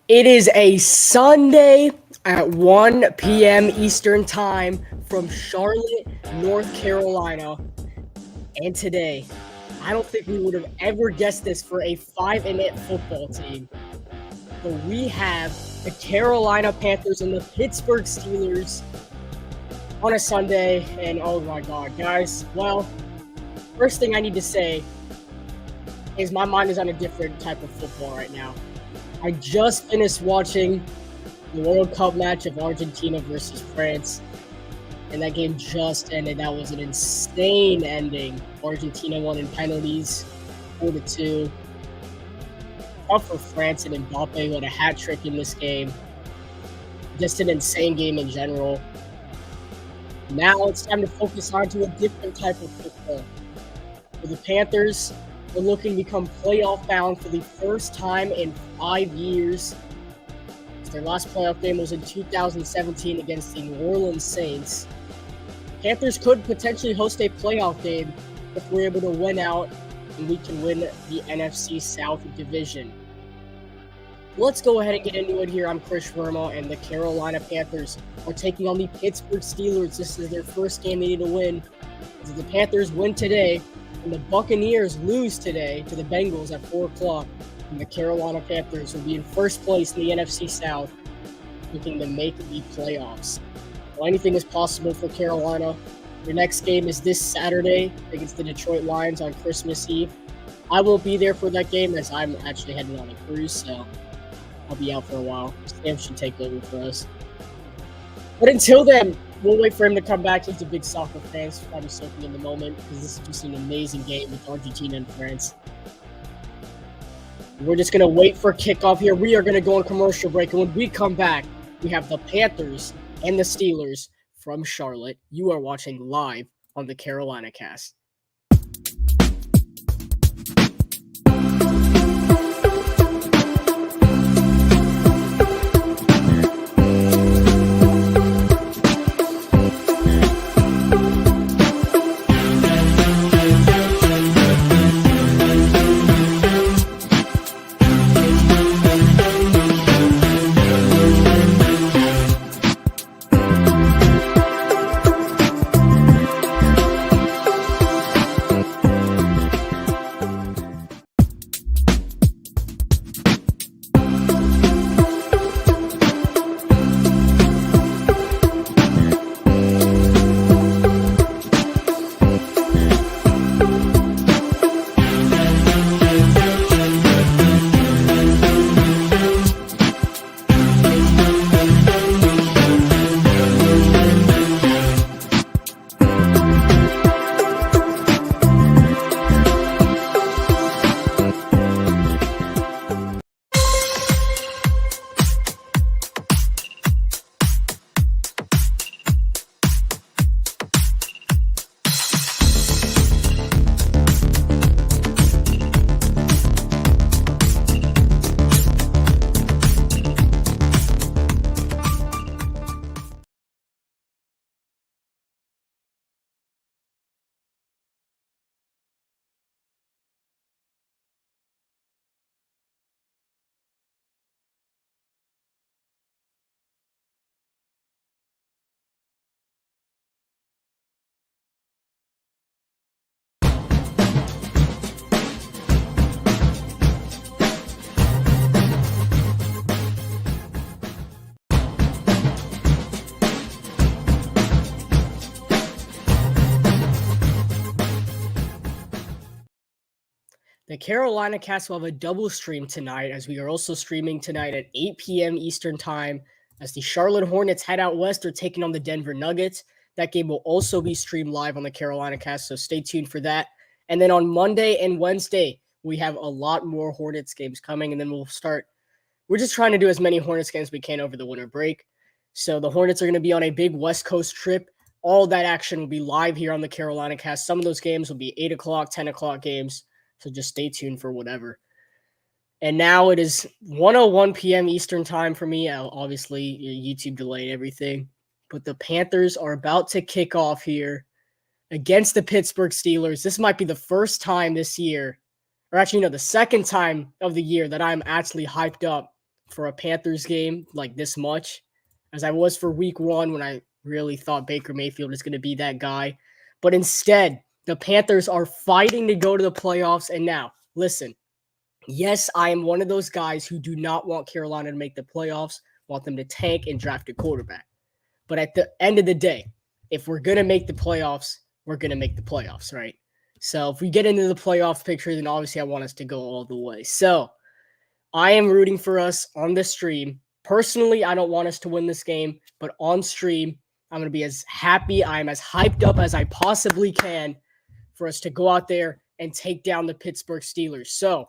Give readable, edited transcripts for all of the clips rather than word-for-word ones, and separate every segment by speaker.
Speaker 1: It is a Sunday at 1 p.m. Eastern Time from Charlotte, North Carolina. And today, I don't think we would have ever guessed this for a 5-and-0 football team. But we have the Carolina Panthers and the Pittsburgh Steelers on a Sunday. And oh my God, guys. Well, first thing I need to say is my mind is on a different type of football right now. I just finished watching the World Cup match of Argentina versus France, and that game just ended. That was an insane ending. Argentina won in penalties, 4-2. Tough for France, and Mbappe with a hat trick in this game. Just an insane game in general. Now it's time to focus on to a different type of football. For the Panthers, they're looking to become playoff bound for the first time in 5 years. Their last playoff game was in 2017 against the New Orleans Saints. Panthers could potentially host a playoff game if we're able to win out and we can win the NFC South division. Let's go ahead and get into it here. I'm Chris Verma, and the Carolina Panthers are taking on the Pittsburgh Steelers. This is their first game they need to win. If the Panthers win today, and the Buccaneers lose today to the Bengals at 4 o'clock, and the Carolina Panthers will be in first place in the NFC South, looking to make the playoffs. Well, anything is possible for Carolina. Their next game is this Saturday against the Detroit Lions on Christmas Eve. I won't be there for that game as I'm actually heading on a cruise, so I'll be out for a while. Sam should take over for us. But until then, we'll wait for him to come back. He's a big soccer fan, so probably soaking in the moment because this is just an amazing game with Argentina and France. We're just going to wait for kickoff here. We are going to go on commercial break, and when we come back, we have the Panthers and the Steelers from Charlotte. You are watching live on the Carolina Cast. The Carolina Cast will have a double stream tonight, as we are also streaming tonight at 8 p.m. Eastern Time as the Charlotte Hornets head out west. Are taking on the Denver Nuggets. That game will also be streamed live on the Carolina Cast, so stay tuned for that. And then on Monday and Wednesday, we have a lot more Hornets games coming, and then we're just trying to do as many Hornets games as we can over the winter break. So the Hornets are going to be on a big West Coast trip. All that action will be live here on the Carolina Cast. Some of those games will be 8 o'clock, 10 o'clock games. So just stay tuned for whatever. And now it is 1:01 p.m. Eastern Time for me. Obviously, YouTube delayed everything. But the Panthers are about to kick off here against the Pittsburgh Steelers. This might be the first time this year, or actually, no, the second time of the year that I'm actually hyped up for a Panthers game like this much as I was for week 1 when I really thought Baker Mayfield is going to be that guy. But instead, the Panthers are fighting to go to the playoffs. And now, listen, yes, I am one of those guys who do not want Carolina to make the playoffs, want them to tank and draft a quarterback. But at the end of the day, if we're going to make the playoffs, we're going to make the playoffs, right? So if we get into the playoff picture, then obviously I want us to go all the way. So I am rooting for us on the stream. Personally, I don't want us to win this game, but on stream, I'm going to be as happy, I'm as hyped up as I possibly can for us to go out there and take down the Pittsburgh Steelers. So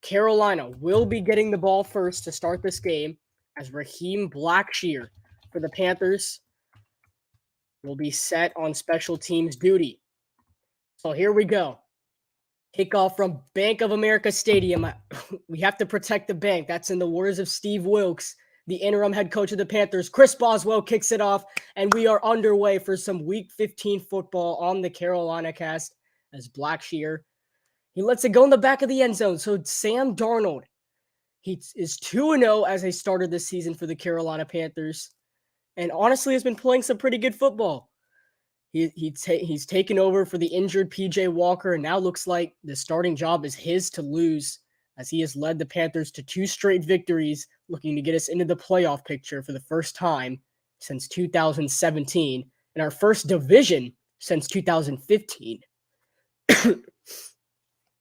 Speaker 1: Carolina will be getting the ball first to start this game as Raheem Blackshear for the Panthers will be set on special teams duty. So here we go. Kickoff from Bank of America Stadium. We have to protect the bank. That's in the words of Steve Wilkes, the interim head coach of the Panthers. Chris Boswell kicks it off, and we are underway for some Week 15 football on the Carolina cast as Blackshear. He lets it go in the back of the end zone. So Sam Darnold, he is 2-0 as he started this season for the Carolina Panthers, and honestly has been playing some pretty good football. He's taken over for the injured PJ Walker, and now looks like the starting job is his to lose as he has led the Panthers to 2 straight victories, looking to get us into the playoff picture for the first time since 2017 and our first division since 2015.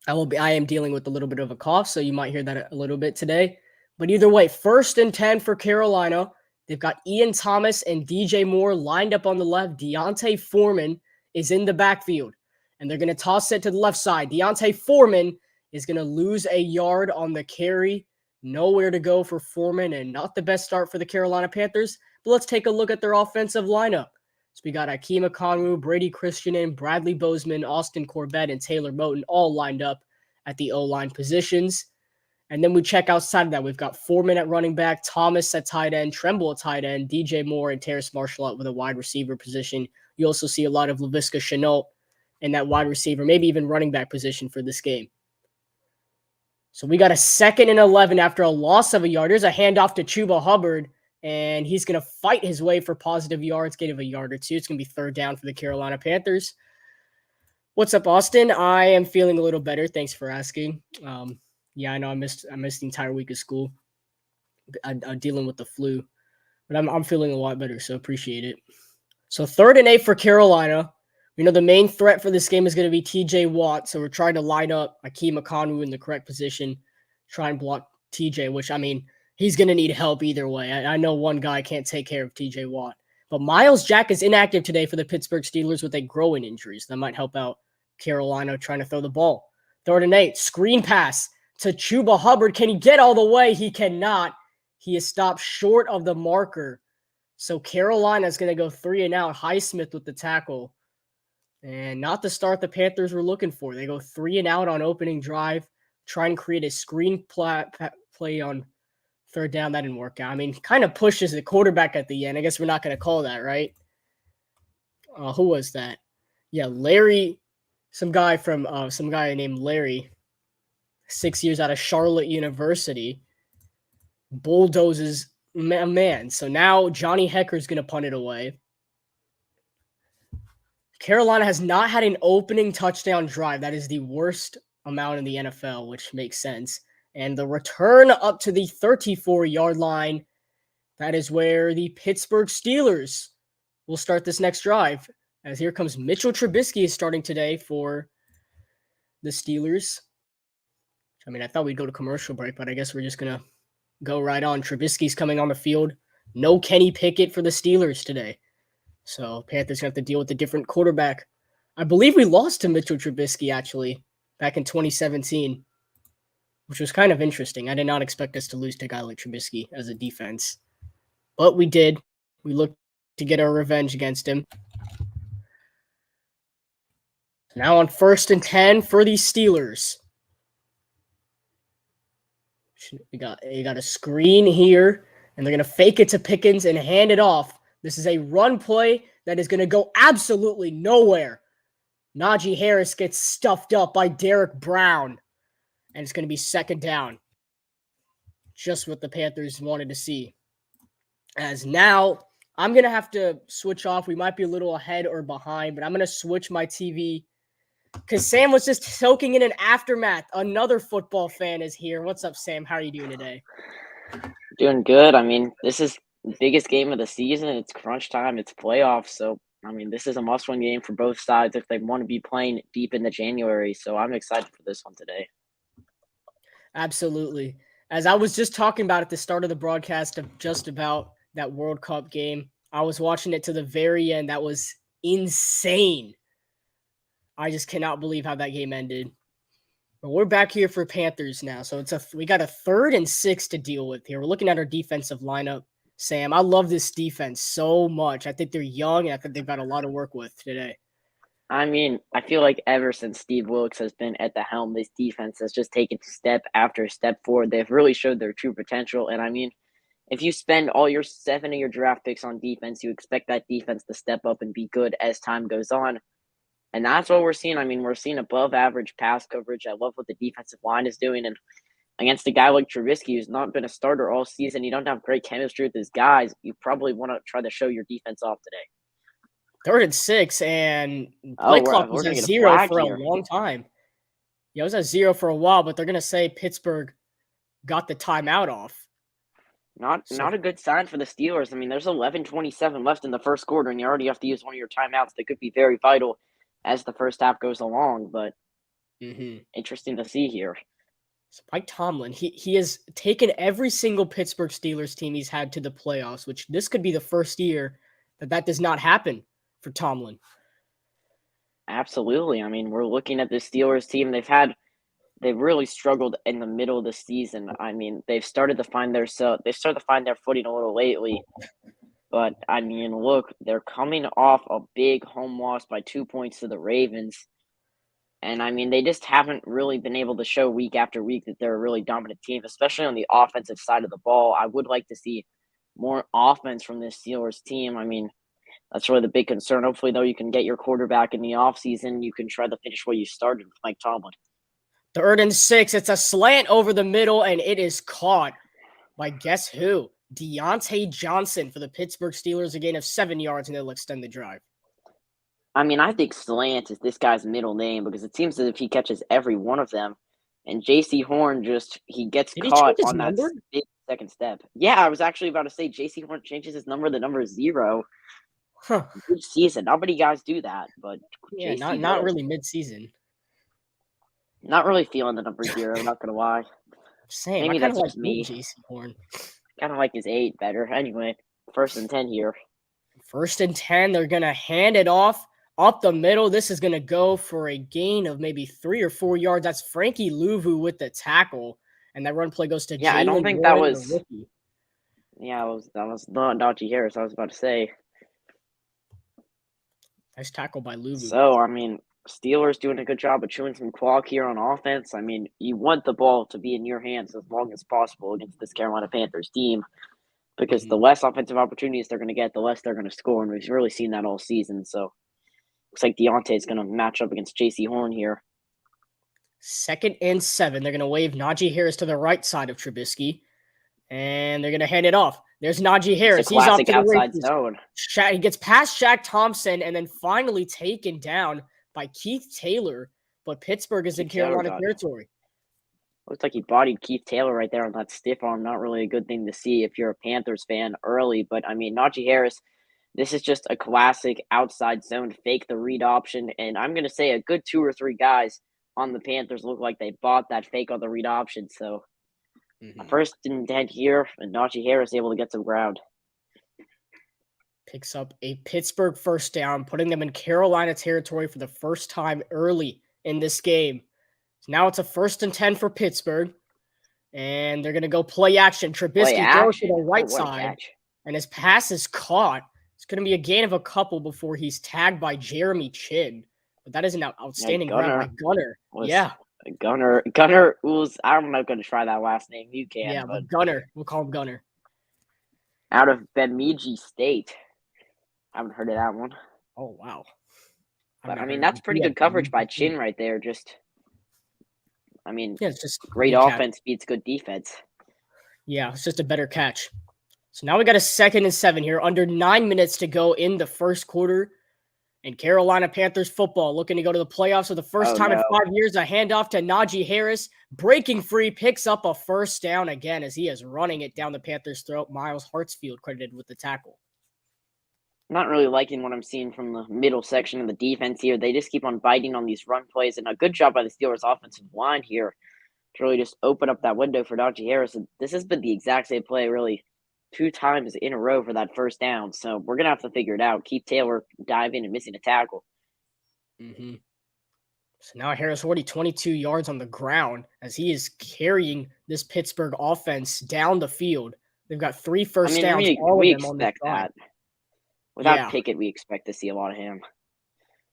Speaker 1: I am dealing with a little bit of a cough, so you might hear that a little bit today. But either way, 1st and 10 for Carolina. They've got Ian Thomas and DJ Moore lined up on the left. Deontay Foreman is in the backfield, and they're going to toss it to the left side. Deontay Foreman is going to lose a yard on the carry. Nowhere to go for Foreman, and not the best start for the Carolina Panthers. But let's take a look at their offensive lineup. So we got Akeem Okonwu, Brady Christian, Bradley Bozeman, Austin Corbett, and Taylor Moton all lined up at the O-line positions. And then we check outside of that. We've got Foreman at running back, Thomas at tight end, Tremble at tight end, DJ Moore and Terrace Marshall out with a wide receiver position. You also see a lot of Laviska Shenault in that wide receiver, maybe even running back position for this game. So we got a 2nd and 11 after a loss of a yard. There's a handoff to Chuba Hubbard, and he's going to fight his way for positive yards, gain of a yard or 2. It's going to be 3rd down for the Carolina Panthers. What's up, Austin? I am feeling a little better. Thanks for asking. Yeah, I know I missed the entire week of school. I'm dealing with the flu, but I'm feeling a lot better, so appreciate it. So 3rd and 8 for Carolina. We know the main threat for this game is going to be TJ Watt, so we're trying to line up Akeem Okonwu in the correct position, try and block TJ, which, I mean, he's going to need help either way. I know one guy can't take care of TJ Watt. But Miles Jack is inactive today for the Pittsburgh Steelers with a groin injury, so that might help out Carolina trying to throw the ball. 3rd and 8, screen pass to Chuba Hubbard. Can he get all the way? He cannot. He is stopped short of the marker. So Carolina is going to go 3 and out. Highsmith with the tackle. And not the start the Panthers were looking for. They go 3 and out on opening drive. Try and create a screen play on 3rd down. That didn't work out. I mean, kind of pushes the quarterback at the end. I guess we're not going to call that, right? Who was that? Yeah, Larry. Some guy named Larry. 6 years out of Charlotte University, bulldozes a man. So now Johnny Hecker's going to punt it away. Carolina has not had an opening touchdown drive. That is the worst amount in the NFL, which makes sense. And the return up to the 34-yard line, that is where the Pittsburgh Steelers will start this next drive. As here comes Mitchell Trubisky is starting today for the Steelers. I mean, I thought we'd go to commercial break, but I guess we're just going to go right on. Trubisky's coming on the field. No Kenny Pickett for the Steelers today. So Panthers have to deal with a different quarterback. I believe we lost to Mitchell Trubisky, actually, back in 2017, which was kind of interesting. I did not expect us to lose to a guy like Trubisky as a defense. But we did. We looked to get our revenge against him. Now on 1st and 10 for the Steelers. You got a screen here, and they're going to fake it to Pickens and hand it off. This is a run play that is going to go absolutely nowhere. Najee Harris gets stuffed up by Derek Brown, and it's going to be 2nd down. just what the Panthers wanted to see. As now, I'm going to have to switch off. We might be a little ahead or behind, but I'm going to switch my TV because Sam was just soaking in an aftermath. Another football fan is here. What's up, Sam? How are you doing today?
Speaker 2: Doing good. I mean, this is the biggest game of the season. It's crunch time. It's playoffs. So, I mean, this is a must-win game for both sides if they want to be playing deep into January. So I'm excited for this one today.
Speaker 1: Absolutely. As I was just talking about at the start of the broadcast of just about that World Cup game, I was watching it to the very end. That was insane. I just cannot believe how that game ended. But we're back here for Panthers now. So we got a 3rd and 6 to deal with here. We're looking at our defensive lineup. Sam, I love this defense so much. I think they're young, and I think they've got a lot to work with today.
Speaker 2: I mean, I feel like ever since Steve Wilkes has been at the helm, this defense has just taken step after step forward. They've really showed their true potential. And I mean, if you spend all your 7 of your draft picks on defense, you expect that defense to step up and be good as time goes on. And that's what we're seeing. I mean, we're seeing above average pass coverage. I love what the defensive line is doing. And against a guy like Trubisky, who's not been a starter all season, you don't have great chemistry with his guys, you probably want to try to show your defense off today.
Speaker 1: 3rd and 6, and play clock was at 0 for a long time. Yeah, it was at 0 for a while, but they're going to say Pittsburgh got the timeout off.
Speaker 2: Not a good sign for the Steelers. I mean, there's 11:27 left in the first quarter, and you already have to use one of your timeouts that could be very vital as the first half goes along. But interesting to see here.
Speaker 1: So Mike Tomlin, he has taken every single Pittsburgh Steelers team he's had to the playoffs, which this could be the first year that does not happen for Tomlin.
Speaker 2: Absolutely. I mean, we're looking at the Steelers team. They've really struggled in the middle of the season. I mean, they've started to find their footing a little lately. But I mean, look, they're coming off a big home loss by 2 points to the Ravens. And I mean, they just haven't really been able to show week after week that they're a really dominant team, especially on the offensive side of the ball. I would like to see more offense from this Steelers team. I mean, that's really the big concern. Hopefully, though, you can get your quarterback in the offseason. You can try to finish what you started with Mike Tomlin.
Speaker 1: 3rd and 6. It's a slant over the middle, and it is caught by guess who? Deontay Johnson for the Pittsburgh Steelers, a gain of 7 yards, and they'll extend the drive.
Speaker 2: I mean, I think Slant is this guy's middle name because it seems as if he catches every one of them. And J.C. Horn he gets caught on that second step. Yeah, I was actually about to say J.C. Horn changes his number. The number is 0.
Speaker 1: Huh.
Speaker 2: Good season. Not many guys do that, but
Speaker 1: yeah, not really mid-season.
Speaker 2: Not really feeling the number 0. I'm not gonna lie.
Speaker 1: Same. Maybe that's just me. J.C. Horn.
Speaker 2: Kind of like his 8 better. Anyway, 1st and 10 here.
Speaker 1: 1st and 10. They're gonna hand it off up the middle. This is gonna go for a gain of maybe 3 or 4 yards. That's Frankie Louvu with the tackle, and that run play goes to
Speaker 2: I don't think that was. Yeah, that was not Najee Harris. I was about to say.
Speaker 1: Nice tackle by Louvu.
Speaker 2: So, I mean, Steelers doing a good job of chewing some clock here on offense. I mean, you want the ball to be in your hands as long as possible against this Carolina Panthers team because the less offensive opportunities they're going to get, the less they're going to score, and we've really seen that all season. So, looks like Deontay is going to match up against J.C. Horn here.
Speaker 1: 2nd and 7. They're going to wave Najee Harris to the right side of Trubisky, and they're going to hand it off. There's Najee Harris.
Speaker 2: He's off to the outside zone.
Speaker 1: He gets past Shaq Thompson and then finally taken down by Keith Taylor, but Pittsburgh is in Carolina territory.
Speaker 2: Looks like he bodied Keith Taylor right there on that stiff arm. Not really a good thing to see if you're a Panthers fan early, but I mean, Najee Harris, this is just a classic outside zone fake the read option, and I'm going to say a good 2 or 3 guys on the Panthers look like they bought that fake on the read option, so 1st and 10 here, and Najee Harris able to get some ground.
Speaker 1: Picks up a Pittsburgh 1st down, putting them in Carolina territory for the first time early in this game. So now it's a 1st and 10 for Pittsburgh, and they're going to go play action. Trubisky goes to the right side, and his pass is caught. It's going to be a gain of a couple before he's tagged by Jeremy Chin. But that is an outstanding grab by Gunner.
Speaker 2: Gunner was, I'm not going to try that last name. You can.
Speaker 1: Yeah, but Gunner. We'll call him Gunner.
Speaker 2: Out of Bemidji State. I haven't heard of that one.
Speaker 1: Oh, wow.
Speaker 2: But, I mean, that's pretty good coverage by Chin right there. It's just
Speaker 1: great
Speaker 2: offense beats good defense.
Speaker 1: Yeah, it's just a better catch. So now we got a 2nd and 7 here, under 9 minutes to go in the first quarter. And Carolina Panthers football looking to go to the playoffs for the first time in 5 years. A handoff to Najee Harris, breaking free, picks up a first down again as he is running it down the Panthers' throat. Miles Hartsfield credited with the tackle.
Speaker 2: Not really liking what I'm seeing from the middle section of the defense here. They just keep on biting on these run plays, and a good job by the Steelers' offensive line here to really just open up that window for Najee Harris. And this has been the exact same play, really, 2 times in a row for that first down. So we're going to have to figure it out. Keith Taylor diving and missing a tackle.
Speaker 1: Mm-hmm. So now Harris already 22 yards on the ground as he is carrying this Pittsburgh offense down the field. They've got 3 first downs.
Speaker 2: We expect that. Without Pickett, we expect to see a lot of him.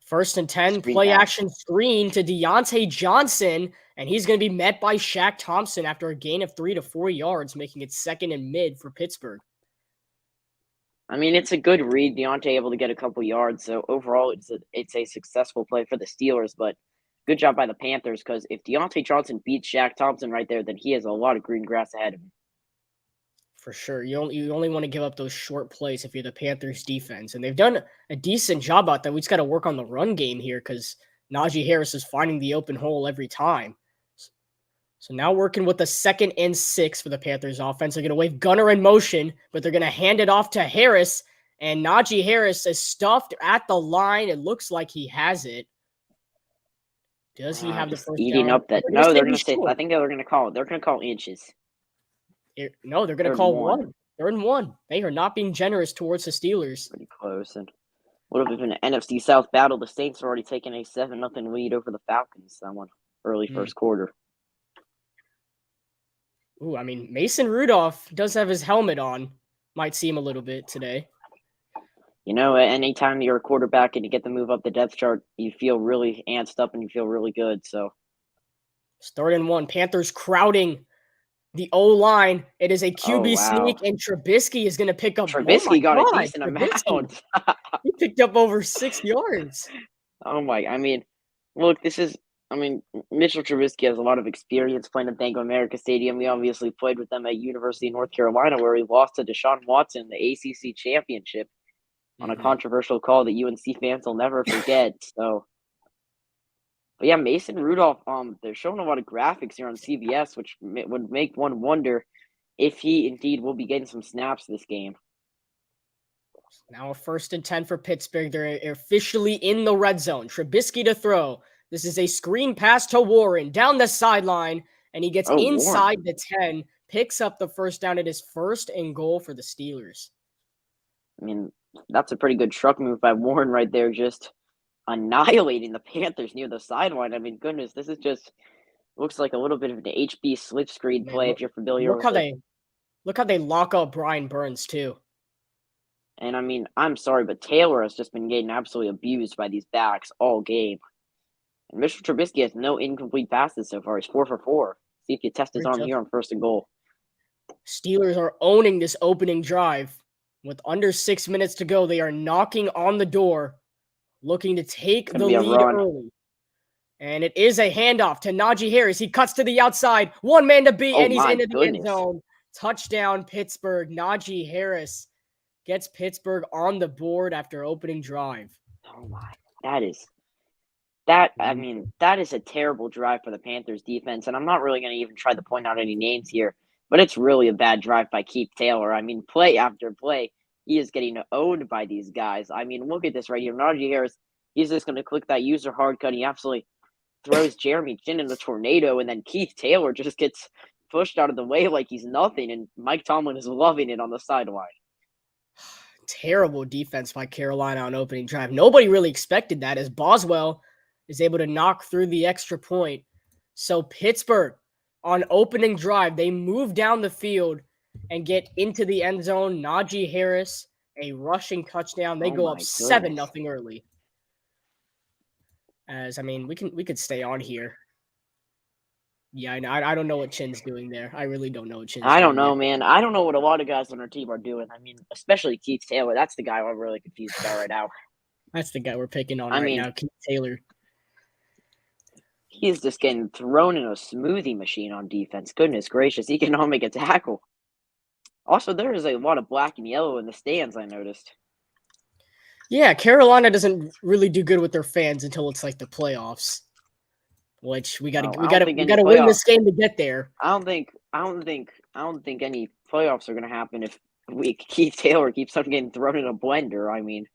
Speaker 1: 1st and 10, play action screen to Deontay Johnson, and he's going to be met by Shaq Thompson after a gain of 3 to 4 yards, making it 2nd and mid for Pittsburgh.
Speaker 2: I mean, it's a good read. Deontay able to get a couple yards, so overall it's a successful play for the Steelers, but good job by the Panthers, because if Deontay Johnson beats Shaq Thompson right there, then he has a lot of green grass ahead of him.
Speaker 1: For sure. You only want to give up those short plays if you're the Panthers defense. And they've done a decent job out there. We just got to work on the run game here because Najee Harris is finding the open hole every time. So now working with the 2nd and 6 for the Panthers offense. They're going to wave Gunner in motion, but they're going to hand it off to Harris. And Najee Harris is stuffed at the line. It looks like he has it. Does he have the first
Speaker 2: eating
Speaker 1: down?
Speaker 2: Up that? No, they're going to say. I think they're going to call it. They're going to call inches.
Speaker 1: No, they're going to call 1. They're in 1. They are not being generous towards the Steelers.
Speaker 2: Pretty close. And would have been an NFC South battle. The Saints are already taking a 7-0 lead over the Falcons. That one early first quarter.
Speaker 1: Ooh, I mean, Mason Rudolph does have his helmet on. Might see him a little bit today.
Speaker 2: You know, anytime you're a quarterback and you get to move up the depth chart, you feel really antsed up and you feel really good. So
Speaker 1: it's 3rd and 1. Panthers crowding the O-line. It is a QB sneak, and Trubisky is going to pick up.
Speaker 2: Trubisky got a decent amount.
Speaker 1: He picked up over 6 yards.
Speaker 2: I mean, look, Mitchell Trubisky has a lot of experience playing at Bank of America Stadium. He obviously played with them at University of North Carolina, where he lost to Deshaun Watson in the ACC championship on a controversial call that UNC fans will never forget. So. But yeah, Mason Rudolph, they're showing a lot of graphics here on CBS, which would make one wonder if he indeed will be getting some snaps this game.
Speaker 1: Now a 1st and 10 for Pittsburgh. They're officially in the red zone. Trubisky to throw. This is a screen pass to Warren down the sideline, and he gets inside the 10, picks up the first down. It is 1st and goal for the Steelers.
Speaker 2: I mean, that's a pretty good truck move by Warren right there, just annihilating the Panthers near the sideline. I mean, goodness, this is just looks like a little bit of an HB slip screen play if you're familiar with it.
Speaker 1: Look how they lock up Brian Burns too.
Speaker 2: And I mean, I'm sorry, but Taylor has just been getting absolutely abused by these backs all game. And Mitchell Trubisky has no incomplete passes so far. He's 4 for 4. See if you test his arm here on 1st and goal.
Speaker 1: Steelers are owning this opening drive. With under 6 minutes to go, they are knocking on the door, looking to take the lead early. And it is a handoff to Najee Harris. He cuts to the outside. 1 man to beat, and he's into the end zone. Touchdown, Pittsburgh. Najee Harris gets Pittsburgh on the board after opening drive.
Speaker 2: Oh, my. That is a terrible drive for the Panthers defense. And I'm not really going to even try to point out any names here, but it's really a bad drive by Keith Taylor. I mean, play after play, he is getting owned by these guys. I mean, look at this right here. Najee Harris, he's just going to click that user hard cut. He absolutely throws Jeremy Chin in the tornado, and then Keith Taylor just gets pushed out of the way like he's nothing, and Mike Tomlin is loving it on the sideline.
Speaker 1: Terrible defense by Carolina on opening drive. Nobody really expected that, as Boswell is able to knock through the extra point. So Pittsburgh, on opening drive, they move down the field and get into the end zone. Najee Harris, a rushing touchdown. They go up 7-0 early. As I mean, we could stay on here. Yeah, I don't know what Chin's doing there. I really don't know what Chin's doing.
Speaker 2: I don't know, man. I don't know what a lot of guys on our team are doing. I mean, especially Keith Taylor. That's the guy I'm really confused about right now.
Speaker 1: That's the guy we're picking on now, Keith Taylor.
Speaker 2: He is just getting thrown in a smoothie machine on defense. Goodness gracious, he cannot make a tackle. Also, there is a lot of black and yellow in the stands, I noticed.
Speaker 1: Yeah, Carolina doesn't really do good with their fans until it's like the playoffs, which we gotta
Speaker 2: Oh,
Speaker 1: we
Speaker 2: I don't
Speaker 1: gotta
Speaker 2: think
Speaker 1: we
Speaker 2: any
Speaker 1: gotta win
Speaker 2: playoff.
Speaker 1: this game to get there.
Speaker 2: I don't think any playoffs are gonna happen if Keith Taylor keeps on getting thrown in a blender. I mean,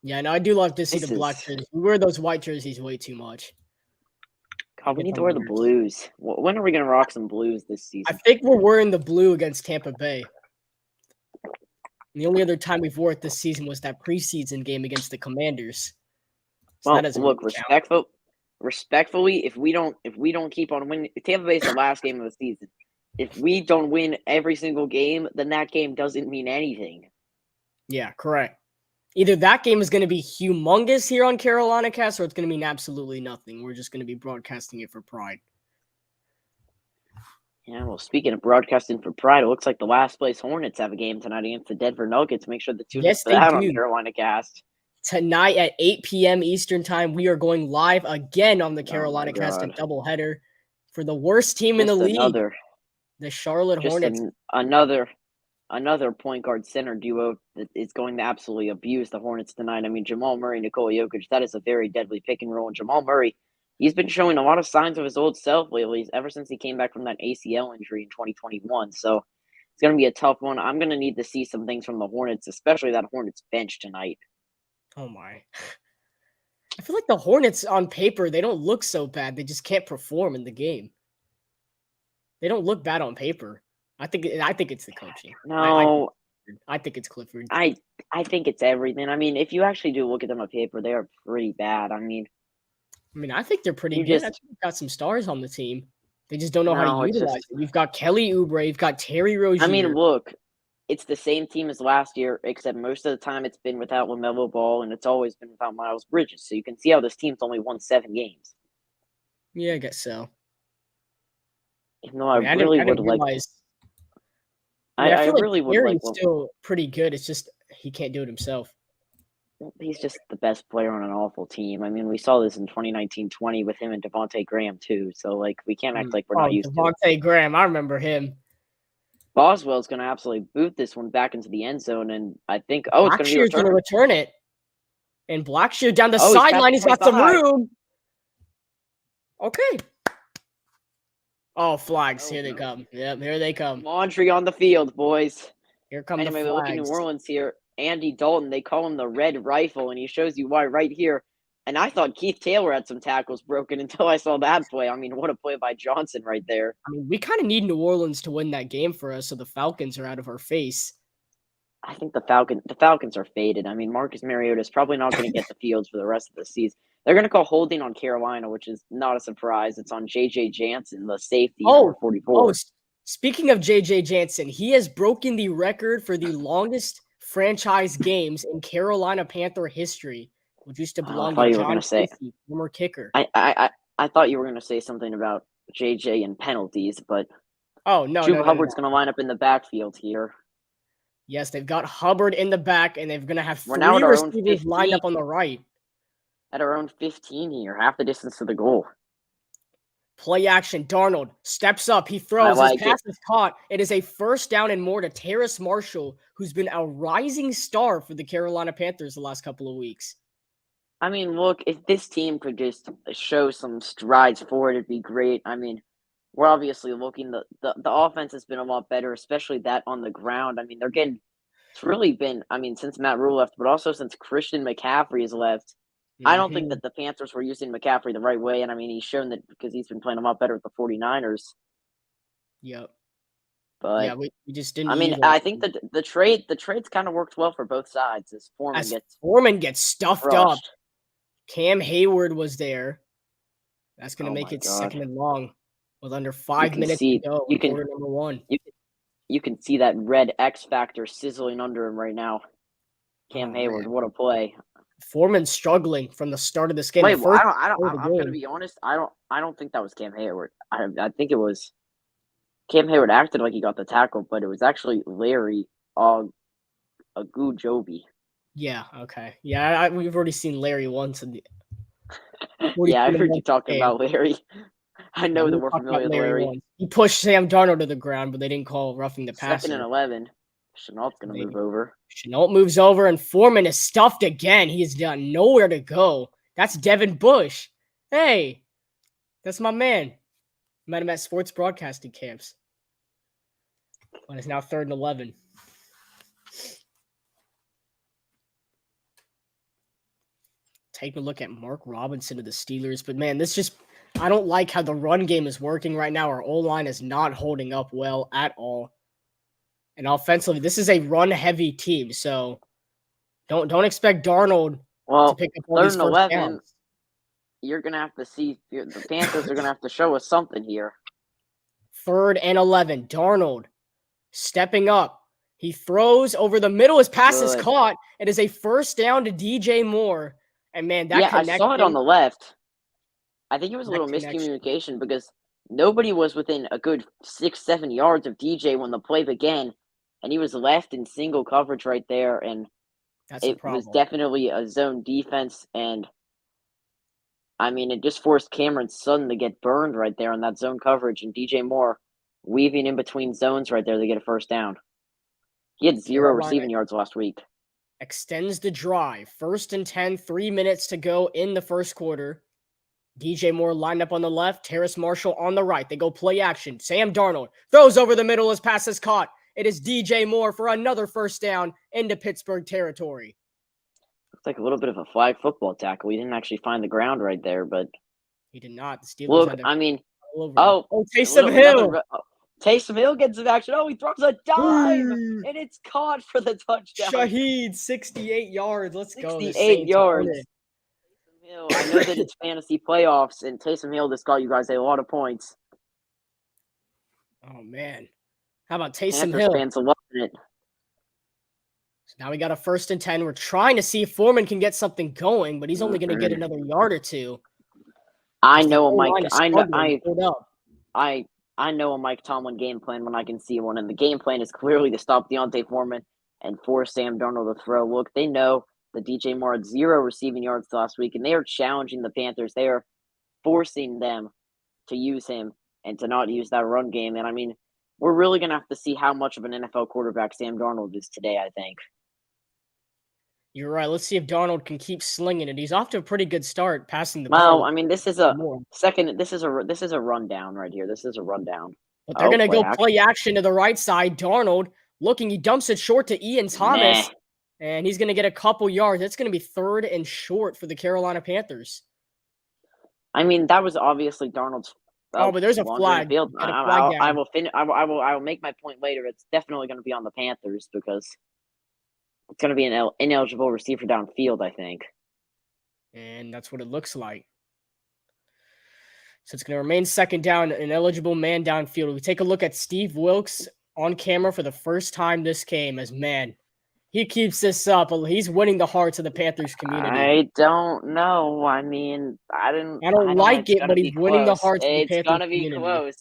Speaker 1: Yeah, no, I do love to see the
Speaker 2: this
Speaker 1: black
Speaker 2: is.
Speaker 1: jerseys. We wear those white jerseys way too much.
Speaker 2: God,
Speaker 1: It
Speaker 2: we
Speaker 1: gets
Speaker 2: need to
Speaker 1: on my
Speaker 2: wear the
Speaker 1: nerves.
Speaker 2: blues. When are we gonna rock some blues this
Speaker 1: I
Speaker 2: season?
Speaker 1: think we're wearing the blue against Tampa Bay. The only other time we've wore it this season was that preseason game against the Commanders. So that
Speaker 2: Well,
Speaker 1: doesn't
Speaker 2: look,
Speaker 1: really count.
Speaker 2: respectfully, if we don't keep on winning, Tampa Bay's the last game of the season. If we don't win every single game, then that game doesn't mean anything.
Speaker 1: Yeah, correct. Either that game is going to be humongous here on Carolina Cast, or it's going to mean absolutely nothing. We're just going to be broadcasting it for pride.
Speaker 2: Yeah, well, speaking of broadcasting for pride, it looks like the last place Hornets have a game tonight against the Denver Nuggets. Make sure to tune in
Speaker 1: Yes,
Speaker 2: for
Speaker 1: they
Speaker 2: that on
Speaker 1: do.
Speaker 2: Carolina Cast.
Speaker 1: Tonight at 8 p.m. Eastern Time, we are going live again on the
Speaker 2: Oh my
Speaker 1: Carolina Cast, a
Speaker 2: God,
Speaker 1: doubleheader for the worst team in the
Speaker 2: just
Speaker 1: league,
Speaker 2: another,
Speaker 1: the Charlotte
Speaker 2: just
Speaker 1: Hornets.
Speaker 2: another point guard center duo that is going to absolutely abuse the Hornets tonight. I mean, Jamal Murray, Nikola Jokic, that is a very deadly pick and roll. And Jamal Murray, he's been showing a lot of signs of his old self lately, ever since he came back from that ACL injury in 2021. So it's going to be a tough one. I'm going to need to see some things from the Hornets, especially that Hornets bench tonight.
Speaker 1: Oh my. I feel like the Hornets on paper, they don't look so bad. They just can't perform in the game. They don't look bad on paper. I think it's the coaching.
Speaker 2: No,
Speaker 1: I think it's Clifford.
Speaker 2: I think it's everything. I mean, if you actually do look at them on paper, they are pretty bad. I mean,
Speaker 1: I mean, I think they're pretty
Speaker 2: you
Speaker 1: good. I
Speaker 2: just
Speaker 1: think we've got some stars on the team. They just don't know how to
Speaker 2: no, it's
Speaker 1: utilize
Speaker 2: just
Speaker 1: it. You've got Kelly Oubre, you've got Terry
Speaker 2: I mean,
Speaker 1: Rozier.
Speaker 2: look, it's the same team as last year, except most of the time it's been without LaMelo Ball and it's always been without Miles Bridges. So you can see how this team's only won 7 games.
Speaker 1: Yeah, I guess so.
Speaker 2: Even though I
Speaker 1: I mean,
Speaker 2: really
Speaker 1: I
Speaker 2: would
Speaker 1: didn't
Speaker 2: like,
Speaker 1: realize. I mean, I
Speaker 2: I
Speaker 1: feel like
Speaker 2: really would like.
Speaker 1: Terry's still pretty good. It's just he can't do it himself.
Speaker 2: He's just the best player on an awful team. I mean, we saw this in 2019-20 with him and Devontae Graham too. So like, we can't act like we're not
Speaker 1: Oh,
Speaker 2: used to it.
Speaker 1: Devontae Graham, I remember him.
Speaker 2: Boswell's going to absolutely boot this one back into the end zone, and I think it's going to be
Speaker 1: Blackshear's going to
Speaker 2: returned.
Speaker 1: return it. And Blackshear down the
Speaker 2: He's past
Speaker 1: sideline. He's got some
Speaker 2: 25.
Speaker 1: room. Okay. Oh, flags.
Speaker 2: Oh
Speaker 1: Here they
Speaker 2: no.
Speaker 1: come. Yep, here they come.
Speaker 2: Laundry on the field, boys.
Speaker 1: Here come
Speaker 2: Anyway,
Speaker 1: the
Speaker 2: look at New
Speaker 1: flags.
Speaker 2: Orleans here. Andy Dalton, they call him the Red Rifle, and he shows you why right here. And I thought Keith Taylor had some tackles broken until I saw that play. I mean, what a play by Johnson right there.
Speaker 1: I mean, we kind of need New Orleans to win that game for us so the Falcons are out of our face.
Speaker 2: I think the Falcons are faded. I mean, Marcus Mariota is probably not going to get the fields for the rest of the season. They're going to call holding on Carolina, which is not a surprise. It's on J.J. Jansen, the safety, number 44.
Speaker 1: Speaking of J.J. Jansen, he has broken the record for the longest franchise games in Carolina Panther history, which used to belong to John Casey, former kicker.
Speaker 2: I thought you were going to say something about J.J. and penalties, but
Speaker 1: Chuba
Speaker 2: Hubbard's going to line up in the backfield here.
Speaker 1: Yes, they've got Hubbard in the back, and they're going to have
Speaker 2: We're now
Speaker 1: three
Speaker 2: at our own
Speaker 1: receivers
Speaker 2: 15.
Speaker 1: lined up on the right.
Speaker 2: At our own 15 here, half the distance to the goal.
Speaker 1: Play action. Darnold steps up. He throws. His pass is caught. It is a first down and more to Terrace Marshall, who's been a rising star for the Carolina Panthers the last couple of weeks.
Speaker 2: I mean, look, if this team could just show some strides forward, it'd be great. I mean, we're obviously looking the offense has been a lot better, especially that on the ground. I mean, it's really been, I mean, since Matt Rule left, but also since Christian McCaffrey has left. I don't think that the Panthers were using McCaffrey the right way, and I mean, he's shown that because he's been playing a lot better with the 49ers.
Speaker 1: Yep.
Speaker 2: But
Speaker 1: yeah, we just didn't.
Speaker 2: I mean, I think that the trade's kind of worked well for both sides. As
Speaker 1: Foreman gets stuffed up. Cam Hayward was there. That's going to make it second and long with under 5 minutes to go. Quarter number one.
Speaker 2: You can see that red X factor sizzling under him right now. Cam Hayward, what a play!
Speaker 1: Foreman struggling from the start of this game.
Speaker 2: Wait, well, I'm going to be honest. I don't think that was Cam Hayward. I think it was Cam Hayward acted like he got the tackle, but it was actually Larry Ogunjobi.
Speaker 1: Yeah. Okay. Yeah, we've already seen Larry once.
Speaker 2: Yeah, I heard you talking about Larry. I
Speaker 1: Yeah,
Speaker 2: know the
Speaker 1: we'll
Speaker 2: more
Speaker 1: talk about
Speaker 2: familiar with
Speaker 1: Larry
Speaker 2: Larry.
Speaker 1: once. He pushed Sam Darnold to the ground, but they didn't call roughing the
Speaker 2: 2nd and
Speaker 1: passer.
Speaker 2: 11. Chenault's going to move over.
Speaker 1: Chenault moves over, and Foreman is stuffed again. He's got nowhere to go. That's Devin Bush. Hey, that's my man. Met him at sports broadcasting camps. But it's now 3rd and 11. Take a look at Mark Robinson of the Steelers. But, man, I don't like how the run game is working right now. Our O-line is not holding up well at all. And offensively, this is a run-heavy team, so don't expect Darnold to pick up all
Speaker 2: 3rd
Speaker 1: these
Speaker 2: and
Speaker 1: first
Speaker 2: 11.
Speaker 1: downs.
Speaker 2: You're going to have to see the Panthers are going to have to show us something here.
Speaker 1: 3rd and 11. Darnold stepping up. He throws over the middle. His pass is caught. It is a first down to DJ Moore. And, man, that connection.
Speaker 2: I saw it on the left. I think it was a little miscommunication because nobody was within a good 6-7 yards of DJ when the play began, and he was left in single coverage right there, and it was definitely a zone defense, and I mean, it just forced Cameron Sutton to get burned right there on that zone coverage, and DJ Moore weaving in between zones right there to get a first down. He had 0 receiving yards last week.
Speaker 1: Extends the drive. 1st and 10, 3 minutes to go in the first quarter. DJ Moore lined up on the left. Terrace Marshall on the right. They go play action. Sam Darnold throws over the middle. His pass is caught. It is DJ Moore for another first down into Pittsburgh territory.
Speaker 2: Looks like a little bit of a flag football tackle. He didn't actually find the ground right there, but
Speaker 1: he did not. The Steelers had to
Speaker 2: Taysom Hill. Taysom Hill gets an action. Oh, he throws a dive, and it's caught for the touchdown.
Speaker 1: Shaheed, 68 yards. Let's go.
Speaker 2: 68 yards. Taysom Hill. I know that it's fantasy playoffs, and Taysom Hill just got you guys a lot of points.
Speaker 1: Oh, man. How about Taysom
Speaker 2: Panthers
Speaker 1: Hill?
Speaker 2: Fans are loving it.
Speaker 1: So now we got a 1st and 10. We're trying to see if Foreman can get something going, but he's only going to get another yard or two.
Speaker 2: I know a Mike Tomlin game plan when I can see one, and the game plan is clearly to stop Deontay Foreman and force Sam Darnold to throw. Look, they know that DJ Moore had 0 receiving yards last week, and they are challenging the Panthers. They are forcing them to use him and to not use that run game. And I mean, we're really going to have to see how much of an NFL quarterback Sam Darnold is today, I think.
Speaker 1: You're right. Let's see if Darnold can keep slinging it. He's off to a pretty good start passing the
Speaker 2: ball.
Speaker 1: Well,
Speaker 2: I mean, this is a rundown right here. This is a rundown.
Speaker 1: But they're going to go play action to the right side. Darnold looking, he dumps it short to Ian Thomas, and he's going to get a couple yards. It's going to be 3rd and short for the Carolina Panthers.
Speaker 2: I mean, that was obviously Darnold's.
Speaker 1: But there's a flag.
Speaker 2: I will make my point later. It's definitely going to be on the Panthers because it's going to be an ineligible receiver downfield, I think.
Speaker 1: And that's what it looks like. So it's going to remain 2nd down, an eligible man downfield. We take a look at Steve Wilkes on camera for the first time this game as, man, he keeps this up. He's winning the hearts of the Panthers community.
Speaker 2: I don't know. I mean, I
Speaker 1: don't like it, but he's winning the hearts of the Panthers community.
Speaker 2: It's going to be close.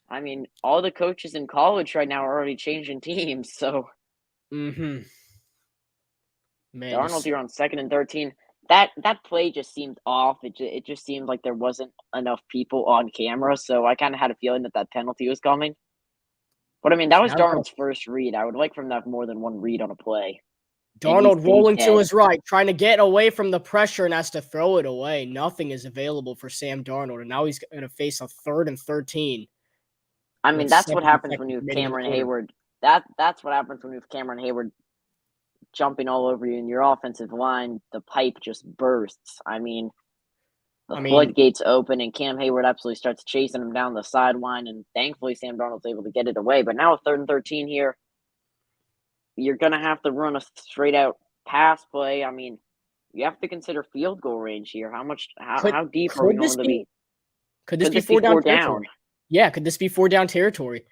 Speaker 2: I mean, all the coaches in college right now are already changing teams, so.
Speaker 1: Man,
Speaker 2: Darnold, you're on 2nd and 13. That play just seemed off. It just seemed like there wasn't enough people on camera, so I kind of had a feeling that penalty was coming. But, I mean, that was Darnold's first read. I would like for him to have more than one read on a play.
Speaker 1: Darnold rolling to his right, trying to get away from the pressure and has to throw it away. Nothing is available for Sam Darnold, and now he's going to face a 3rd and 13.
Speaker 2: I mean, that's what happens when you have Cameron Hayward. That's what happens when you have Cameron Hayward jumping all over you in your offensive line. The pipe just bursts. I mean, the floodgates open, and Cam Hayward absolutely starts chasing him down the sideline, and thankfully Sam Darnold's able to get it away. But now with 3rd and 13 here, you're going to have to run a straight-out pass play. I mean, you have to consider field goal range here. How deep are we going to be?
Speaker 1: Could this be 4 down? Yeah, could this be 4 down territory?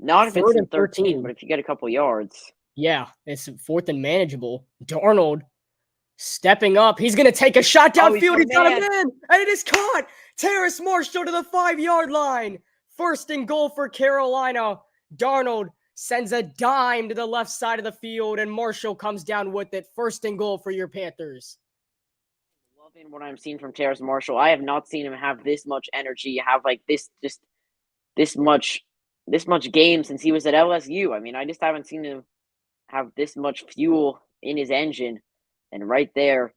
Speaker 2: Not if it's in 13, but if you get a couple yards.
Speaker 1: Yeah, it's 4th and manageable. Darnold stepping up. He's going to take a shot downfield. He's got a man, and it is caught. Terrace Marshall to the 5-yard line. 1st and goal for Carolina. Darnold sends a dime to the left side of the field, and Marshall comes down with it. 1st and goal for your Panthers.
Speaker 2: Love loving what I'm seeing from Terrace Marshall. I have not seen him have this much energy, have like this much game since he was at LSU. I mean, I just haven't seen him have this much fuel in his engine. And right there,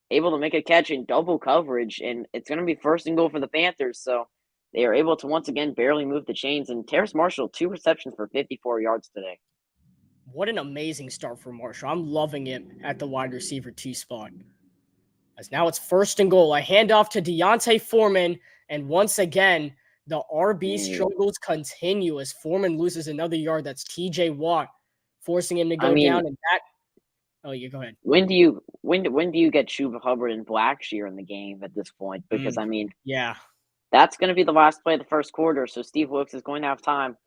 Speaker 2: able to make a catch in double coverage, and it's going to be first and goal for the Panthers. So they are able to once again barely move the chains. And Terrace Marshall, 2 receptions for 54 yards today.
Speaker 1: What an amazing start for Marshall. I'm loving it at the wide receiver 2 spot. As now it's first and goal. A handoff to Deontay Foreman, and once again, the RB struggles continue as Foreman loses another yard. That's TJ Watt, forcing him to go down. And that. Oh, you go ahead.
Speaker 2: When do you get Chuba Hubbard and Blackshear in the game at this point? Because
Speaker 1: yeah,
Speaker 2: that's going to be the last play of the first quarter. So Steve Wilkes is going to have time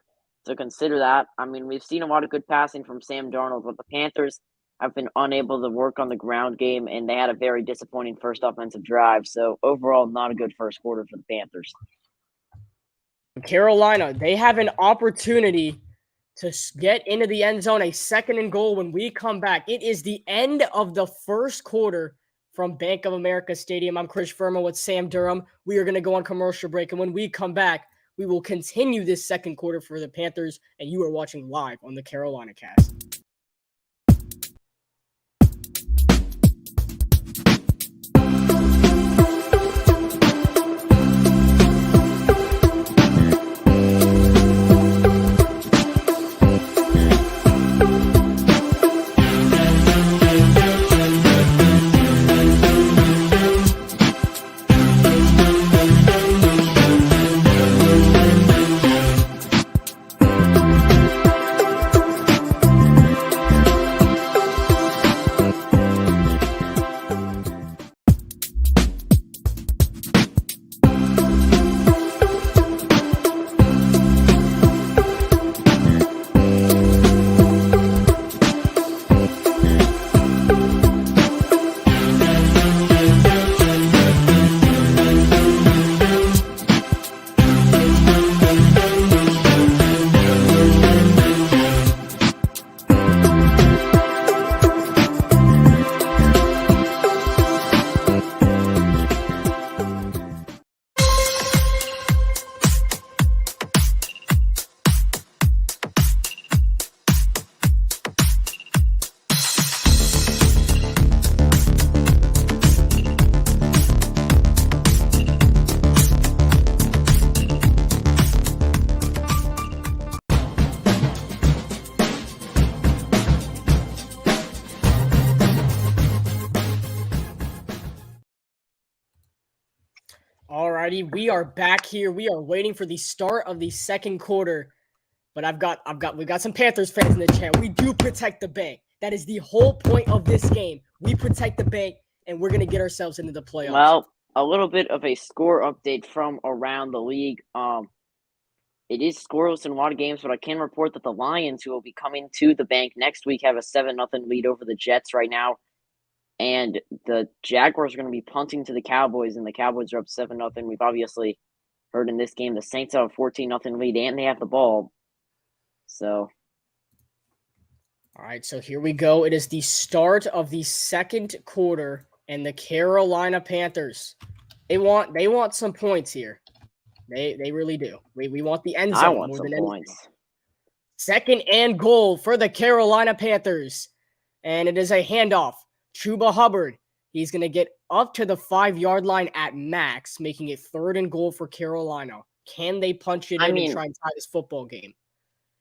Speaker 2: to consider that. I mean, we've seen a lot of good passing from Sam Darnold, but the Panthers have been unable to work on the ground game, and they had a very disappointing first offensive drive. So overall, not a good first quarter for the Panthers.
Speaker 1: Carolina, they have an opportunity to get into the end zone, a second and goal when we come back. It is the end of the first quarter from Bank of America Stadium. I'm Chris Verma with Sam Durham. We are going to go on commercial break, and when we come back, we will continue this second quarter for the Panthers, and you are watching live on the Carolina Cast. Alrighty, we are back here. We are waiting for the start of the second quarter. But we got some Panthers fans in the chat. We do protect the bank. That is the whole point of this game. We protect the bank, and we're going to get ourselves into the playoffs.
Speaker 2: Well, a little bit of a score update from around the league. It is scoreless in a lot of games, but I can report that the Lions, who will be coming to the bank next week, have a 7-0 lead over the Jets right now. And the Jaguars are going to be punting to the Cowboys, and the Cowboys are up 7-0. We've obviously heard in this game the Saints have a 14-0 lead, and they have the ball. So,
Speaker 1: all right, so here we go. It is the start of the second quarter, and the Carolina Panthers, they want some points here. They really do. We want the end zone.
Speaker 2: I want some points.
Speaker 1: Second and goal for the Carolina Panthers, and it is a handoff. Chuba Hubbard, he's going to get up to the 5-yard line at max, making it third and goal for Carolina. Can they punch it in and try and tie this football game?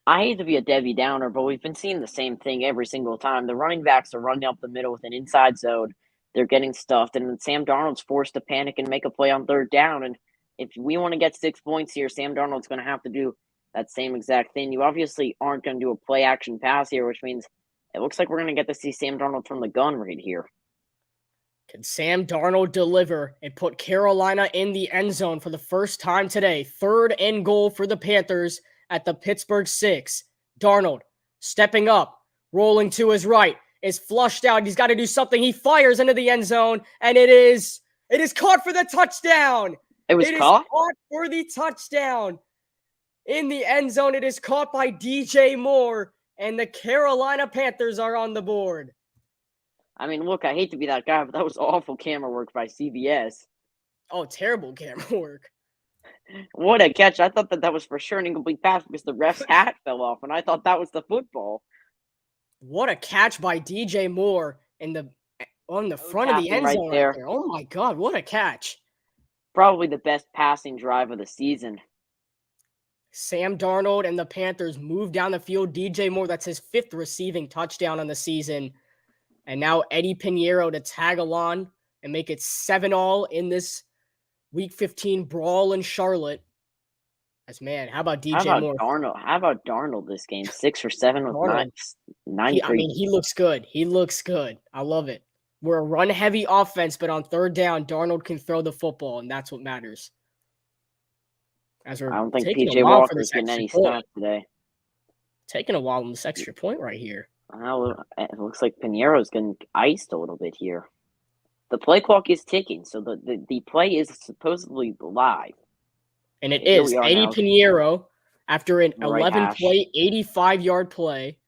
Speaker 2: I hate to be a Debbie Downer, but we've been seeing the same thing every single time. The running backs are running up the middle with an inside zone. They're getting stuffed, and then Sam Darnold's forced to panic and make a play on third down. And if we want to get 6 points here, Sam Darnold's going to have to do that same exact thing. You obviously aren't going to do a play-action pass here, which means it looks like we're going to get to see Sam Darnold from the gun right here.
Speaker 1: Can Sam Darnold deliver and put Carolina in the end zone for the first time today? Third and goal for the Panthers at the Pittsburgh 6. Darnold stepping up, rolling to his right, is flushed out. He's got to do something. He fires into the end zone, and it is caught for the touchdown.
Speaker 2: It is caught
Speaker 1: for the touchdown. In the end zone, it is caught by DJ Moore, and the Carolina Panthers are on the board.
Speaker 2: I mean, look, I hate to be that guy, but that was awful camera work by CBS.
Speaker 1: Oh, terrible camera work.
Speaker 2: What a catch. I thought that was for sure an incomplete pass because the ref's hat fell off, and I thought that was the football.
Speaker 1: What a catch by DJ Moore on the front of the end zone right there. Oh my God, what a catch.
Speaker 2: Probably the best passing drive of the season.
Speaker 1: Sam Darnold and the Panthers move down the field. DJ Moore, that's his 5th receiving touchdown on the season. And now Eddie Pinheiro to tag along and make it 7-all in this Week 15 brawl in Charlotte. Man, how about DJ Moore?
Speaker 2: How about Darnold this game? 6 for 7 with 9.
Speaker 1: He looks good. He looks good. I love it. We're a run-heavy offense, but on third down, Darnold can throw the football, and that's what matters.
Speaker 2: I don't think PJ Walker's getting any snaps today.
Speaker 1: Taking a while on this extra point right here.
Speaker 2: It looks like Pinheiro's getting iced a little bit here. The play clock is ticking, so the play is supposedly live.
Speaker 1: And it is. Eddie Pinheiro, after an 11-play, 85-yard play,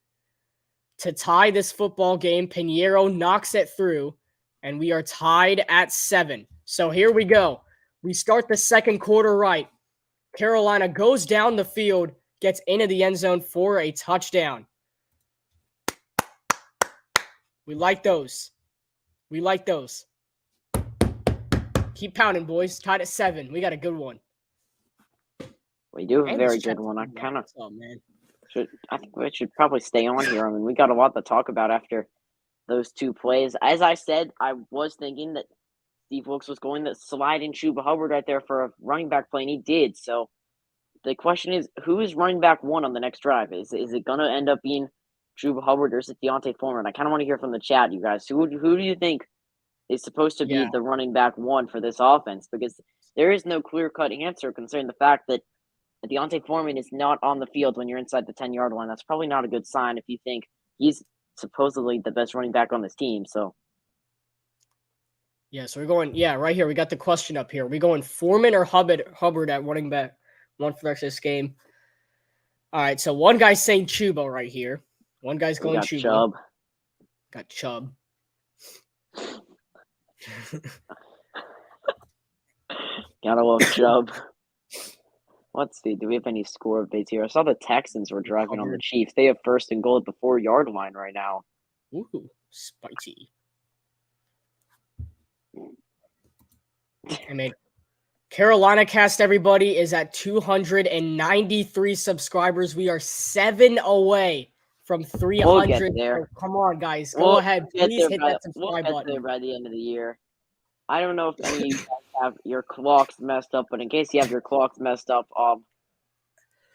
Speaker 1: to tie this football game, Pinheiro knocks it through, and we are tied at 7. So here we go. We start the second quarter right. Carolina goes down the field, gets into the end zone for a touchdown. We like those. We like those. Keep pounding, boys. Tied at 7. We got a good one.
Speaker 2: We do have a very good one. I think we should probably stay on here. I mean, we got a lot to talk about after those 2 plays. As I said, I was thinking that Steve Wilkes was going to slide in Chuba Hubbard right there for a running back play, and he did. So the question is, who is running back 1 on the next drive? Is it going to end up being Chuba Hubbard, or is it Deontay Foreman? I kind of want to hear from the chat, you guys. Who do you think is supposed to be the running back 1 for this offense? Because there is no clear-cut answer concerning the fact that Deontay Foreman is not on the field when you're inside the 10-yard line. That's probably not a good sign if you think he's supposedly the best running back on this team. So,
Speaker 1: yeah, so we're going, right here. We got the question up here. Are we going Foreman or Hubbard at running back 1 for the rest of this game? All right, so one guy's saying Chuba right here. One guy's going Chuba. Got Chubb.
Speaker 2: Gotta love Chubb. Let's see. Do we have any score updates here? I saw the Texans were driving on the Chiefs. They have 1st and goal at the 4-yard line right now.
Speaker 1: Ooh, spicy. I mean, Carolina Cast, everybody, is at 293 subscribers. We are 7 away from 300.
Speaker 2: We'll get there.
Speaker 1: Come on, guys. Go ahead. Please hit that subscribe button.
Speaker 2: We'll get there by the end of the year. I don't know if any of you guys have your clocks messed up, but in case you have your clocks messed up, we're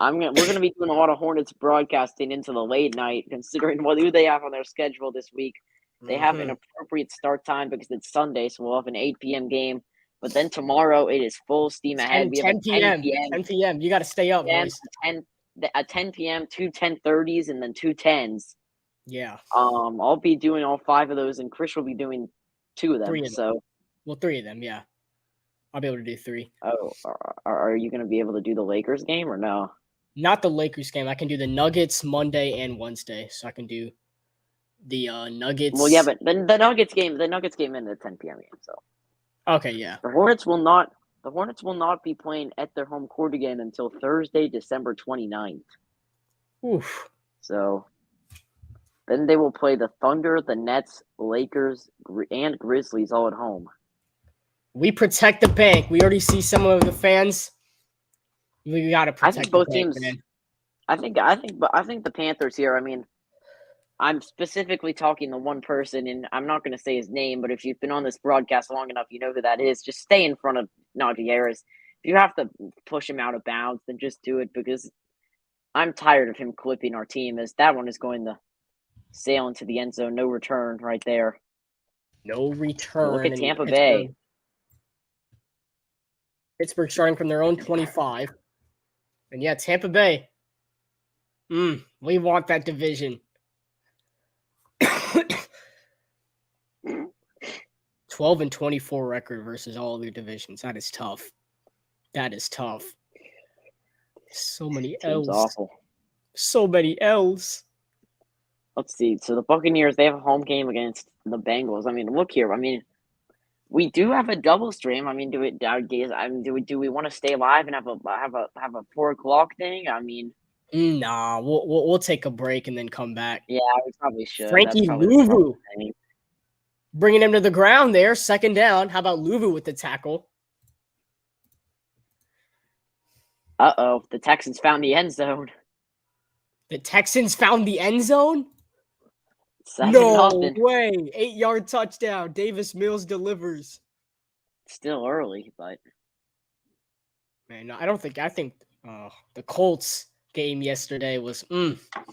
Speaker 2: gonna be doing a lot of Hornets broadcasting into the late night, considering who they have on their schedule this week. They have an appropriate start time because it's Sunday, so we'll have an 8 p.m. game. But then tomorrow it is full steam ahead. We have 10 p.m.
Speaker 1: 10 p.m. You got to stay up, boys.
Speaker 2: At 10 p.m., 2 10:30s, and then 2 10s.
Speaker 1: Yeah.
Speaker 2: I'll be doing all 5 of those, and Chris will be doing 2 of them.
Speaker 1: 3 of them. Well, 3 of them, yeah. I'll be able to do 3.
Speaker 2: Oh, are you going to be able to do the Lakers game or no?
Speaker 1: Not the Lakers game. I can do the Nuggets Monday and Wednesday, so I can do the Nuggets.
Speaker 2: Well, yeah, but the Nuggets game in the 10 p.m. game. So
Speaker 1: okay, yeah.
Speaker 2: The Hornets will not be playing at their home court again until Thursday, December 29th.
Speaker 1: Oof.
Speaker 2: So then they will play the Thunder, the Nets, Lakers, and Grizzlies all at home.
Speaker 1: We protect the bank. We already see some of the fans. We got to protect.
Speaker 2: I think both teams. Man. I think the Panthers here. I mean, I'm specifically talking to one person, and I'm not going to say his name, but if you've been on this broadcast long enough, you know who that is. Just stay in front of Najee Harris. If you have to push him out of bounds, then just do it, because I'm tired of him clipping our team, as that one is going to sail into the end zone. No return right there.
Speaker 1: No return.
Speaker 2: Look at Tampa Bay.
Speaker 1: Pittsburgh starting from their own 25. And yeah, Tampa Bay. We want that division. 12-24 record versus all other divisions. That is tough. So many L's.
Speaker 2: Awful.
Speaker 1: So many L's.
Speaker 2: Let's see. So the Buccaneers, they have a home game against the Bengals. I mean, look here. I mean, we do have a double stream. I mean, do we want to stay live and have a 4 o'clock thing? I mean,
Speaker 1: Nah, we'll take a break and then come back.
Speaker 2: yeah, we probably should. That's
Speaker 1: Frankie
Speaker 2: probably the smart
Speaker 1: Louvu
Speaker 2: thing.
Speaker 1: bringing him to the ground there, second down. How about Louvu with the tackle?
Speaker 2: Uh-oh, the Texans found the end zone.
Speaker 1: The Texans found the end zone?
Speaker 2: 7-0.
Speaker 1: Way. 8-yard touchdown. Davis Mills delivers.
Speaker 2: Still early, but
Speaker 1: Man, no, I think the Colts game yesterday was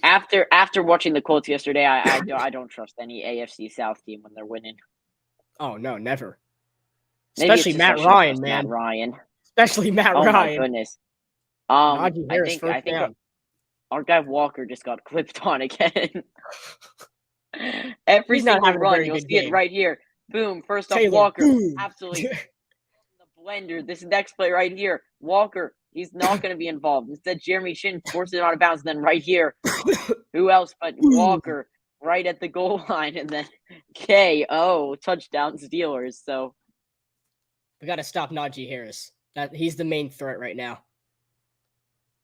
Speaker 2: after watching the Colts yesterday, I don't trust any AFC South team when they're winning.
Speaker 1: Oh no, never.
Speaker 2: Maybe
Speaker 1: Especially Matt Ryan, man.
Speaker 2: Matt Ryan.
Speaker 1: Especially Matt
Speaker 2: Oh
Speaker 1: Ryan.
Speaker 2: my goodness.
Speaker 1: Najee Harris,
Speaker 2: I think our guy Walker just got clipped on again. Every
Speaker 1: He's not
Speaker 2: single
Speaker 1: having a
Speaker 2: run,
Speaker 1: very
Speaker 2: you'll
Speaker 1: good
Speaker 2: see it
Speaker 1: game.
Speaker 2: right here. Boom. First off,
Speaker 1: Taylor,
Speaker 2: Walker.
Speaker 1: boom.
Speaker 2: Absolutely. The blender. This next play right here. Walker. He's not going to be involved. Instead, Jeremy Shin forces it out of bounds. Then right here, who else but Walker right at the goal line. And then KO, touchdown Steelers. So
Speaker 1: We got to stop Najee Harris. He's the main threat right now.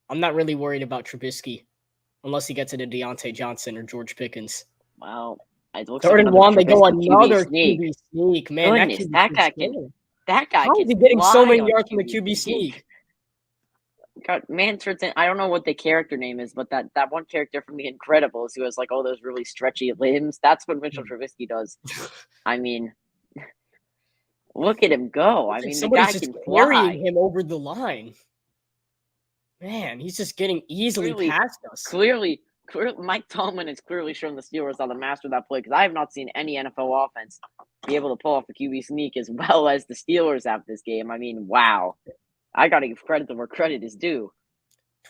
Speaker 1: I'm not really worried about Trubisky unless he gets it to Deontay Johnson or George Pickens.
Speaker 2: Well, it looks
Speaker 1: Third
Speaker 2: like
Speaker 1: and one, they go
Speaker 2: Trubisky
Speaker 1: another
Speaker 2: sneak.
Speaker 1: QB sneak. Man,
Speaker 2: Goodness,
Speaker 1: that
Speaker 2: that guy
Speaker 1: How
Speaker 2: can
Speaker 1: is he getting so
Speaker 2: fly
Speaker 1: many
Speaker 2: on
Speaker 1: yards from the QB sneak?
Speaker 2: God, Manfredson, I don't know what the character name is, but that one character from The Incredibles who has like all those really stretchy limbs, that's what Mitchell Trubisky does. I mean, look at him go. I mean, the guy
Speaker 1: Somebody's
Speaker 2: can
Speaker 1: just
Speaker 2: fly.
Speaker 1: carrying him over the line. Man, he's just getting easily past us.
Speaker 2: Clearly, Mike Tomlin has clearly shown the Steelers how to master that play because I have not seen any NFL offense be able to pull off a QB sneak as well as the Steelers have this game. I mean, wow. I got to give credit to where credit is due.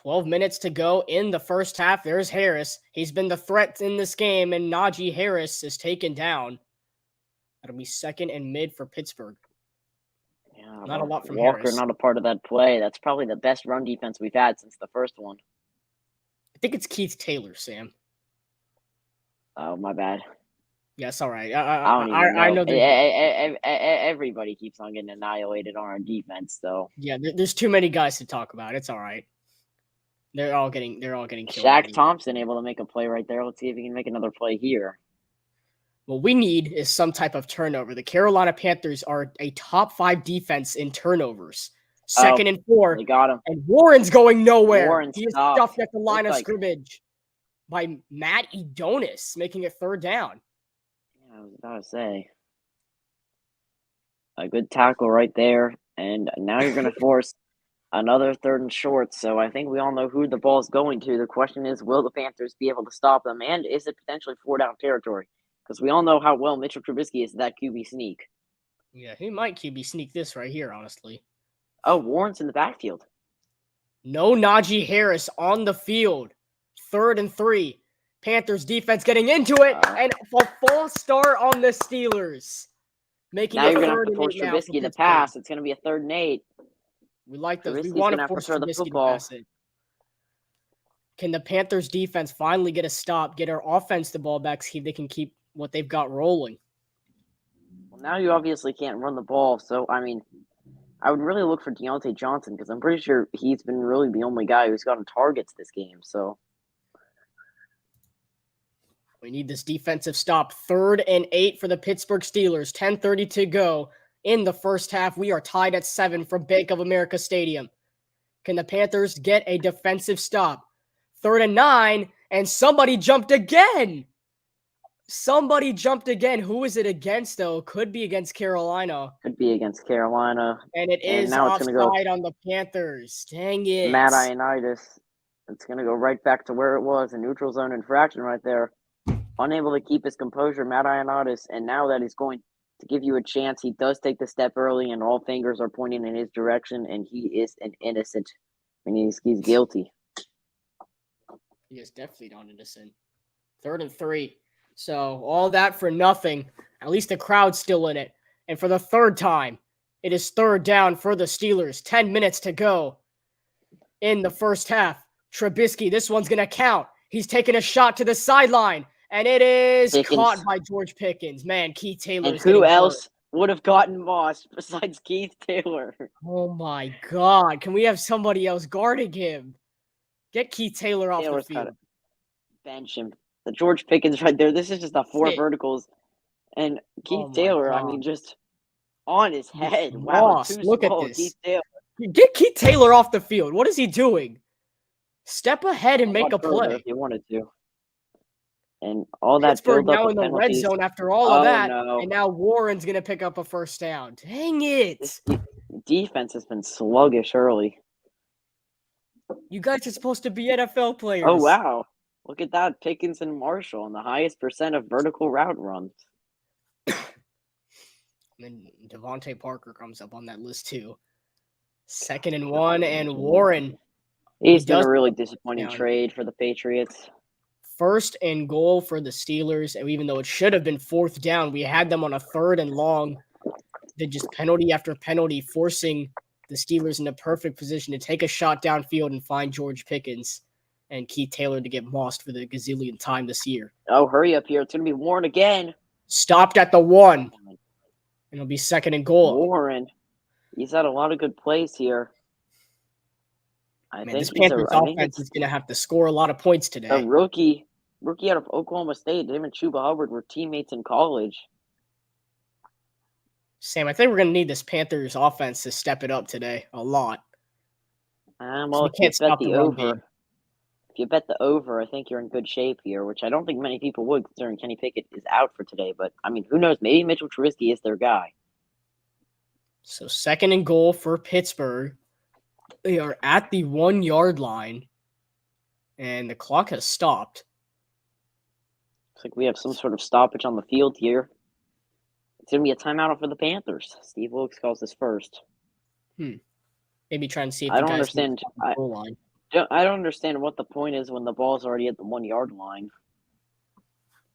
Speaker 1: 12 minutes to go in the first half. There's Harris. He's been the threat in this game, and Najee Harris is taken down. That'll be second and mid for Pittsburgh.
Speaker 2: Yeah,
Speaker 1: Not a lot from
Speaker 2: Walker,
Speaker 1: Harris.
Speaker 2: not a part of that play. That's probably the best run defense we've had since the first one.
Speaker 1: I think it's Keith Taylor, Sam.
Speaker 2: Oh, my bad.
Speaker 1: Yes, all right.
Speaker 2: I don't even know.
Speaker 1: I know
Speaker 2: Everybody keeps on getting annihilated on our defense, though.
Speaker 1: Yeah, there's too many guys to talk about. It's all right. They're all getting killed.
Speaker 2: Shaq Thompson able to make a play right there. Let's see if he can make another play here.
Speaker 1: What we need is some type of turnover. The Carolina Panthers are a top 5 defense in turnovers. Second and 4.
Speaker 2: They got him.
Speaker 1: And Warren's going nowhere.
Speaker 2: Warren
Speaker 1: He is
Speaker 2: stopped.
Speaker 1: stuffed at the line of scrimmage by Matt Edonis, making it third down.
Speaker 2: I was about to say. A good tackle right there. And now you're going to force another third and short. So I think we all know who the ball's going to. The question is, will the Panthers be able to stop them? And is it potentially 4-down territory? Because we all know how well Mitchell Trubisky is that QB sneak.
Speaker 1: Yeah, he might QB sneak this right here, honestly.
Speaker 2: Oh, Warren's in the backfield.
Speaker 1: No Najee Harris on the field. 3rd and 3. Panthers defense getting into it, and a false start on the Steelers. Making
Speaker 2: now
Speaker 1: it
Speaker 2: you're going to
Speaker 1: third
Speaker 2: have to force
Speaker 1: and 8
Speaker 2: Trubisky to pass. It's going to be a 3rd and 8.
Speaker 1: We like those. We
Speaker 2: Trubisky's
Speaker 1: want
Speaker 2: gonna
Speaker 1: to
Speaker 2: have to
Speaker 1: force
Speaker 2: throw the
Speaker 1: Trubisky to
Speaker 2: football.
Speaker 1: pass it. Can the Panthers defense finally get a stop, get our offense the ball back, see if they can keep what they've got rolling?
Speaker 2: Well, now you obviously can't run the ball, so, I mean, I would really look for Deontay Johnson because I'm pretty sure he's been really the only guy who's gotten targets this game, so.
Speaker 1: We need this defensive stop. 3rd and 8 for the Pittsburgh Steelers. 10:30 to go in the first half. We are tied at 7 from Bank of America Stadium. Can the Panthers get a defensive stop? 3rd and 9, and somebody jumped again. Who is it against, though? Could be against Carolina.
Speaker 2: Could be against Carolina.
Speaker 1: And it is offside on the Panthers. Dang it.
Speaker 2: Matt Ioannidis. It's going to go right back to where it was, a neutral zone infraction right there. Unable to keep his composure, Matt Ioannidis, and now that he's going to give you a chance, he does take the step early, and all fingers are pointing in his direction, and he is an innocent. I mean, he's guilty.
Speaker 1: He is definitely not innocent. 3rd and 3. So all that for nothing. At least the crowd's still in it. And for the 3rd time, it is 3rd down for the Steelers. 10 minutes to go in the first half. Trubisky, this one's going to count. He's taking a shot to the sideline. And it is
Speaker 2: Pickens.
Speaker 1: caught by George Pickens. Man, Keith Taylor
Speaker 2: And
Speaker 1: is getting
Speaker 2: who
Speaker 1: hurt.
Speaker 2: else would have gotten mossed besides Keith Taylor?
Speaker 1: Oh my God. Can we have somebody else guarding him? Get Keith Taylor off
Speaker 2: Taylor's
Speaker 1: the field.
Speaker 2: gotta bench him. The George Pickens right there. This is just the four verticals. And Keith Taylor, I mean, just on his head. Wow, too
Speaker 1: Look
Speaker 2: small,
Speaker 1: at this.
Speaker 2: Keith Taylor.
Speaker 1: Get Keith Taylor off the field. What is he doing? Step ahead and make a play.
Speaker 2: If he wanted to. And all that
Speaker 1: Pittsburgh
Speaker 2: build-up
Speaker 1: now
Speaker 2: of
Speaker 1: in the red
Speaker 2: penalties.
Speaker 1: zone after all of that.
Speaker 2: No.
Speaker 1: And now Warren's going to pick up a first down. Dang it.
Speaker 2: This defense has been sluggish early.
Speaker 1: You guys are supposed to be NFL players.
Speaker 2: Oh, wow. Look at that. Pickens and Marshall on the highest percent of vertical route runs.
Speaker 1: And Devontae Parker comes up on that list too. 2nd and 1, and Warren.
Speaker 2: He's been a really disappointing trade for the Patriots.
Speaker 1: 1st and goal for the Steelers. And even though it should have been 4th down, we had them on a 3rd and long. They just penalty after penalty, forcing the Steelers in a perfect position to take a shot downfield and find George Pickens and Keith Taylor to get mossed for the gazillion time this year.
Speaker 2: Oh, hurry up here. It's going to be Warren again.
Speaker 1: Stopped at the 1. And it'll be 2nd and goal.
Speaker 2: Warren. He's had a lot of good plays here. I think
Speaker 1: this Panthers offense is going to have to score a lot of points today.
Speaker 2: A rookie out of Oklahoma State, him and Chuba Hubbard were teammates in college.
Speaker 1: Sam, I think we're going to need this Panthers offense to step it up today a lot.
Speaker 2: Well,
Speaker 1: if you bet the over,
Speaker 2: if you bet the over, I think you're in good shape here, which I don't think many people would, considering Kenny Pickett is out for today. But, I mean, who knows? Maybe Mitchell Trubisky is their guy.
Speaker 1: So 2nd and goal for Pittsburgh. They are at the 1-yard line, and the clock has stopped.
Speaker 2: Looks like we have some sort of stoppage on the field here. It's going to be a timeout for the Panthers. Steve Wilkes calls this first.
Speaker 1: Maybe try and see if
Speaker 2: I don't understand. I don't understand what the point is when the ball's already at the 1-yard line.
Speaker 1: I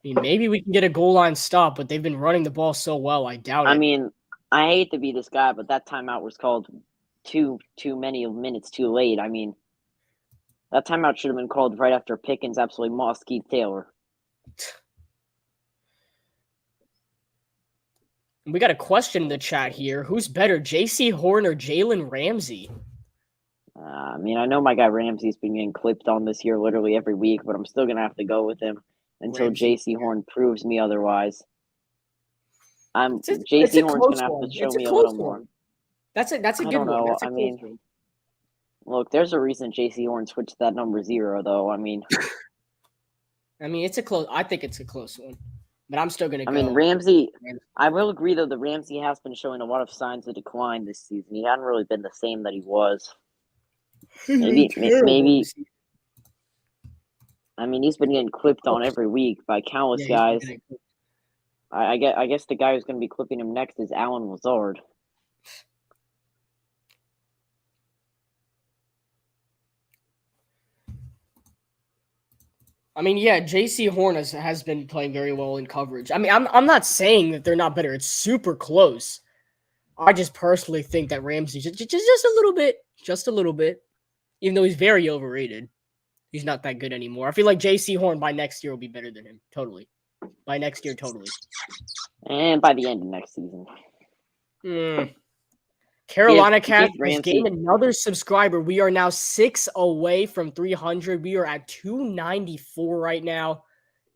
Speaker 1: mean, maybe we can get a goal line stop, but they've been running the ball so well, I doubt it.
Speaker 2: I mean, I hate to be this guy, but that timeout was called too many minutes too late. I mean, that timeout should have been called right after Pickens absolutely mossed Keith Taylor.
Speaker 1: We got a question in the chat here. Who's better, J.C. Horn or Jalen Ramsey?
Speaker 2: I mean, I know my guy Ramsey's been getting clipped on this year literally every week, but I'm still going to have to go with him until J.C. Horn proves me otherwise. J.C. Horn's going to have to show me a little more.
Speaker 1: That's a good one. That's a close one.
Speaker 2: Look, there's a reason J.C. Horn switched that number 0, though. I mean,
Speaker 1: it's a close. I think it's a close one, but I'm still going to go.
Speaker 2: I mean, Ramsey. I will agree though that Ramsey has been showing a lot of signs of decline this season. He hadn't really been the same that he was. Maybe. I mean, he's been getting clipped on every week by countless guys. I guess the guy who's going to be clipping him next is Alan Lazard.
Speaker 1: I mean, yeah, J.C. Horn has been playing very well in coverage. I mean, I'm not saying that they're not better. It's super close. I just personally think that Ramsey just a little bit, even though he's very overrated. He's not that good anymore. I feel like J.C. Horn by next year will be better than him. Totally. By next year, totally.
Speaker 2: And by the end of next season.
Speaker 1: Carolina Panthers gained another subscriber. We are now 6 away from 300. We are at 294 right now.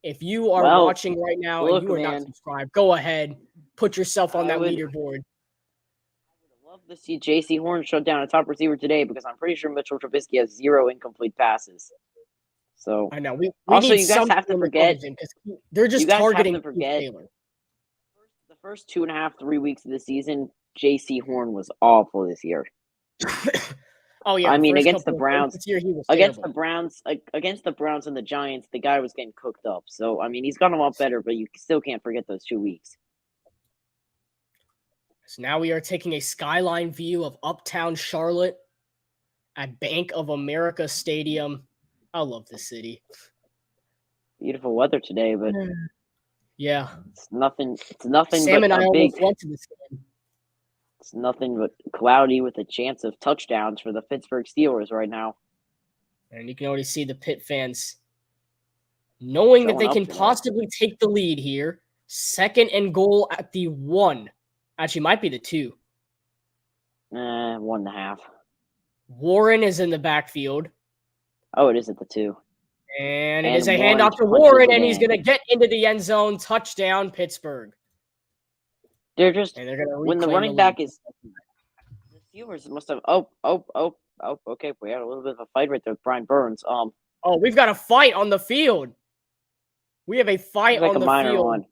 Speaker 1: If you are watching right now and you are not subscribed, go ahead. Put yourself on that leaderboard.
Speaker 2: I would love to see J.C. Horn shut down a top receiver today because I'm pretty sure Mitchell Trubisky has 0 incomplete passes. So
Speaker 1: I know. We
Speaker 2: also,
Speaker 1: need
Speaker 2: you guys have to forget.
Speaker 1: They're just targeting Taylor.
Speaker 2: The first 2.5, 3 weeks of the season, J.C. Horn was awful this year.
Speaker 1: Oh yeah,
Speaker 2: I mean against the Browns,
Speaker 1: against
Speaker 2: the Browns and the Giants, the guy was getting cooked up. So I mean, he's gotten a lot better, but you still can't forget those 2 weeks.
Speaker 1: So now we are taking a skyline view of uptown Charlotte at Bank of America Stadium. I love this city.
Speaker 2: Beautiful weather today, but
Speaker 1: yeah,
Speaker 2: it's nothing. It's nothing.
Speaker 1: Sam
Speaker 2: but
Speaker 1: and I
Speaker 2: a
Speaker 1: almost went to this game.
Speaker 2: It's nothing but cloudy with a chance of touchdowns for the Pittsburgh Steelers right now.
Speaker 1: And you can already see the Pitt fans knowing that
Speaker 2: Showing
Speaker 1: they
Speaker 2: up
Speaker 1: can
Speaker 2: tonight.
Speaker 1: possibly take the lead here. 2nd and goal at the 1. Actually, might be the 2.
Speaker 2: 1.5.
Speaker 1: Warren is in the backfield.
Speaker 2: Oh, it is at the 2.
Speaker 1: And it
Speaker 2: And
Speaker 1: is a
Speaker 2: Warren
Speaker 1: handoff to
Speaker 2: punches
Speaker 1: Warren,
Speaker 2: it
Speaker 1: and he's
Speaker 2: in.
Speaker 1: going to get into the end zone. Touchdown, Pittsburgh.
Speaker 2: They're just
Speaker 1: And they're going to
Speaker 2: when the
Speaker 1: reclaim
Speaker 2: running
Speaker 1: the
Speaker 2: back
Speaker 1: lead.
Speaker 2: is the Steelers must have okay, we had a little bit of a fight right there with Brian Burns.
Speaker 1: Oh, we've got a fight on the field. We have a fight
Speaker 2: It's like
Speaker 1: on
Speaker 2: a
Speaker 1: the
Speaker 2: minor
Speaker 1: field.
Speaker 2: one.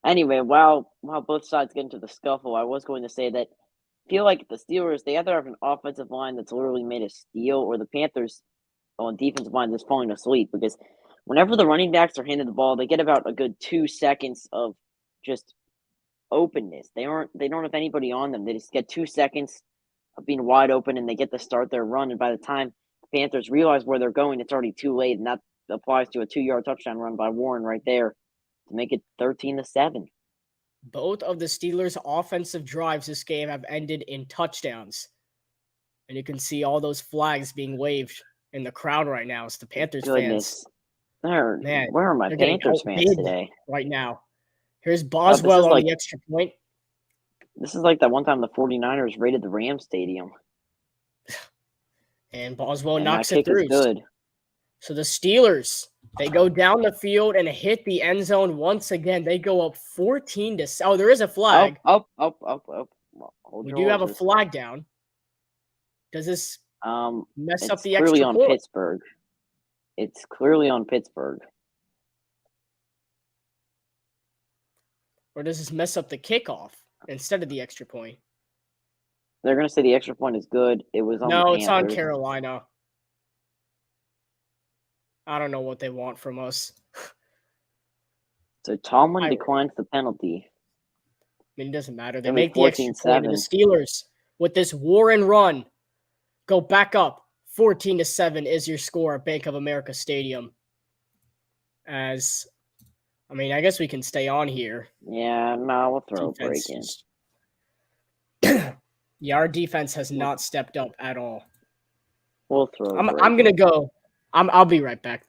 Speaker 2: Anyway, while both sides get into the scuffle, I was going to say that I feel like the Steelers, they either have an offensive line that's literally made of steel, or the Panthers on defensive line that's falling asleep, because whenever the running backs are handed the ball, they get about a good 2 seconds of just openness. They don't have anybody on them. They just get 2 seconds of being wide open, and they get to start their run. And by the time the Panthers realize where they're going, it's already too late, and that applies to a 2-yard touchdown run by Warren right there to make it 13-7.
Speaker 1: Both of the Steelers' offensive drives this game have ended in touchdowns. And you can see all those flags being waved in the crowd right now. It's the Panthers fans. Man,
Speaker 2: Where are my
Speaker 1: they're getting
Speaker 2: Panthers fans
Speaker 1: outbid
Speaker 2: today?
Speaker 1: right now. Here's
Speaker 2: This
Speaker 1: Boswell
Speaker 2: is
Speaker 1: on
Speaker 2: like
Speaker 1: the extra point.
Speaker 2: this is like that one time the 49ers raided the Rams stadium.
Speaker 1: And Boswell
Speaker 2: And that
Speaker 1: knocks it
Speaker 2: kick is
Speaker 1: through.
Speaker 2: good.
Speaker 1: So the Steelers, they go down the field and hit the end zone once again. They go up 14 to. Oh, there is a flag.
Speaker 2: Well, hold
Speaker 1: We
Speaker 2: your
Speaker 1: do have a
Speaker 2: horses.
Speaker 1: flag down. Does this mess up
Speaker 2: It's
Speaker 1: the
Speaker 2: clearly
Speaker 1: extra
Speaker 2: on
Speaker 1: point?
Speaker 2: Pittsburgh. It's clearly on Pittsburgh.
Speaker 1: Or does this mess up the kickoff instead of the extra point?
Speaker 2: They're gonna say the extra point is good. It was on the
Speaker 1: No,
Speaker 2: Panthers.
Speaker 1: it's on Carolina. I don't know what they want from us.
Speaker 2: So Tomlin declines the penalty.
Speaker 1: I mean, it doesn't matter. They
Speaker 2: Gonna be
Speaker 1: make the extra point, and the
Speaker 2: 14-7.
Speaker 1: Steelers, with this Warren run, go back up. 14-7 is your score at Bank of America Stadium. I guess we can stay on here.
Speaker 2: Yeah, no, we'll throw a break in.
Speaker 1: Yeah, our defense has not stepped up at all.
Speaker 2: We'll throw a break
Speaker 1: I'm gonna go. I'll be right back.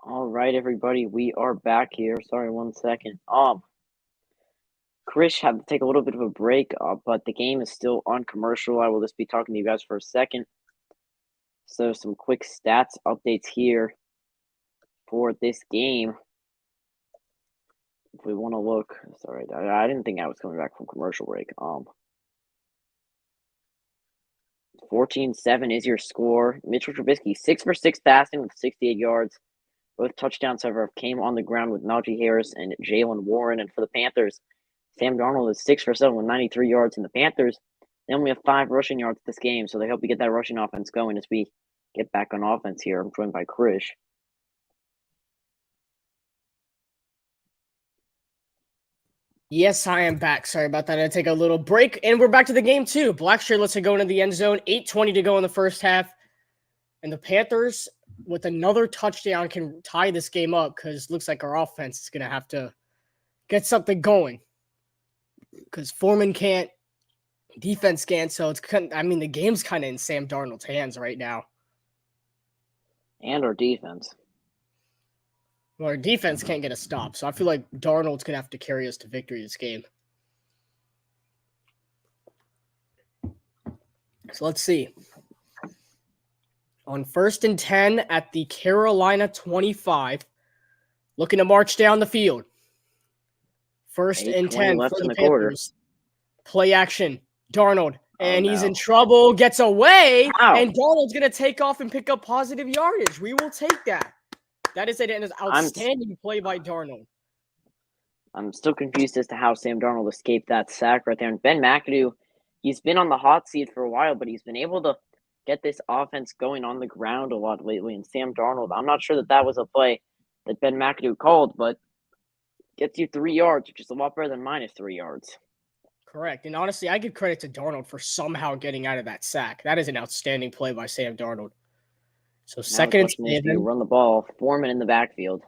Speaker 2: All right, everybody, we are back here. Sorry, 1 second. Chris had to take a little bit of a break, but the game is still on commercial. I will just be talking to you guys for a second. So some quick stats updates here for this game. If we want to look, sorry, I didn't think I was coming back from commercial break. 14-7 is your score. Mitchell Trubisky, 6 for 6 passing with 68 yards. Both touchdowns, however, came on the ground with Najee Harris and Jalen Warren. And for the Panthers, Sam Darnold is 6 for 7 with 93 yards. And the Panthers, they only have 5 rushing yards this game, so they hope we get that rushing offense going as we get back on offense here. I'm joined by Krish.
Speaker 1: Yes, I am back. Sorry about that. I had to take a little break, and we're back to the game too. Blackshear lets it go into the end zone. 8:20 to go in the first half, and the Panthers, with another touchdown, can tie this game up because it looks like our offense is going to have to get something going because Foreman can't, defense can't. So the game's kind of in Sam Darnold's hands right now.
Speaker 2: And our defense.
Speaker 1: Well, our defense can't get a stop, so I feel like Darnold's going to have to carry us to victory this game. So let's see. On 1st and 10 at the Carolina 25, looking to march down the field. 1st and 10 for the Panthers. Play action. Darnold. And he's in trouble. Gets away.
Speaker 2: Ow.
Speaker 1: And Darnold's going to take off and pick up positive yardage. We will take that. That is an outstanding play by Darnold.
Speaker 2: I'm still confused as to how Sam Darnold escaped that sack right there. And Ben McAdoo, he's been on the hot seat for a while, but he's been able to get this offense going on the ground a lot lately. And Sam Darnold, I'm not sure that was a play that Ben McAdoo called, but gets you 3 yards, which is a lot better than minus 3 yards.
Speaker 1: Correct. And honestly, I give credit to Darnold for somehow getting out of that sack. That is an outstanding play by Sam Darnold. So second and 7.
Speaker 2: Run the ball. Foreman in the backfield.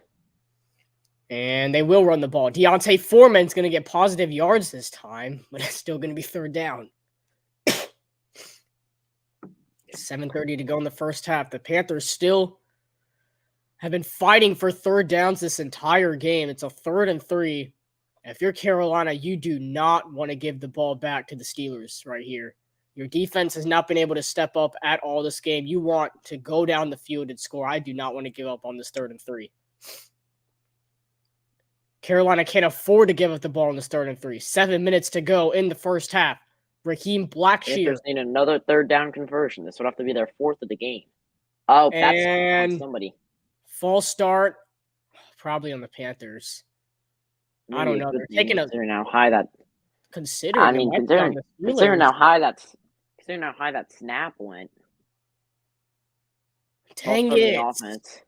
Speaker 1: And they will run the ball. Deontay Foreman's going to get positive yards this time, but it's still going to be 3rd down. 7:30 to go in the first half. The Panthers still have been fighting for 3rd downs this entire game. It's a 3rd and 3. If you're Carolina, you do not want to give the ball back to the Steelers right here. Your defense has not been able to step up at all this game. You want to go down the field and score. I do not want to give up on this 3rd and 3. Carolina can't afford to give up the ball in this 3rd and 3. 7 minutes to go in the first half. Raheem Blackshear.
Speaker 2: Need another 3rd down conversion. This would have to be their 4th of the game. Oh, that's somebody.
Speaker 1: False start, probably on the Panthers.
Speaker 2: Maybe
Speaker 1: I don't know. They're taking
Speaker 2: considering how high that.
Speaker 1: Considering
Speaker 2: how high that snap went.
Speaker 1: Dang it!
Speaker 2: Offense.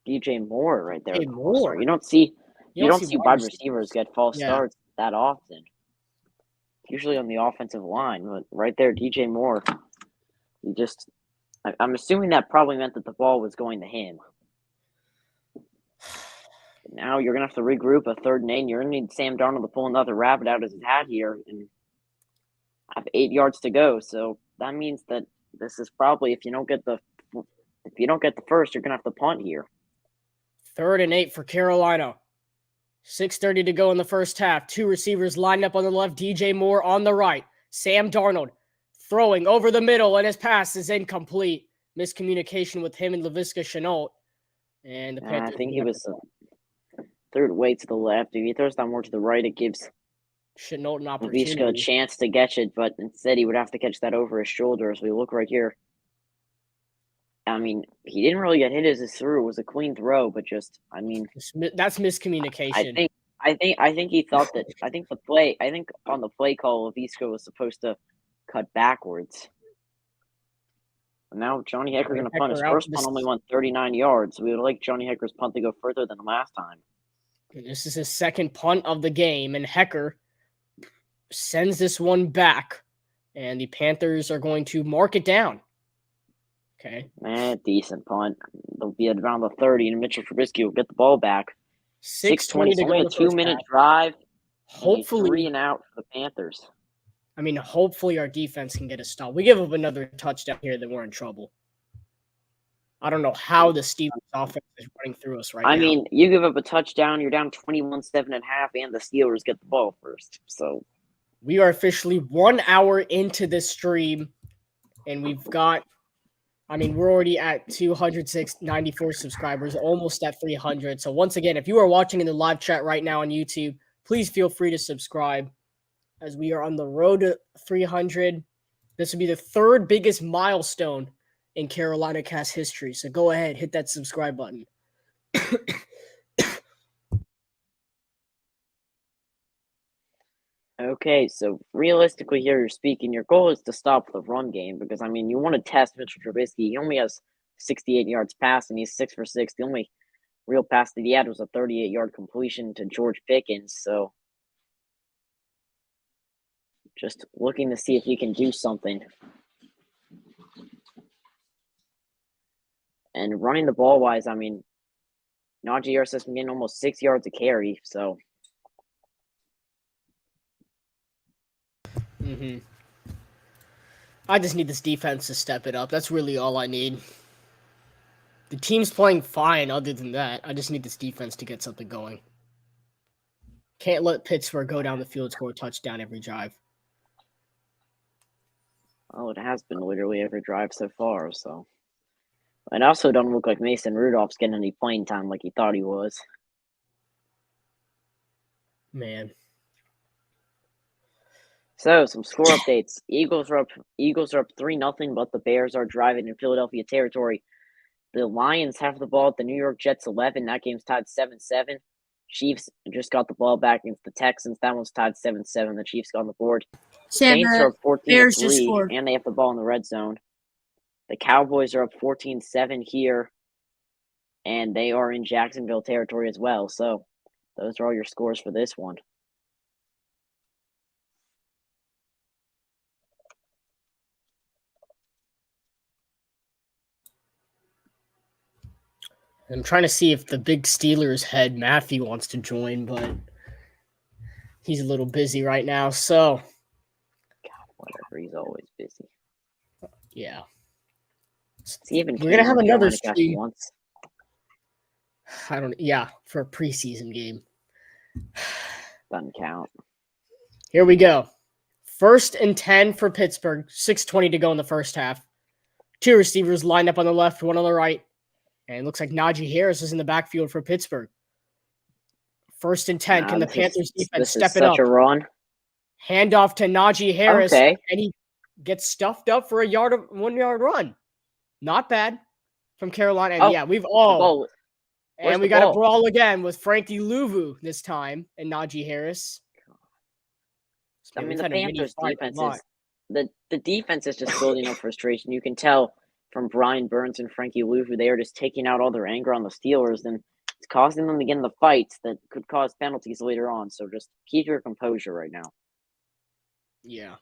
Speaker 2: DJ Moore right there.
Speaker 1: Moore.
Speaker 2: You don't see wide receivers get false starts that often. Usually on the offensive line, but right there, DJ Moore. I'm assuming that probably meant that the ball was going to him. Now you're going to have to regroup a 3rd and 8. You're going to need Sam Darnold to pull another rabbit out of his hat here and have 8 yards to go. So that means that this is probably, if you don't get the first, you're going to have to punt here.
Speaker 1: 3rd and 8 for Carolina. 6:30 to go in the first half. 2 receivers lined up on the left. DJ Moore on the right. Sam Darnold throwing over the middle, and his pass is incomplete. Miscommunication with him and Laviska Shenault. And the Panthers,
Speaker 2: I think he was threw it way to the left. If he throws that more to the right, it gives
Speaker 1: Shenault an opportunity.
Speaker 2: Laviska a chance to catch it, but instead he would have to catch that over his shoulder. As we look right here, I mean, he didn't really get hit as his throw. It was a clean throw, but that's
Speaker 1: miscommunication.
Speaker 2: I think he thought that. I think on the play call, Laviska was supposed to cut backwards. Now Johnny Hekker going to punt. His first punt only went 39 yards. We would like Johnny Hecker's punt to go further than the last time.
Speaker 1: This is his 2nd punt of the game, and Hekker sends this one back, and the Panthers are going to mark it down. Okay.
Speaker 2: Decent punt. They'll be at around the 30, and Mitchell Trubisky will get the ball back.
Speaker 1: 6:20 to go.
Speaker 2: Only a 2-minute drive.
Speaker 1: Hopefully,
Speaker 2: 3 and out for the Panthers.
Speaker 1: I mean, hopefully our defense can get a stop. We give up another touchdown here, then we're in trouble. I don't know how the Steelers offense is running through us right now.
Speaker 2: I mean, you give up a touchdown, you're down 21-7.5, and the Steelers get the ball first. So
Speaker 1: we are officially 1 hour into this stream, and we've got, we're already at 294 subscribers, almost at 300. So once again, if you are watching in the live chat right now on YouTube, please feel free to subscribe as we are on the road to 300. This will be the 3rd biggest milestone in Carolina Cast history. So go ahead, hit that subscribe button.
Speaker 2: Okay, so realistically here you're speaking, your goal is to stop the run game because, you want to test Mitchell Trubisky. He only has 68 yards passing. He's 6 for 6. The only real pass that he had was a 38-yard completion to George Pickens. So just looking to see if he can do something. And running the ball wise, I mean, Najee Harris has been getting almost 6 yards a carry. So.
Speaker 1: I just need this defense to step it up. That's really all I need. The team's playing fine other than that. I just need this defense to get something going. Can't let Pittsburgh go down the field and score a touchdown every drive.
Speaker 2: Well, it has been literally every drive so far, so. It also doesn't look like Mason Rudolph's getting any playing time like he thought he was.
Speaker 1: Man.
Speaker 2: So, some score updates. Eagles are up 3-0, but the Bears are driving in Philadelphia territory. The Lions have the ball at the New York Jets 11. That game's tied 7-7. Chiefs just got the ball back against the Texans. That one's tied 7-7. The Chiefs got on the board. Saints are up 14-3, and they have the ball in the red zone. The Cowboys are up 14-7 here, and they are in Jacksonville territory as well. So, those are all your scores for this one.
Speaker 1: I'm trying to see if the big Steelers head, Matthew, wants to join, but he's a little busy right now. So,
Speaker 2: God, whatever. He's always busy.
Speaker 1: Yeah.
Speaker 2: We're
Speaker 1: going to have another stream.
Speaker 2: Once.
Speaker 1: For a preseason game.
Speaker 2: Doesn't count.
Speaker 1: Here we go. 1st and 10 for Pittsburgh. 6:20 to go in the first half. 2 receivers lined up on the left, 1 on the right. And it looks like Najee Harris is in the backfield for Pittsburgh. 1st and 10. Can the Panthers defense step it up?
Speaker 2: Such a run.
Speaker 1: Handoff to Najee Harris.
Speaker 2: Okay.
Speaker 1: And he gets stuffed up for a 1-yard run. Not bad from Carolina. And we got a brawl again with Frankie Louvu this time and Najee Harris.
Speaker 2: I mean, the Panthers defense is the defense is just building up frustration. You can tell from Brian Burns and Frankie Louvu, they are just taking out all their anger on the Steelers, and it's causing them to get in the fights that could cause penalties later on. So just keep your composure right now.
Speaker 1: Yeah,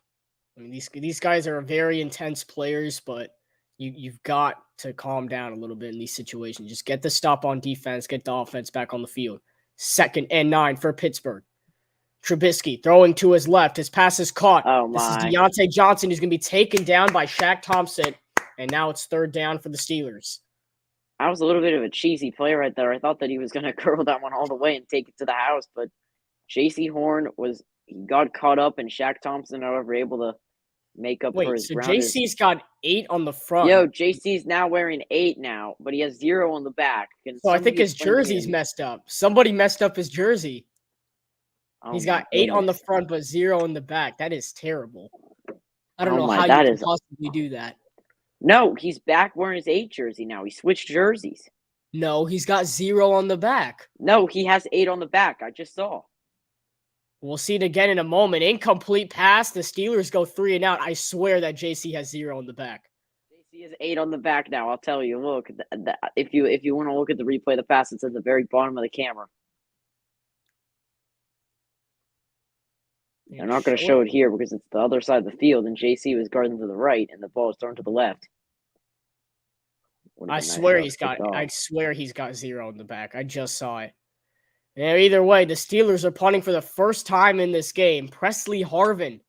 Speaker 1: I mean these guys are very intense players, but you've got to calm down a little bit in these situations. Just get the stop on defense, get the offense back on the field. 2nd and 9 for Pittsburgh. Trubisky throwing to his left. His pass is caught. This is Deontay Johnson who's going to be taken down by Shaq Thompson. And now it's 3rd down for the Steelers.
Speaker 2: That was a little bit of a cheesy play right there. I thought that he was going to curl that one all the way and take it to the house. But J.C. Horn got caught up, and Shaq Thompson, however, able to make up for his ground.
Speaker 1: So J.C.'s got 8 on the front.
Speaker 2: Yo, J.C.'s now wearing 8 now, but he has 0 on the back.
Speaker 1: So I think his jersey's messed up. Somebody messed up his jersey. He's got 8 on the front, but 0 in the back. That is terrible. I don't know how you can possibly do that.
Speaker 2: No, he's back wearing his 8 jersey now. He switched jerseys.
Speaker 1: No, he's got 0 on the back.
Speaker 2: No, he has 8 on the back. I just saw.
Speaker 1: We'll see it again in a moment. Incomplete pass. The Steelers go 3 and out. I swear that JC has 0 on the back.
Speaker 2: JC has 8 on the back now. I'll tell you. Look, if you want to look at the replay of the pass, it's at the very bottom of the camera. They're not going to show it here because it's the other side of the field, and JC was guarding to the right, and the ball was thrown to the left.
Speaker 1: I swear he's got 0 on the back. I just saw it. Yeah, either way, the Steelers are punting for the first time in this game. Presley Harvin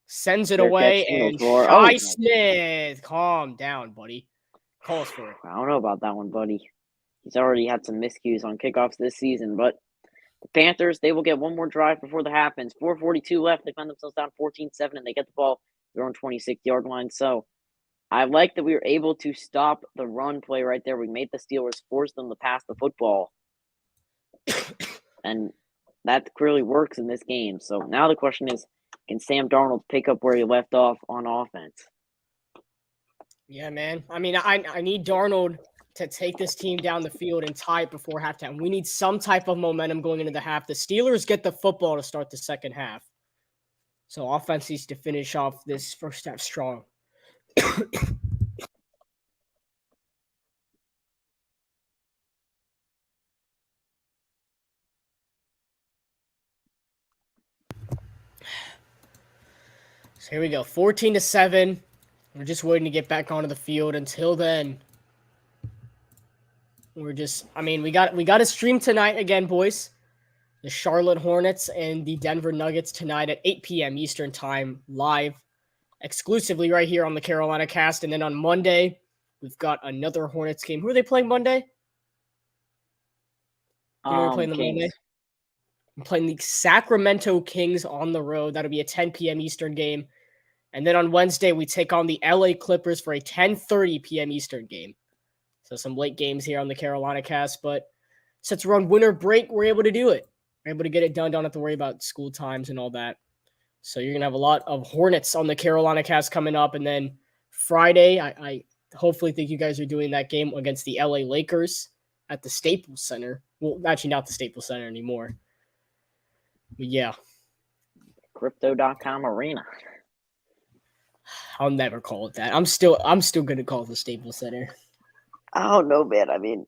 Speaker 1: sends it away, and Shi Smith, calm down, buddy. Calls for it.
Speaker 2: I don't know about that one, buddy. He's already had some miscues on kickoffs this season, but the Panthers, they will get one more drive before the half ends. 4:42 left. They find themselves down 14-7, and they get the ball their own 26-yard line. So I like that we were able to stop the run play right there. We made the Steelers force them to pass the football. And that clearly works in this game. So now the question is, can Sam Darnold pick up where he left off on offense?
Speaker 1: Yeah, man. I mean, I need Darnold to take this team down the field and tie it before halftime. We need some type of momentum going into the half. The Steelers get the football to start the second half. So offense needs to finish off this first half strong. So here we go, 14-7. We're just waiting to get back onto the field. Until then, we got a stream tonight again, boys. The Charlotte Hornets and the Denver Nuggets tonight at 8 p.m. Eastern Time, live, exclusively right here on the Carolina Cast. And then on Monday, we've got another Hornets game. Who are they playing Monday? You know, we're playing the Monday. I'm playing the Sacramento Kings on the road. That'll be a 10 p.m. Eastern game. And then on Wednesday, we take on the LA Clippers for a 10:30 p.m. Eastern game. So some late games here on the Carolina Cast, but since we're on winter break, we're able to do it. We're able to get it done. Don't have to worry about school times and all that. So you're going to have a lot of Hornets on the Carolina Cast coming up. And then Friday, I hopefully think you guys are doing that game against the LA Lakers at the Staples Center. Well, actually not the Staples Center anymore. But yeah.
Speaker 2: Crypto.com Arena.
Speaker 1: I'll never call it that. I'm still going to call it the Staples Center.
Speaker 2: I don't know, man. I mean,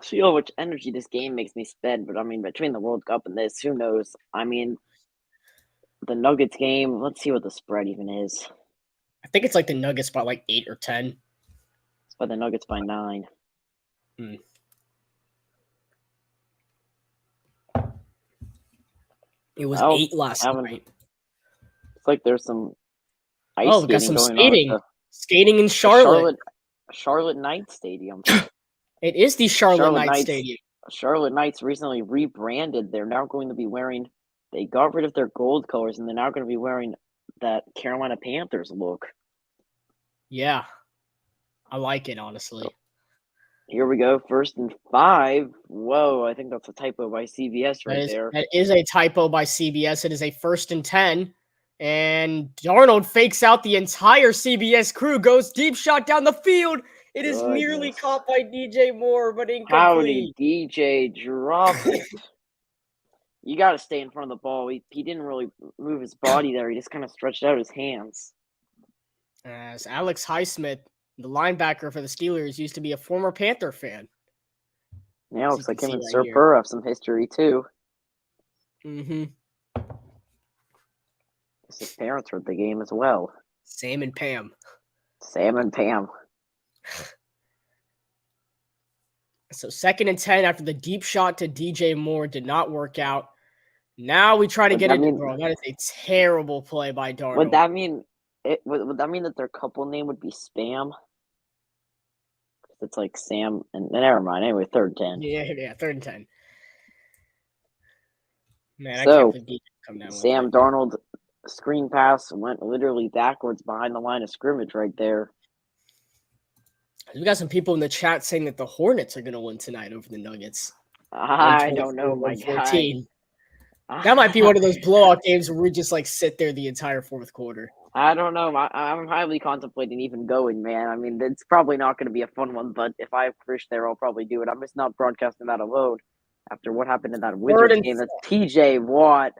Speaker 2: see how much energy this game makes me spend. But I mean, between the World Cup and this, who knows? I mean, the Nuggets game. Let's see what the spread even is.
Speaker 1: I think it's like the Nuggets by like 8 or 10.
Speaker 2: It's by the Nuggets by 9.
Speaker 1: It was 8 last night.
Speaker 2: It's like there's some ice
Speaker 1: we got some skating.
Speaker 2: On
Speaker 1: skating in Charlotte.
Speaker 2: Charlotte Knights Stadium.
Speaker 1: It is the Charlotte Knights Stadium.
Speaker 2: Charlotte Knights recently rebranded. They're now going to be wearing. They got rid of their gold colors, and they're now going to be wearing that Carolina Panthers look.
Speaker 1: Yeah, I like it, honestly.
Speaker 2: Here we go, 1st and 5. Whoa, I think that's a typo by CBS there.
Speaker 1: That is a typo by CBS. It is a 1st and 10. And Darnold fakes out the entire CBS crew, goes deep shot down the field. It is nearly caught by DJ Moore, but incomplete.
Speaker 2: How did DJ drop it? You got to stay in front of the ball. He didn't really move his body there. He just kind of stretched out his hands.
Speaker 1: As Alex Highsmith, the linebacker for the Steelers, used to be a former Panther fan.
Speaker 2: Yeah, looks like him and Sir Purr have some history, too.
Speaker 1: Mm-hmm.
Speaker 2: His parents were at the game as well.
Speaker 1: Sam and Pam. So 2nd and 10 after the deep shot to DJ Moore did not work out. Now we try to get it. Bro, that is a terrible play by Darnold.
Speaker 2: Would that mean that their couple name would be Spam? It's like Sam and never mind. Anyway, 3rd and 10.
Speaker 1: Yeah, 3rd and 10. Man,
Speaker 2: so,
Speaker 1: I can't believe come down
Speaker 2: Sam Darnold screen pass went literally backwards behind the line of scrimmage right there.
Speaker 1: We got some people in the chat saying that the Hornets are going to win tonight over the Nuggets.
Speaker 2: I don't know, my guy.
Speaker 1: That might be one of those blowout games where we just like sit there the entire 4th quarter.
Speaker 2: I don't know. I'm highly contemplating even going, man. I mean, it's probably not going to be a fun one, but if I have Krish there, I'll probably do it. I'm just not broadcasting that alone after what happened in that Wizards game. That's TJ Watt.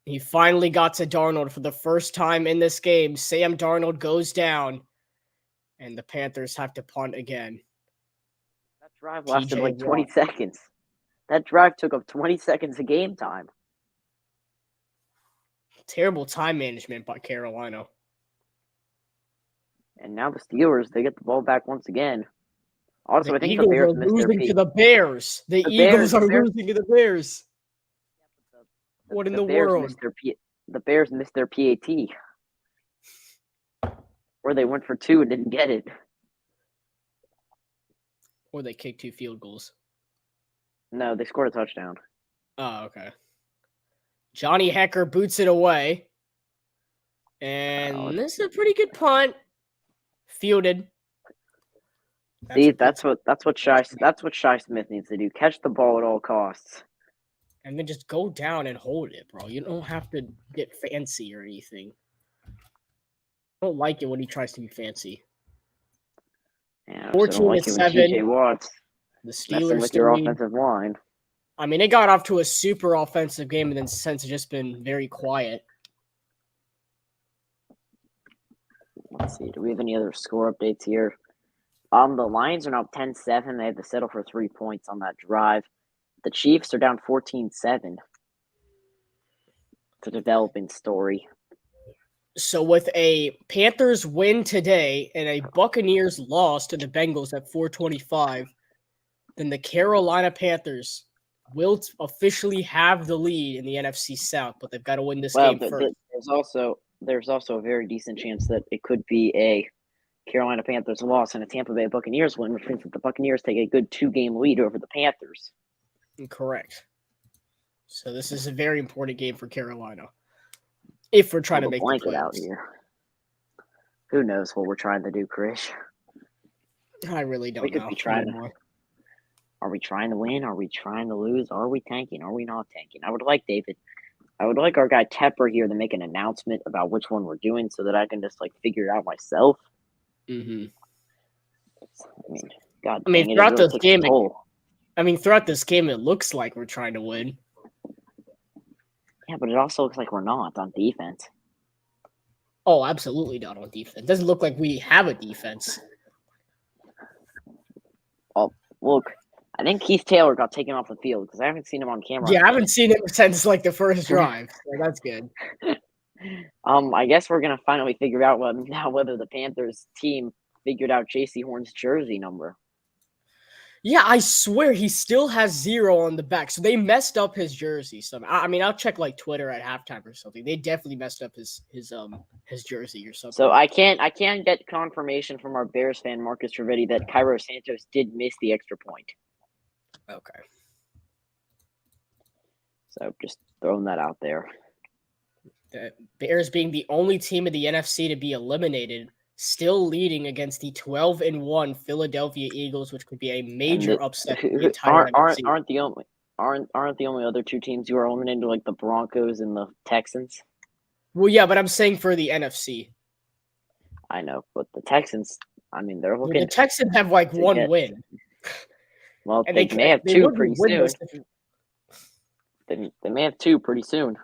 Speaker 1: He finally got to Darnold for the first time in this game. Sam Darnold goes down, and the Panthers have to punt again.
Speaker 2: That drive lasted like 20 seconds. That drive took up 20 seconds of game time.
Speaker 1: Terrible time management by Carolina.
Speaker 2: And now the Steelers, they get the ball back once again. Also, I think
Speaker 1: the Bears are losing to the Bears. The Eagles are losing to the Bears. What in the world?
Speaker 2: The Bears missed their PAT. Or they went for 2 and didn't get it.
Speaker 1: Or they kicked 2 field goals.
Speaker 2: No, they scored a touchdown.
Speaker 1: Oh, okay. Johnny Hecker boots it away. And this is a pretty good punt. Fielded.
Speaker 2: See, that's what Shy Smith needs to do. Catch the ball at all costs.
Speaker 1: And then just go down and hold it, bro. You don't have to get fancy or anything. I don't like it when he tries to be fancy.
Speaker 2: Yeah,
Speaker 1: 14-7. The Steelers
Speaker 2: with your offensive line.
Speaker 1: I mean, they got off to a super offensive game and then since it's just been very quiet.
Speaker 2: Let's see. Do we have any other score updates here? The Lions are now 10-7. They had to settle for 3 points on that drive. The Chiefs are down 14-7. It's a developing story.
Speaker 1: So with a Panthers win today and a Buccaneers loss to the Bengals at 4:25, then the Carolina Panthers will officially have the lead in the NFC South, but they've got to win this game first.
Speaker 2: There's also a very decent chance that it could be a Carolina Panthers loss and a Tampa Bay Buccaneers win, which means that the Buccaneers take a good 2-game lead over the Panthers.
Speaker 1: Correct. So this is a very important game for Carolina. If we're trying to make the
Speaker 2: blanket out here. Who knows what we're trying to do, Chris?
Speaker 1: I really don't know.
Speaker 2: We could be trying to. Are we trying to win? Are we trying to lose? Are we tanking? Are we not tanking? I would like our guy Tepper here to make an announcement about which one we're doing so that I can just figure it out myself.
Speaker 1: Mm-hmm.
Speaker 2: Throughout
Speaker 1: this game, it looks like we're trying to win.
Speaker 2: Yeah, but it also looks like we're not on defense.
Speaker 1: Oh, absolutely not on defense. It doesn't look like we have a defense.
Speaker 2: Oh, look. I think Keith Taylor got taken off the field because I haven't seen him on camera.
Speaker 1: Yeah, I haven't seen him since the first drive. So that's good.
Speaker 2: I guess we're gonna finally figure out whether the Panthers team figured out J.C. Horn's jersey number. Yeah,
Speaker 1: I swear he still has 0 on the back. So they messed up his jersey. I'll check Twitter at halftime or something. They definitely messed up his jersey or something.
Speaker 2: So I can't get confirmation from our Bears fan Marcus Trivedi that Cairo Santos did miss the extra point.
Speaker 1: Okay.
Speaker 2: So just throwing that out there.
Speaker 1: The Bears being the only team in the NFC to be eliminated, still leading against the 12-1 Philadelphia Eagles, which could be a major upset.
Speaker 2: Aren't the only other two teams who are eliminated the Broncos and the Texans?
Speaker 1: Well, yeah, but I'm saying for the NFC.
Speaker 2: I know, but the Texans, they're looking.
Speaker 1: The Texans have one win.
Speaker 2: Well, and they may have 2 pretty soon. They may have 2 pretty soon.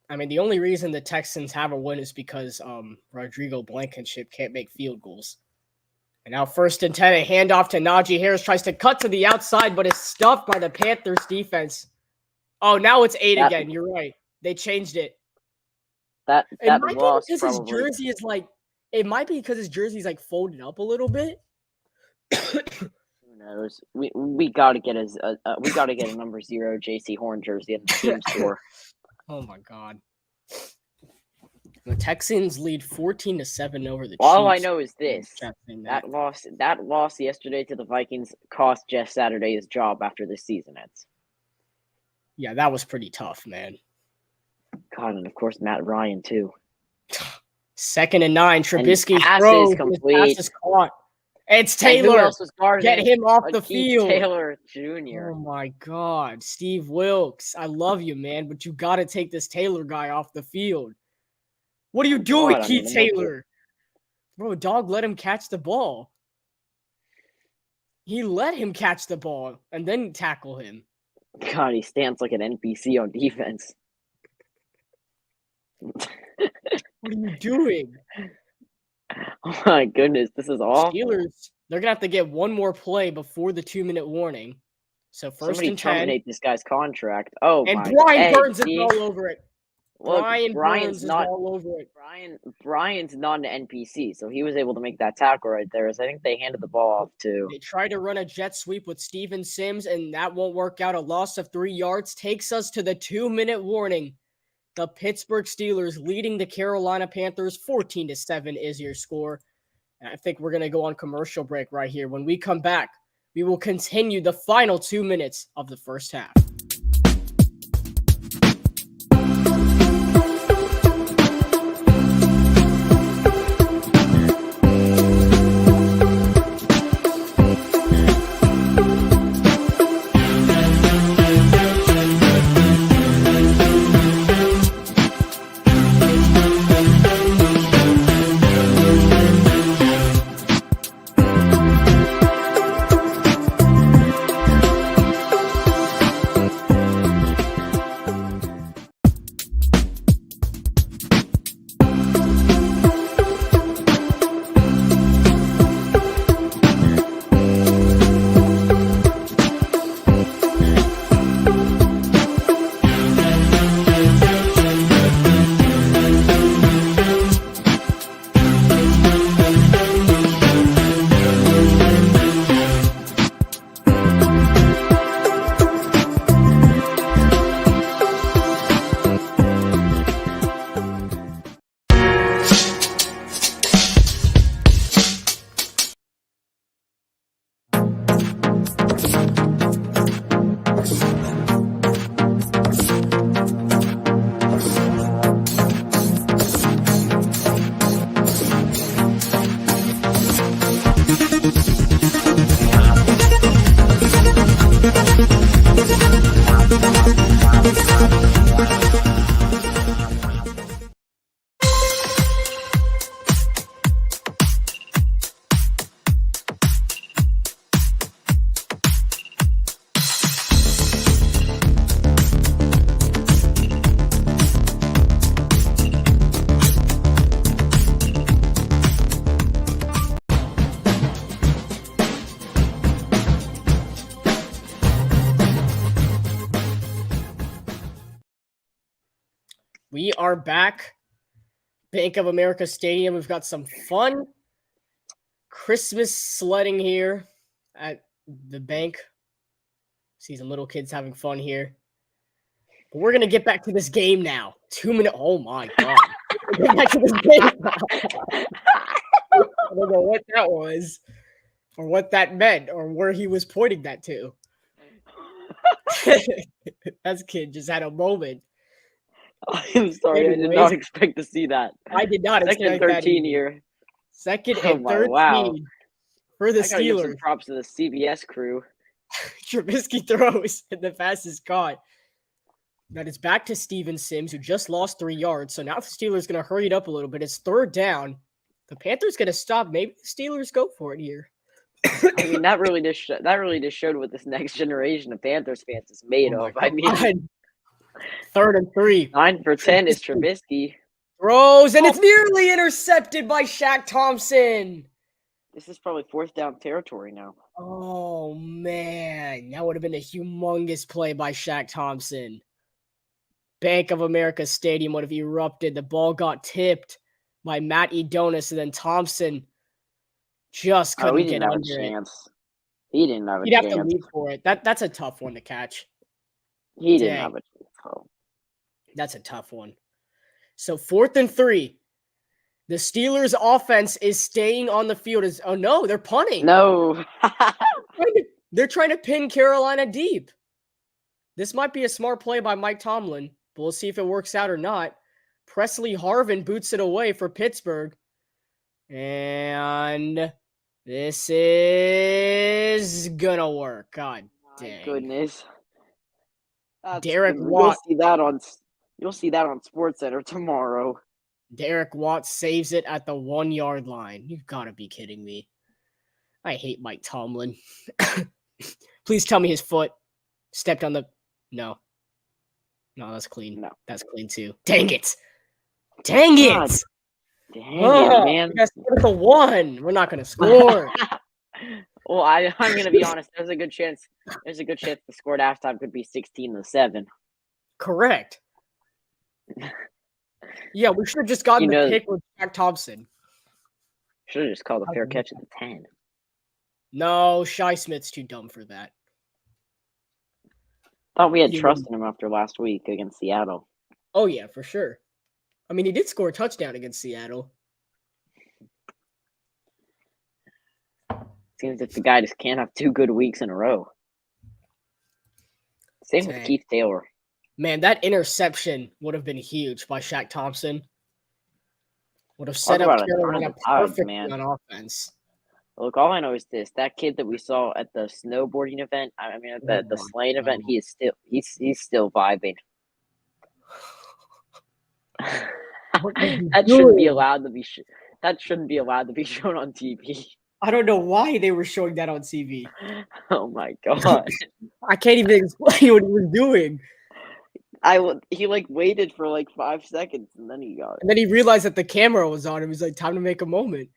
Speaker 1: The only reason the Texans have a win is because Rodrigo Blankenship can't make field goals. And now 1st and 10, a handoff to Najee Harris, tries to cut to the outside, but is stuffed by the Panthers defense. Oh, now it's 8 again. You're right. They changed it.
Speaker 2: It might
Speaker 1: be because his jersey is it might be because his jersey's folded up a little bit.
Speaker 2: Who knows? We gotta get a number 0 J.C. Horn jersey in the team store.
Speaker 1: Oh my God! The Texans lead 14-7 over the Chiefs.
Speaker 2: All I know is this: that loss yesterday to the Vikings cost Jeff Saturday his job after this season ends.
Speaker 1: Yeah, that was pretty tough, man.
Speaker 2: God, and of course Matt Ryan too.
Speaker 1: 2nd and 9. Trubisky's
Speaker 2: throw is complete.
Speaker 1: His pass is caught. It's Taylor. Get him off the field.
Speaker 2: Taylor Jr.
Speaker 1: Oh, my God. Steve Wilkes. I love you, man, but you got to take this Taylor guy off the field. What are you doing, Keith Taylor? Bro, dog let him catch the ball. He let him catch the ball and then tackle him.
Speaker 2: God, he stands like an NPC on defense.
Speaker 1: What are you doing?
Speaker 2: Oh my goodness, this is awful.
Speaker 1: Steelers, they're gonna have to get one more play before the 2-minute warning. So first and 10.
Speaker 2: Terminate this guy's contract. Oh,
Speaker 1: and Brian Burns is all over it.
Speaker 2: Look,
Speaker 1: Brian's all over it.
Speaker 2: Brian's not an NPC, so he was able to make that tackle right there. So I think they handed the ball off to.
Speaker 1: They tried to run a jet sweep with Steven Sims, and that won't work out. A loss of 3 yards takes us to the 2-minute warning. The Pittsburgh Steelers leading the Carolina Panthers 14-7 is your score. And I think we're going to go on commercial break right here. When we come back, we will continue the final 2 minutes of the first half. We are back. Bank of America Stadium. We've got some fun Christmas sledding here at the bank. See some little kids having fun here. But we're going to get back to this game now. 2 minutes. Oh, my God. Get back to this game now. I don't know what that was or what that meant or where he was pointing that to. That kid just had a moment.
Speaker 2: I'm sorry, I did not expect to see that.
Speaker 1: I did not
Speaker 2: Second
Speaker 1: expect
Speaker 2: and
Speaker 1: that
Speaker 2: 13
Speaker 1: either.
Speaker 2: here.
Speaker 1: Second
Speaker 2: Oh
Speaker 1: and
Speaker 2: my,
Speaker 1: 13
Speaker 2: wow.
Speaker 1: for the
Speaker 2: I gotta give some
Speaker 1: Steelers.
Speaker 2: props to the CBS crew.
Speaker 1: Trubisky throws and the pass is caught. That is back to Steven Sims, who just lost 3 yards. So now the Steelers going to hurry it up a little bit. It's third down. The Panthers going to stop. Maybe the Steelers go for it here.
Speaker 2: I mean, that really just showed what this next generation of Panthers fans is made of. I mean,
Speaker 1: third and 3.
Speaker 2: 9 for 10 is Trubisky.
Speaker 1: Throws, and it's nearly intercepted by Shaq Thompson.
Speaker 2: This is probably fourth down territory now.
Speaker 1: Oh, man. That would have been a humongous play by Shaq Thompson. Bank of America Stadium would have erupted. The ball got tipped by Matt Edonis, and then Thompson just couldn't get under it.
Speaker 2: He didn't have a chance.
Speaker 1: He'd have to leap for it. That's a tough one to catch.
Speaker 2: He didn't have a chance. Oh.
Speaker 1: That's a tough one. So 4th and 3. The Steelers' offense is staying on the field. Oh, no, they're punting.
Speaker 2: No.
Speaker 1: They're trying to pin Carolina deep. This might be a smart play by Mike Tomlin, but we'll see if it works out or not. Presley Harvin boots it away for Pittsburgh. And this is gonna work. God dang.
Speaker 2: My goodness.
Speaker 1: Derek Watt.
Speaker 2: You'll see that on SportsCenter tomorrow.
Speaker 1: Derek Watt saves it at the 1-yard line. You've got to be kidding me. I hate Mike Tomlin. Please tell me his foot stepped on the... No, that's clean.
Speaker 2: No.
Speaker 1: That's clean too. Dang it. Dang it, man. That's the 1. We're not going to score.
Speaker 2: Well, I'm going to be honest. There's a good chance the score at halftime could be 16-7.
Speaker 1: Correct. Yeah, we should have just gotten the pick with Shaq Thompson.
Speaker 2: Should have just called a fair catch at the 10.
Speaker 1: No, Shi Smith's too dumb for that.
Speaker 2: Thought we had trust in him after last week against Seattle.
Speaker 1: Oh, yeah, for sure. I mean, he did score a touchdown against Seattle.
Speaker 2: Seems like the guy just can't have 2 good weeks in a row. Same with Keith Taylor.
Speaker 1: Man, that interception would have been huge by Shaq Thompson. Would have set up Carolina perfectly on offense.
Speaker 2: Look, all I know is this: that kid that we saw at the snowboarding event, at the sleighing event, he's still vibing. That shouldn't be allowed to be. That shouldn't be allowed to be shown on TV.
Speaker 1: I don't know why they were showing that on TV.
Speaker 2: Oh my god!
Speaker 1: I can't even explain what he was doing.
Speaker 2: He waited for 5 seconds and then he got it.
Speaker 1: And then he realized that the camera was on. It was time to make a moment.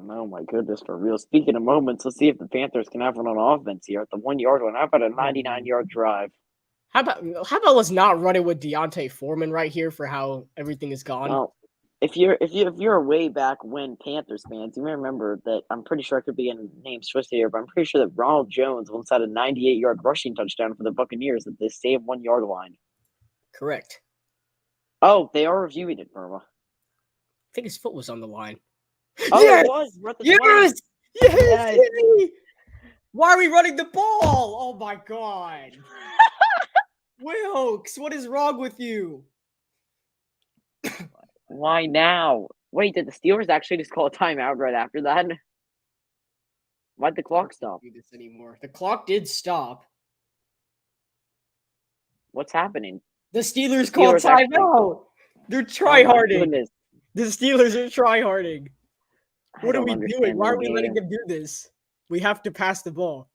Speaker 2: Oh my goodness, for real. Speaking of moments, let's see if the Panthers can have one on offense here at the 1-yard line. How about a 99-yard drive?
Speaker 1: How about let's not run it with Deontay Foreman right here for how everything is gone?
Speaker 2: Well, if you're way back when Panthers fans, you may remember that I'm pretty sure I could be getting names twisted here, but I'm pretty sure that Ronald Jones once had a 98-yard rushing touchdown for the Buccaneers at the same 1-yard line.
Speaker 1: Correct.
Speaker 2: Oh, they are reviewing it, Burma.
Speaker 1: I think his foot was on the line.
Speaker 2: Oh, yes! It was. We're at the 20.
Speaker 1: Yes! Why are we running the ball? Oh my god. Wilkes, what is wrong with you?
Speaker 2: Why now? Wait, did the Steelers actually just call a timeout right after that? Why'd the clock stop?
Speaker 1: Do this anymore. The clock did stop.
Speaker 2: What's happening?
Speaker 1: The Steelers called timeout. They're tryharding.
Speaker 2: Oh,
Speaker 1: the Steelers are tryharding. What are we doing? Why are we letting them do this? We have to pass the ball.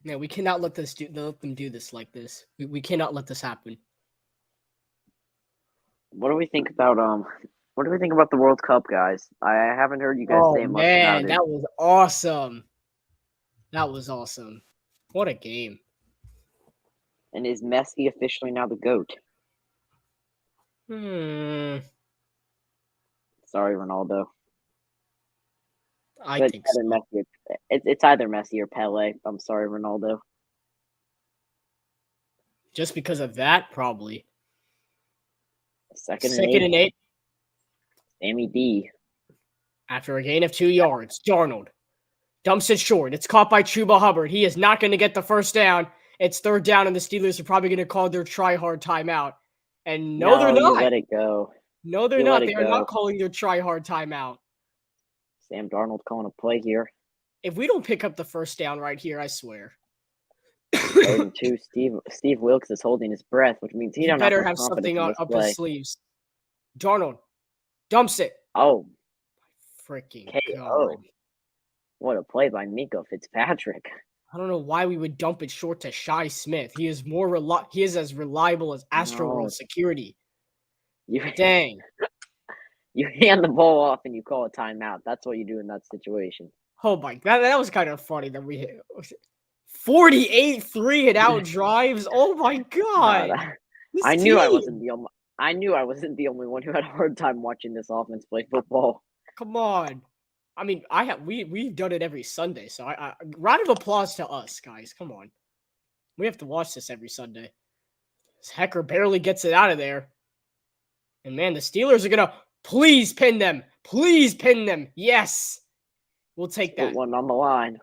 Speaker 1: No, we cannot let them do this like this. We cannot let this happen.
Speaker 2: What do we think about the World Cup, guys? I haven't heard you guys say much about it.
Speaker 1: That was awesome. That was awesome. What a game.
Speaker 2: And is Messi officially now the GOAT? Sorry, Ronaldo.
Speaker 1: I think so.
Speaker 2: It's either Messi or Pele. I'm sorry, Ronaldo.
Speaker 1: Just because of that, probably.
Speaker 2: Second
Speaker 1: and 8.
Speaker 2: Sammy D.
Speaker 1: After a gain of 2 yards, Darnold dumps it short. It's caught by Chuba Hubbard. He is not going to get the first down. It's third down, and the Steelers are probably going to call their try-hard timeout. And no, they're not.
Speaker 2: You let it go.
Speaker 1: No, they're not. They are not calling their try-hard timeout.
Speaker 2: Sam Darnold calling a play here.
Speaker 1: If we don't pick up the first down right here, I swear.
Speaker 2: 2, Steve Wilkes is holding his breath, which means he
Speaker 1: better have something up his sleeves. Darnold dumps it.
Speaker 2: Oh.
Speaker 1: Freaking
Speaker 2: KO.
Speaker 1: God.
Speaker 2: What a play by Minka Fitzpatrick.
Speaker 1: I don't know why we would dump it short to Shi Smith. He is he is as reliable as Astroworld security. Dang.
Speaker 2: You hand the ball off and you call a timeout. That's what you do in that situation.
Speaker 1: Oh my God, that was kind of funny that we hit 48-3 and out drives. Oh my God.
Speaker 2: I knew I wasn't the only one who had a hard time watching this offense play football.
Speaker 1: Come on. I mean, we've done it every Sunday, so I round of applause to us, guys. Come on. We have to watch this every Sunday. Hecker barely gets it out of there. And man, the Steelers are gonna please pin them. Please pin them. Yes. We'll take that.
Speaker 2: Put one on the line.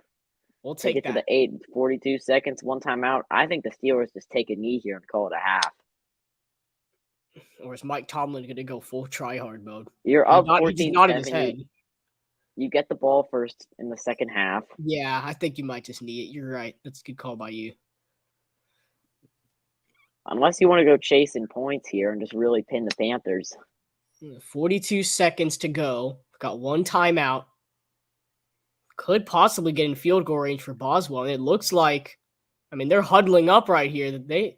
Speaker 1: We'll take that.
Speaker 2: To the 42 seconds, one timeout. I think the Steelers just take a knee here and call it a half.
Speaker 1: Or is Mike Tomlin going to go full try-hard mode?
Speaker 2: You're up 14-7.
Speaker 1: He's not in his head.
Speaker 2: You get the ball first in the second half.
Speaker 1: Yeah, I think you might just need it. You're right. That's a good call by you.
Speaker 2: Unless you want to go chasing points here and just really pin the Panthers.
Speaker 1: 42 seconds to go. Got one timeout. Could possibly get in field goal range for Boswell. And it looks like, I mean, they're huddling up right here. They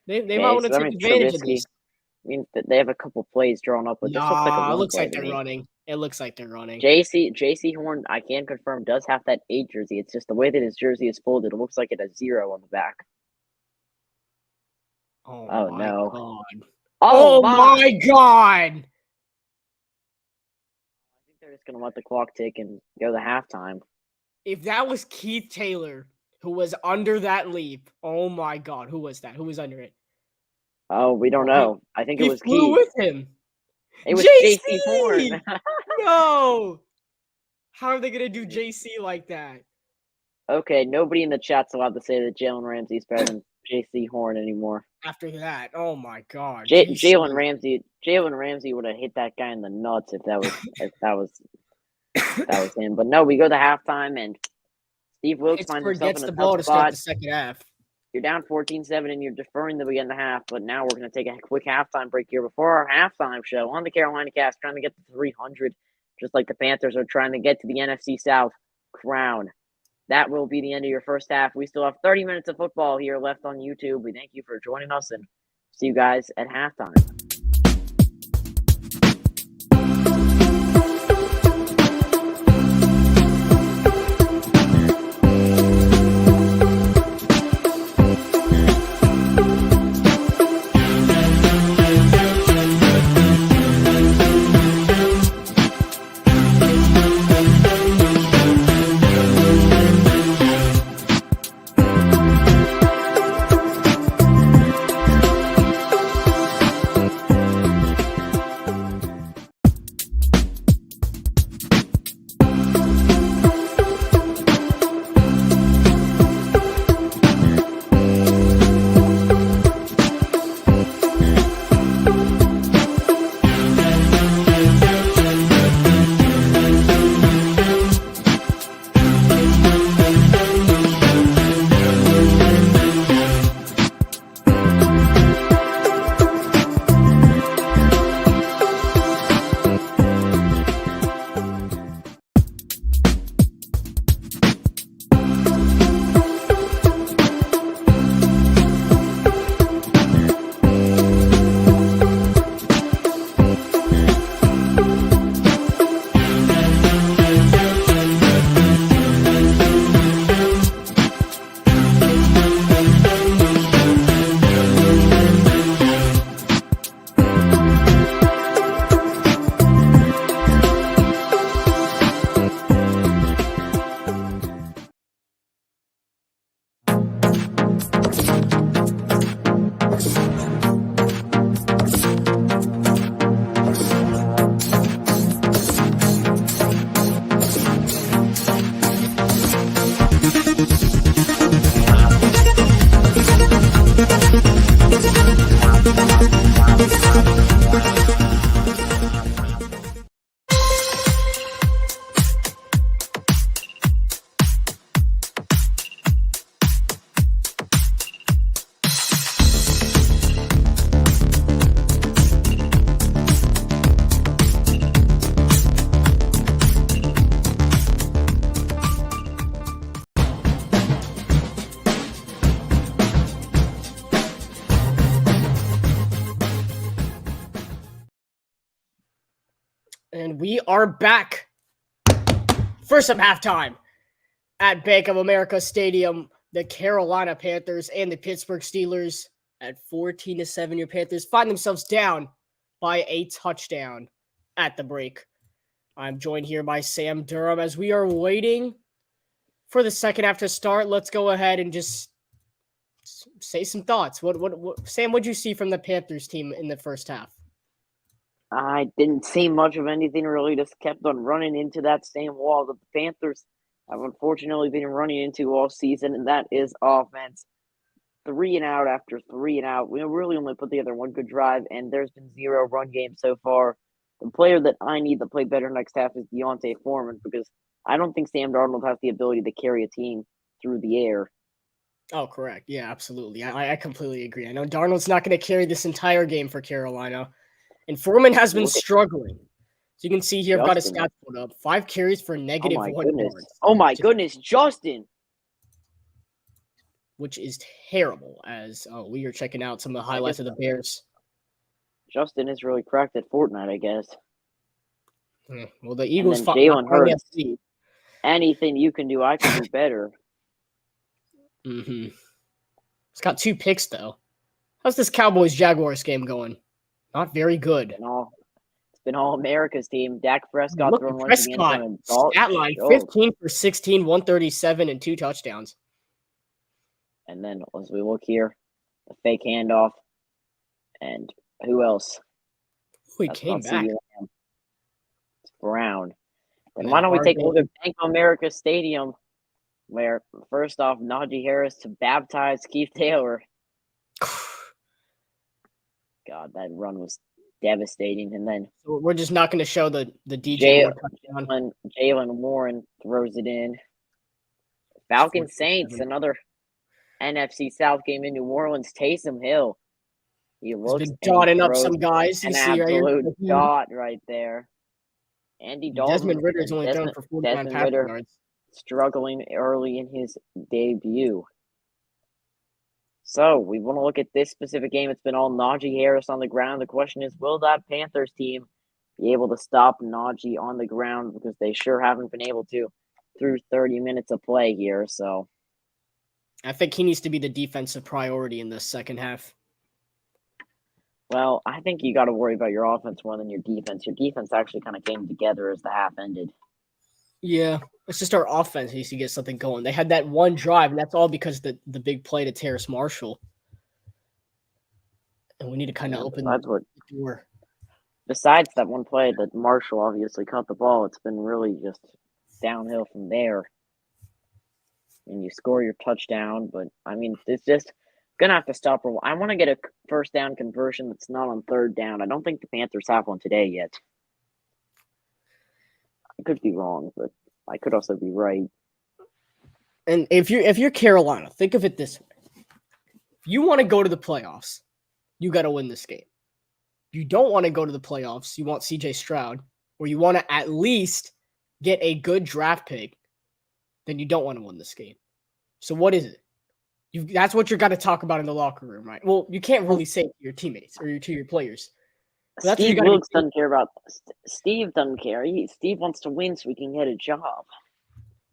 Speaker 1: might want to take advantage of this.
Speaker 2: I mean, they have a couple plays drawn up, but this looks like
Speaker 1: it looks like they're running. It looks like they're running.
Speaker 2: JC Horn, I can confirm, does have that 8 jersey. It's just the way that his jersey is folded. It looks like it has 0 on the back.
Speaker 1: Oh my God.
Speaker 2: Oh
Speaker 1: my God.
Speaker 2: I think they're just going to let the clock tick and go to halftime.
Speaker 1: If that was Keith Taylor who was under that leap, oh my God, who was that? Who was under it?
Speaker 2: Oh, we don't know. I think it was Keith.
Speaker 1: He flew with him.
Speaker 2: It was JC Horn.
Speaker 1: No. How are they going to do JC like that?
Speaker 2: Okay, nobody in the chat's allowed to say that Jalen Ramsey's better than JC Horn anymore.
Speaker 1: After that, oh my God.
Speaker 2: Jalen Ramsey would have hit that guy in the nuts if that was him. But no, we go to halftime and Steve Wilkes finds himself
Speaker 1: gets
Speaker 2: in a
Speaker 1: the ball
Speaker 2: tough
Speaker 1: to
Speaker 2: spot.
Speaker 1: start the second half.
Speaker 2: You're down 14-7 and you're deferring the beginning of the half, but now we're going to take a quick halftime break here before our halftime show on the Carolina Cast, trying to get to 300, just like the Panthers are trying to get to the NFC South crown. That will be the end of your first half. We still have 30 minutes of football here left on YouTube. We thank you for joining us and see you guys at halftime.
Speaker 1: And we are back. First of halftime at Bank of America Stadium. The Carolina Panthers and the Pittsburgh Steelers at 14-7. Your Panthers find themselves down by a touchdown at the break. I'm joined here by Sam Durham as we are waiting for the second half to start. Let's go ahead and just say some thoughts. What Sam, what'd you see from the Panthers team in the first half?
Speaker 2: I didn't see much of anything really. Just kept on running into that same wall that the Panthers have unfortunately been running into all season, and that is offense. 3 and out after 3 and out. We really only put together one good drive, and there's been 0 run game so far. The player that I need to play better next half is Deontay Foreman, because I don't think Sam Darnold has the ability to carry a team through the air.
Speaker 1: Oh, correct. Yeah, absolutely. I completely agree. I know Darnold's not going to carry this entire game for Carolina, and Foreman has been struggling. So you can see here, I've got his stats pulled up. 5 carries for negative 1 yards.
Speaker 2: Oh, my goodness. Justin.
Speaker 1: Which is terrible, as we are checking out some of the highlights of the Bears.
Speaker 2: Justin is really cracked at Fortnite, I guess.
Speaker 1: Well, the Eagles
Speaker 2: fought Jalen Hurts. Anything you can do, I can do better.
Speaker 1: Mm-hmm. It's got 2 picks, though. How's this Cowboys-Jaguars game going? Not very good.
Speaker 2: It's been all America's team. Dak Prescott throwing once again.
Speaker 1: Stat line, 15 for 16, 137, and 2 touchdowns.
Speaker 2: And then as we look here, the fake handoff. And who else?
Speaker 1: He came back.
Speaker 2: It's Brown. Then why don't we take a look at Bank of America Stadium, where first off, Najee Harris to baptize Keith Taylor. God, that run was devastating. And then
Speaker 1: we're just not going to show the DJ touchdown.
Speaker 2: Jalen Warren throws it in. Falcons Saints, another NFC South game in New Orleans. Taysom Hill. He looks
Speaker 1: dotting up some guys.
Speaker 2: An absolute dot right there. Andy Dalton.
Speaker 1: Desmond Ridder is only thrown for 49 passing yards.
Speaker 2: Struggling early in his debut. So we want to look at this specific game. It's been all Najee Harris on the ground. The question is, will that Panthers team be able to stop Najee on the ground? Because they sure haven't been able to through 30 minutes of play here. So
Speaker 1: I think he needs to be the defensive priority in the second half.
Speaker 2: Well, I think you got to worry about your offense more than your defense. Your defense actually kind of came together as the half ended.
Speaker 1: Yeah, it's just our offense needs to get something going. They had that one drive, and that's all because the big play to Terrace Marshall. And we need to kind of open the door.
Speaker 2: Besides that one play that Marshall obviously caught the ball, it's been really just downhill from there. And you score your touchdown, but, I mean, it's just going to have to stop. I want to get a first down conversion that's not on third down. I don't think the Panthers have one today yet. I could be wrong, but I could also be right.
Speaker 1: And if you're Carolina, think of it this way. If you want to go to the playoffs, you got to win this game. You don't want to go to the playoffs. You want CJ Stroud, or you want to at least get a good draft pick, then you don't want to win this game. So what is it? That's what you're got to talk about in the locker room, right? Well, you can't really say to your teammates or to your players.
Speaker 2: Steve Wilkes doesn't care about – Steve doesn't care. Steve wants to win so he can get a job.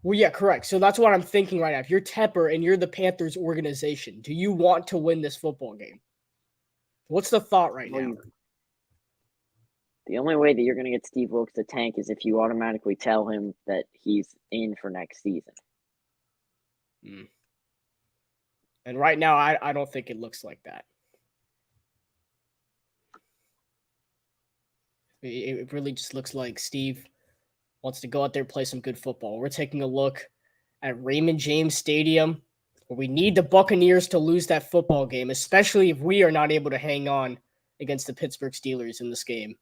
Speaker 1: Well, yeah, correct. So that's what I'm thinking right now. If you're Tepper and you're the Panthers organization, do you want to win this football game? What's the thought right now?
Speaker 2: The only way that you're going to get Steve Wilkes to tank is if you automatically tell him that he's in for next season.
Speaker 1: And right now, I don't think it looks like that. It really just looks like Steve wants to go out there and play some good football. We're taking a look at Raymond James Stadium, where we need the Buccaneers to lose that football game, especially if we are not able to hang on against the Pittsburgh Steelers in this game.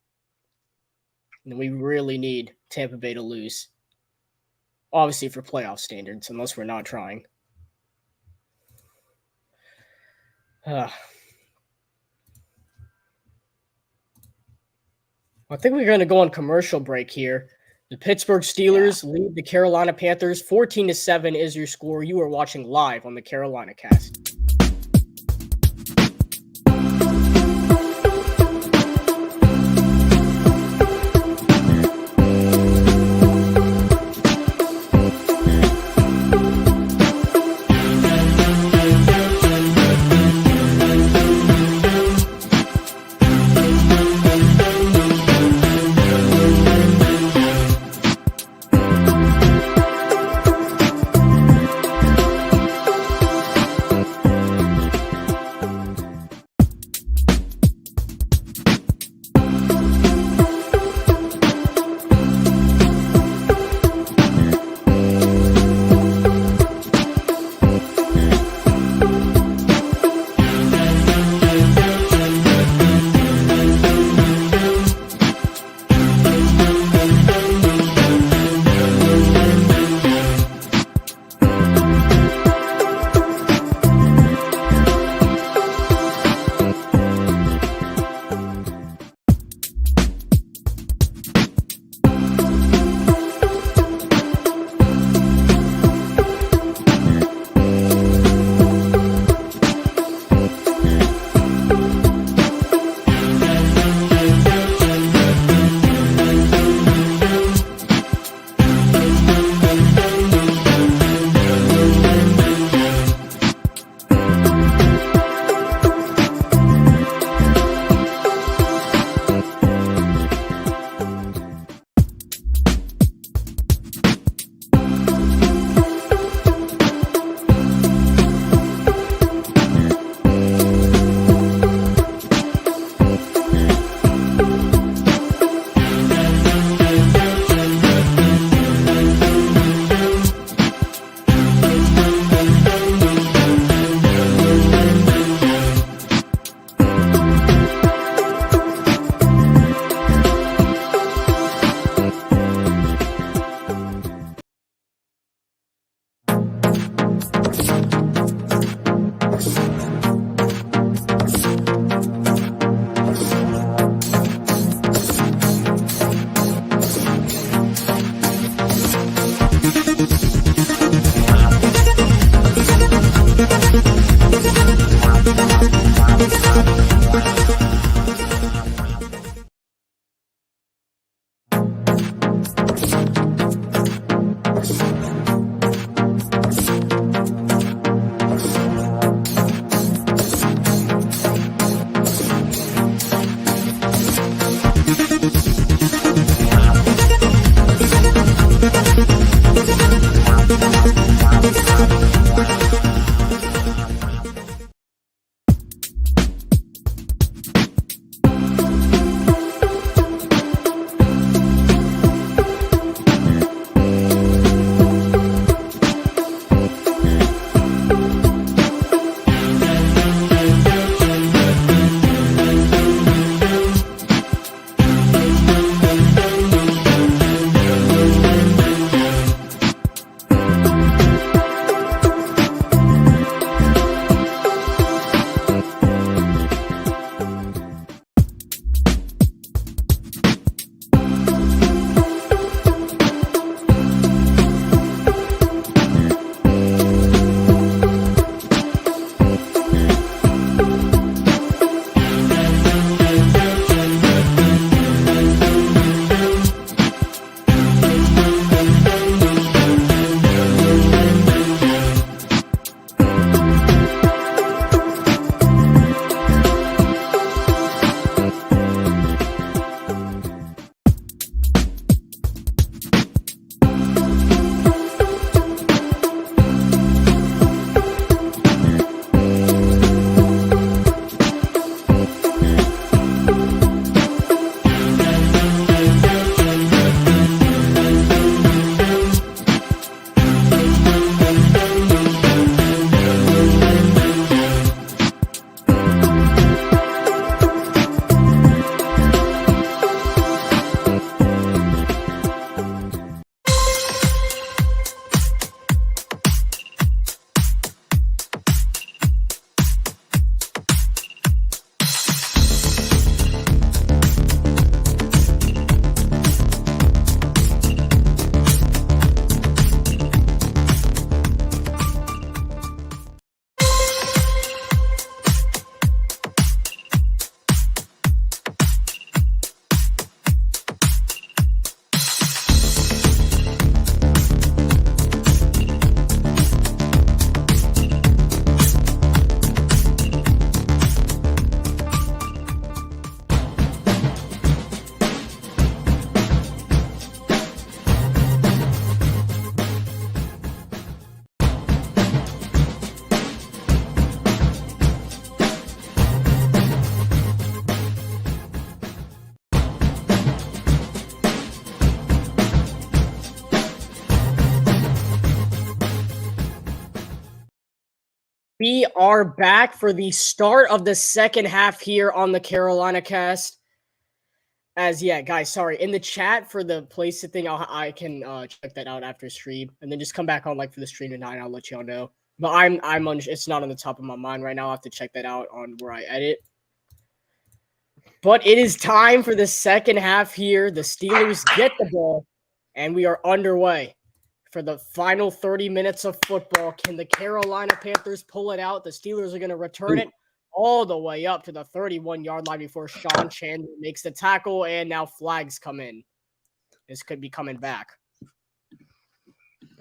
Speaker 1: And we really need Tampa Bay to lose. Obviously for playoff standards, unless we're not trying. I think we're going to go on commercial break here. The Pittsburgh Steelers lead the Carolina Panthers. 14-7 is your score. You are watching live on the Carolina Cast. We are back for the start of the second half here on the Carolina cast. Guys, sorry. In the chat for the place thing, I can check that out after stream, and then just come back on for the stream tonight. I'll let y'all know. But it's not on the top of my mind right now. I'll have to check that out on where I edit. But it is time for the second half here. The Steelers get the ball, and we are underway. For the final 30 minutes of football, can the Carolina Panthers pull it out? The Steelers are going to return it all the way up to the 31-yard line before Sean Chandler makes the tackle, and now flags come in. This could be coming back.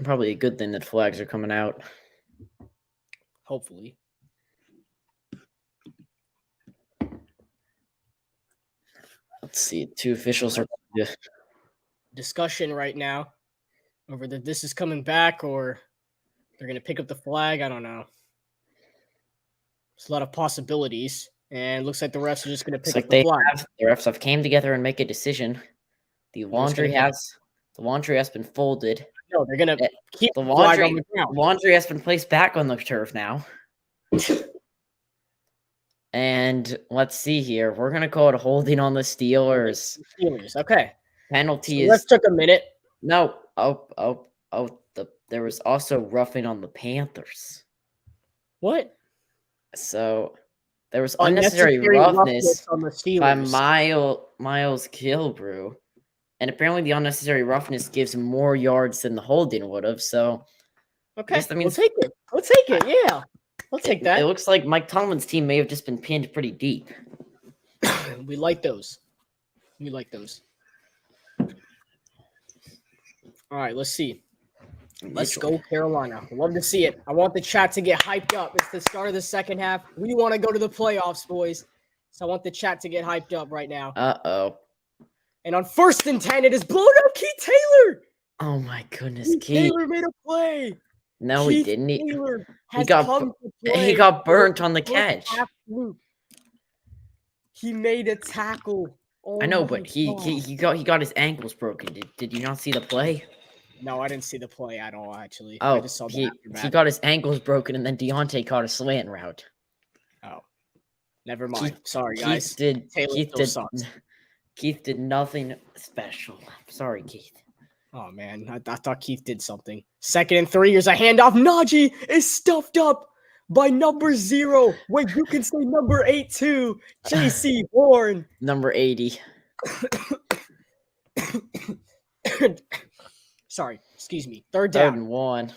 Speaker 3: Probably a good thing that flags are coming out.
Speaker 1: Hopefully.
Speaker 3: Let's see. Two officials are
Speaker 1: discussion right now over that this is coming back or they're going to pick up the flag. I don't know. There's a lot of possibilities, and it looks like the refs are just going to pick up the flag.
Speaker 3: The refs have came together and make a decision. The laundry has been folded.
Speaker 1: No, they're going to keep
Speaker 3: the
Speaker 1: flag on the ground.
Speaker 3: Laundry has been placed back on the turf now. And let's see here. We're going to call it a holding on the Steelers.
Speaker 1: Okay.
Speaker 3: Penalty
Speaker 1: Let's took a minute.
Speaker 3: No. There was also roughing on the Panthers.
Speaker 1: What?
Speaker 3: So there was unnecessary roughness
Speaker 1: on the Steelers
Speaker 3: by Miles Kilbrew. And apparently the unnecessary roughness gives him more yards than the holding would have. So
Speaker 1: okay, we'll take it. We'll take it, yeah. We'll take that.
Speaker 3: It looks like Mike Tomlin's team may have just been pinned pretty deep.
Speaker 1: We like those. All right, let's see. Let's go, Carolina. Love to see it. I want the chat to get hyped up. It's the start of the second half. We want to go to the playoffs, boys. So I want the chat to get hyped up right now.
Speaker 3: Uh-oh.
Speaker 1: And on 1st and 10, it is blown up Keith Taylor.
Speaker 3: Oh, my goodness.
Speaker 1: Keith Taylor made a play.
Speaker 3: No,
Speaker 1: Keith
Speaker 3: he didn't.
Speaker 1: He
Speaker 3: got burnt on the catch.
Speaker 1: He made a tackle. Oh,
Speaker 3: I know, but he got his ankles broken. Did you not see the play?
Speaker 1: No, I didn't see the play at all, actually.
Speaker 3: Oh,
Speaker 1: I just saw
Speaker 3: he got his ankles broken, and then Deontay caught a slant route.
Speaker 1: Oh, never mind. Sorry, guys.
Speaker 3: Keith did nothing special. Sorry, Keith.
Speaker 1: Oh, man. I thought Keith did something. 2nd and 3. Here's a handoff. Najee is stuffed up by number 0. Wait, you can say number 8, too. J.C. Horn.
Speaker 3: Number 80.
Speaker 1: Sorry, excuse me. 3rd down.
Speaker 3: 3rd and 1.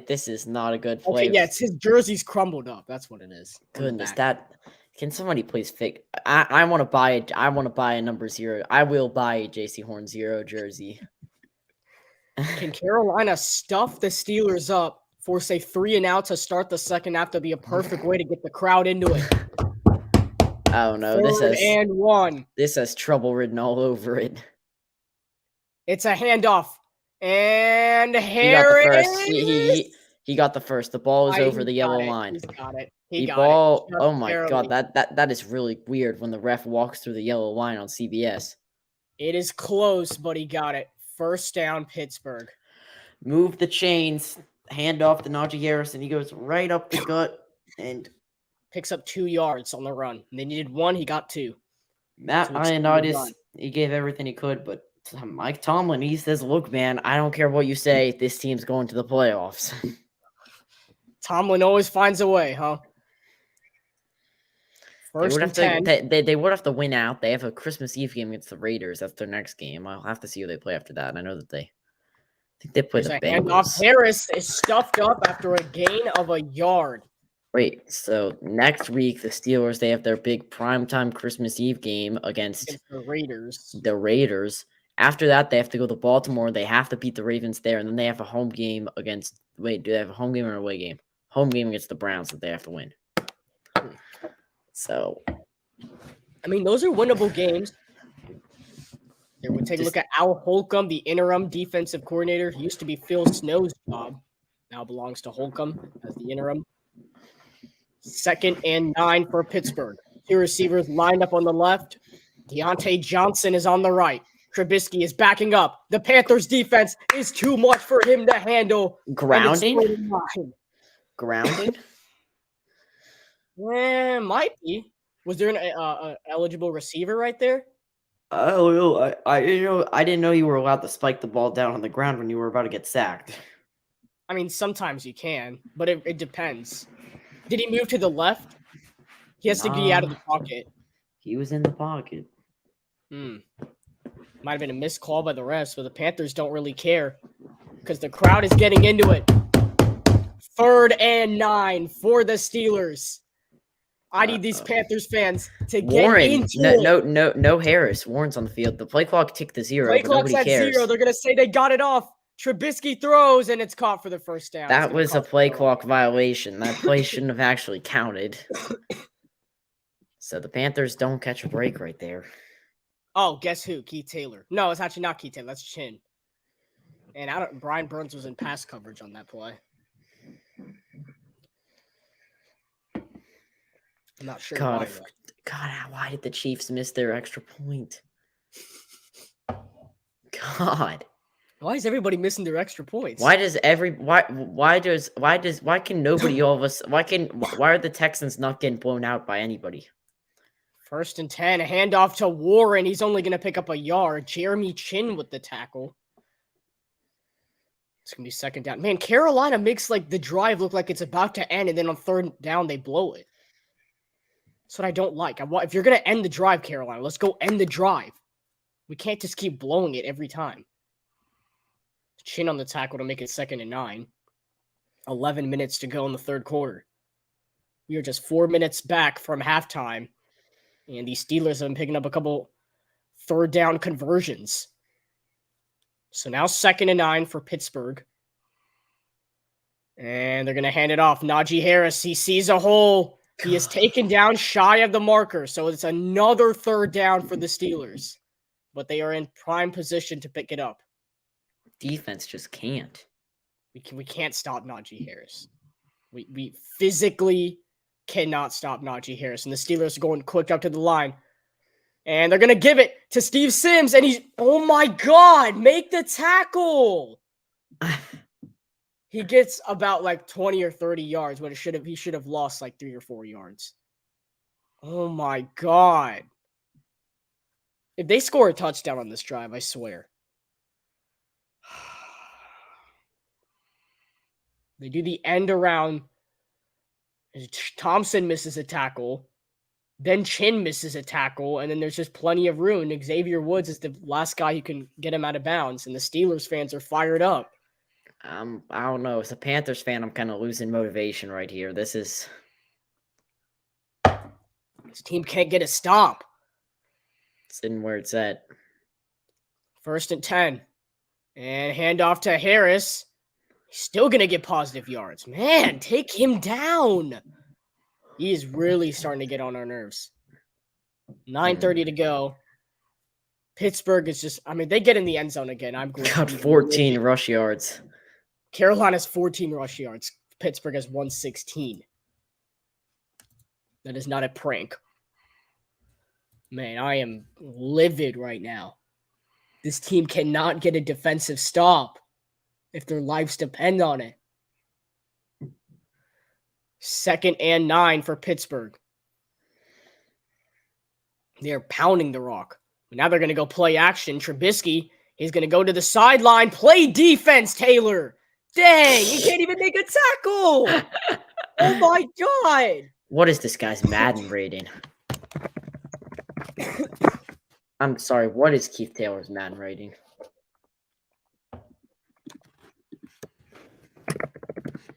Speaker 3: This is not a good play.
Speaker 1: Okay, yeah, it's his jersey's crumbled up. That's what it is.
Speaker 3: Goodness, can somebody please fix? I want to buy it. I want to buy a number 0. I will buy a JC Horn 0 jersey.
Speaker 1: Can Carolina stuff the Steelers up, force a 3-and-out to start the second half to be a perfect way to get the crowd into it?
Speaker 3: Oh no,
Speaker 1: 3rd and 1.
Speaker 3: This has trouble written all over it.
Speaker 1: It's a handoff. And Harris.
Speaker 3: He got the first. The ball is over the yellow line.
Speaker 1: He's got it.
Speaker 3: Oh my god, that is really weird when the ref walks through the yellow line on CBS.
Speaker 1: It is close, but he got it. 1st down, Pittsburgh.
Speaker 3: Move the chains. Hand off to Najee Harris, and he goes right up the gut and
Speaker 1: picks up 2 yards on the run. And they needed 1. He got 2.
Speaker 3: Matt Ioannidis, he gave everything he could, but Mike Tomlin, he says, look, man, I don't care what you say. This team's going to the playoffs.
Speaker 1: Tomlin always finds a way, huh? 1st and 10.
Speaker 3: They would have to win out. They have a Christmas Eve game against the Raiders. That's their next game. I'll have to see who they play after that. I know that I think they play the Bengals.
Speaker 1: Harris is stuffed up after a gain of a yard.
Speaker 3: Wait, so next week, the Steelers, they have their big primetime Christmas Eve game against
Speaker 1: the Raiders.
Speaker 3: The Raiders. After that, they have to go to Baltimore. They have to beat the Ravens there, and then they have a home game against – wait, do they have a home game or an away game? Home game against the Browns that they have to win. So –
Speaker 1: I mean, those are winnable games. Here, we'll take a look at Al Holcomb, the interim defensive coordinator. He used to be Phil Snow's job. Now belongs to Holcomb as the interim. 2nd and 9 for Pittsburgh. 2 receivers lined up on the left. Deontay Johnson is on the right. Trubisky is backing up. The Panthers defense is too much for him to handle.
Speaker 3: Grounding? Grounding?
Speaker 1: Might be. Was there an eligible receiver right there?
Speaker 3: I don't know. I didn't know you were allowed to spike the ball down on the ground when you were about to get sacked.
Speaker 1: I mean, sometimes you can, but it depends. Did he move to the left? He has to be out of the pocket.
Speaker 3: He was in the pocket.
Speaker 1: Might have been a missed call by the refs, but the Panthers don't really care because the crowd is getting into it. 3rd and 9 for the Steelers. I need these Panthers fans to get into it.
Speaker 3: No Harris. Warren's on the field. The play clock ticked to 0.
Speaker 1: Play
Speaker 3: but
Speaker 1: clock's
Speaker 3: nobody
Speaker 1: at
Speaker 3: cares.
Speaker 1: 0. They're going to say they got it off. Trubisky throws, and it's caught for the first down.
Speaker 3: That was a play clock violation. That play shouldn't have actually counted. So the Panthers don't catch a break right there.
Speaker 1: Oh, guess who? Keith Taylor. No, it's actually not Keith Taylor. That's Chin. And Brian Burns was in pass coverage on that play. I'm not sure why.
Speaker 3: Why did the Chiefs miss their extra point? God.
Speaker 1: Why is everybody missing their extra points?
Speaker 3: Why can nobody all of us why are the Texans not getting blown out by anybody?
Speaker 1: 1st and 10, a handoff to Warren. He's only going to pick up a yard. Jeremy Chin with the tackle. It's going to be 2nd down. Man, Carolina makes like the drive look like it's about to end, and then on 3rd down, they blow it. That's what I don't like. If you're going to end the drive, Carolina, let's go end the drive. We can't just keep blowing it every time. Chin on the tackle to make it 2nd and 9. 11 minutes to go in the 3rd quarter. We are just 4 minutes back from halftime. And the Steelers have been picking up a couple 3rd down conversions. So now 2nd and 9 for Pittsburgh. And they're going to hand it off. Najee Harris, he sees a hole. He is taken down shy of the marker. So it's another 3rd down for the Steelers. But they are in prime position to pick it up.
Speaker 3: Defense just can't.
Speaker 1: We can't stop Najee Harris. We physically cannot stop Najee Harris. And the Steelers are going quick up to the line. And they're going to give it to Steve Sims. And he's, oh my God, make the tackle. He gets about like 20 or 30 yards when he should have lost like 3 or 4 yards. Oh my God. If they score a touchdown on this drive, I swear. They do the end around. Thompson misses a tackle. Then Chin misses a tackle. And then there's just plenty of room. Xavier Woods is the last guy who can get him out of bounds. And the Steelers fans are fired up.
Speaker 3: I don't know. As a Panthers fan, I'm kind of losing motivation right here. This
Speaker 1: team can't get a stop.
Speaker 3: It's in where it's at.
Speaker 1: 1st and 10. And handoff to Harris. He's still going to get positive yards. Man, take him down. He is really starting to get on our nerves. 9:30 to go. Pittsburgh is just, they get in the end zone again. I'm going
Speaker 3: got 14 rush yards.
Speaker 1: Carolina's 14 rush yards. Pittsburgh has 116. That is not a prank. Man, I am livid right now. This team cannot get a defensive stop if their lives depend on it. 2nd and 9 for Pittsburgh. They're pounding the rock. Now they're going to go play action. Trubisky is going to go to the sideline. Play defense, Taylor. Dang, he can't even make a tackle. Oh my God.
Speaker 3: What is this guy's Madden rating? I'm sorry, what is Keith Taylor's Madden rating?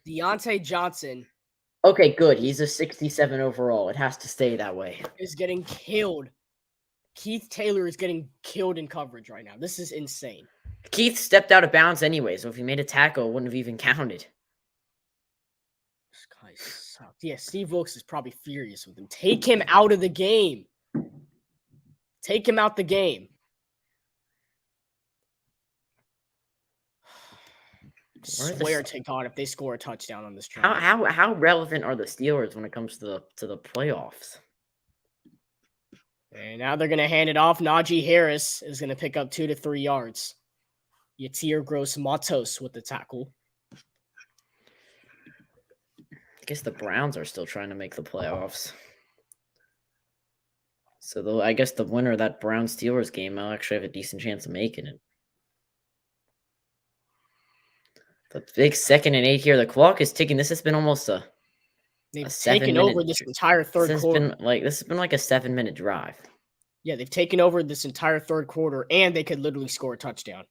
Speaker 1: Deontay Johnson.
Speaker 3: Okay, good. He's a 67 overall. It has to stay that way.
Speaker 1: Is getting killed. Keith Taylor is getting killed in coverage right now. This is insane.
Speaker 3: Keith stepped out of bounds anyway, so if he made a tackle, it wouldn't have even counted.
Speaker 1: This guy sucks. Yeah, Steve Wilkes is probably furious with him. Take him out of the game. Take him out the game. Swear to God, if they score a touchdown on this drive.
Speaker 3: How relevant are the Steelers when it comes to the playoffs?
Speaker 1: And now they're going to hand it off. Najee Harris is going to pick up 2 to 3 yards. Yatir Gross Matos with the tackle.
Speaker 3: I guess the Browns are still trying to make the playoffs. So I guess the winner of that Browns-Steelers game will actually have a decent chance of making it. The big 2nd and 8 here. The clock is ticking. This has been almost
Speaker 1: They've
Speaker 3: a
Speaker 1: taken
Speaker 3: 7-minute.
Speaker 1: over this entire third
Speaker 3: This
Speaker 1: quarter.
Speaker 3: has been like a 7-minute drive.
Speaker 1: Yeah, they've taken over this entire third quarter, and they could literally score a touchdown,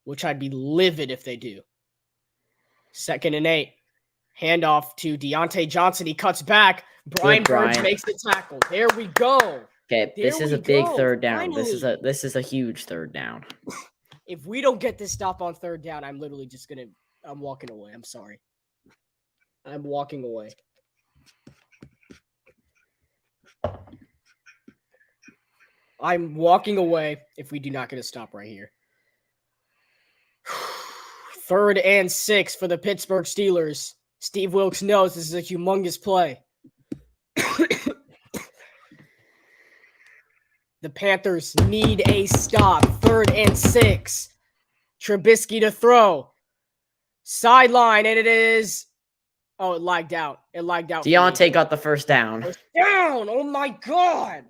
Speaker 1: which I'd be livid if they do. 2nd and 8. Handoff to Deontay Johnson. He cuts back. Brian Burns makes the tackle. There we go.
Speaker 3: Okay, this is a big third down. Finally. This is a huge third down.
Speaker 1: If we don't get this stop on third down, I'm literally just I'm walking away. I'm sorry. I'm walking away. I'm walking away if we do not get a stop right here. 3rd and 6 for the Pittsburgh Steelers. Steve Wilkes knows this is a humongous play. The Panthers need a stop. 3rd and 6. Trubisky to throw. Sideline, and it is... Oh, it lagged out.
Speaker 3: Deontay got the first down.
Speaker 1: First down! Oh, my God!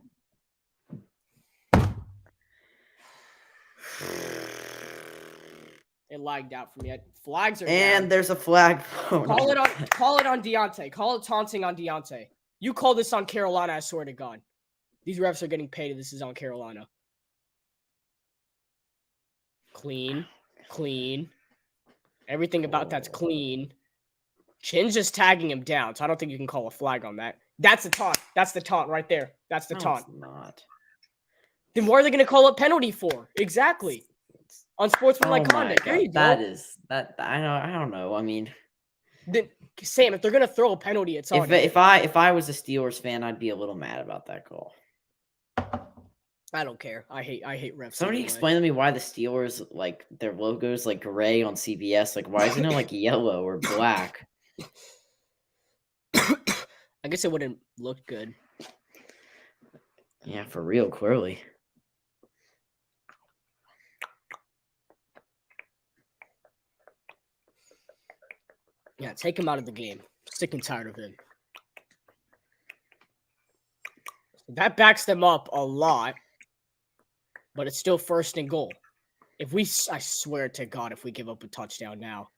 Speaker 1: It lagged out for me. Flags are
Speaker 3: and
Speaker 1: down.
Speaker 3: There's a flag.
Speaker 1: Call it on Deontay. Call it taunting on Deontay. You call this on Carolina, I swear to God. These refs are getting paid. This is on Carolina. Clean. Everything about that's clean. Chin's just tagging him down, so I don't think you can call a flag on that. That's the taunt. That's the taunt right there. That's the taunt.
Speaker 3: It's not.
Speaker 1: Then what are they going to call a penalty for? Exactly. Unsportsmanlike conduct. There you go.
Speaker 3: I don't know. I mean,
Speaker 1: then Sam, if they're gonna throw a penalty, it's on.
Speaker 3: If I was a Steelers fan, I'd be a little mad about that call.
Speaker 1: I don't care. I hate refs.
Speaker 3: Somebody explain to me why the Steelers like their logo is like gray on CBS. Like, why isn't it like yellow or black?
Speaker 1: I guess it wouldn't look good.
Speaker 3: Yeah, for real, clearly.
Speaker 1: Yeah, take him out of the game. Sick and tired of him. That backs them up a lot, but it's still 1st and goal. I swear to God, if we give up a touchdown now,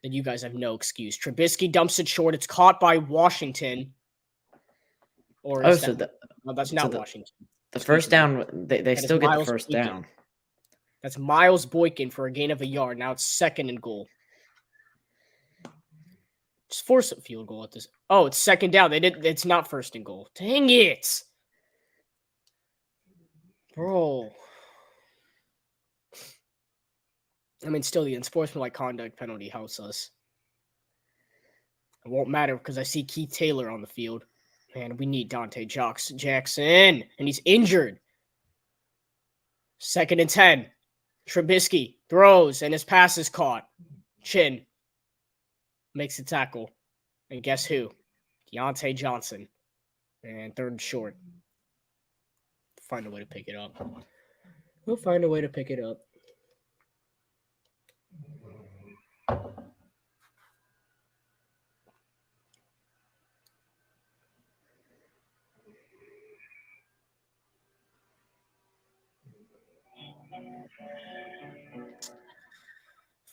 Speaker 1: then you guys have no excuse. Trubisky dumps it short. It's caught by Washington. Or is that's not Washington.
Speaker 3: The first down, they still get the first down.
Speaker 1: That's Miles Boykin for a gain of a yard. Now it's 2nd and goal. Just force a field goal at this. Oh, it's 2nd down. It's not 1st and goal. Dang it. Bro. I mean, still the unsportsmanlike conduct penalty helps us. It won't matter because I see Keith Taylor on the field. Man, we need Dante Jackson. And he's injured. 2nd and 10. Trubisky throws and his pass is caught. Chin makes the tackle. And guess who? Deontay Johnson. And 3rd and short. Find a way to pick it up. We'll find a way to pick it up.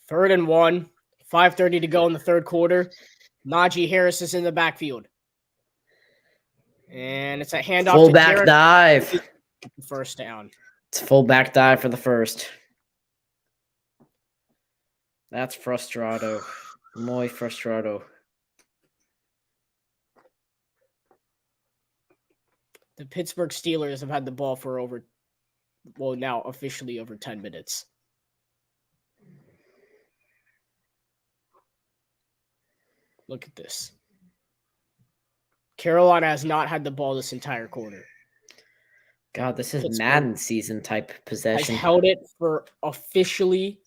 Speaker 1: Third and 1. 5:30 to go in the third quarter. Najee Harris is in the backfield. And it's a handoff
Speaker 3: fullback dive.
Speaker 1: First down.
Speaker 3: It's fullback dive for the first. That's frustrado. Muy frustrado.
Speaker 1: The Pittsburgh Steelers have had the ball for now officially over 10 minutes. Look at this. Carolina has not had the ball this entire quarter.
Speaker 3: God, this is Madden season type possession.
Speaker 1: Has held it for officially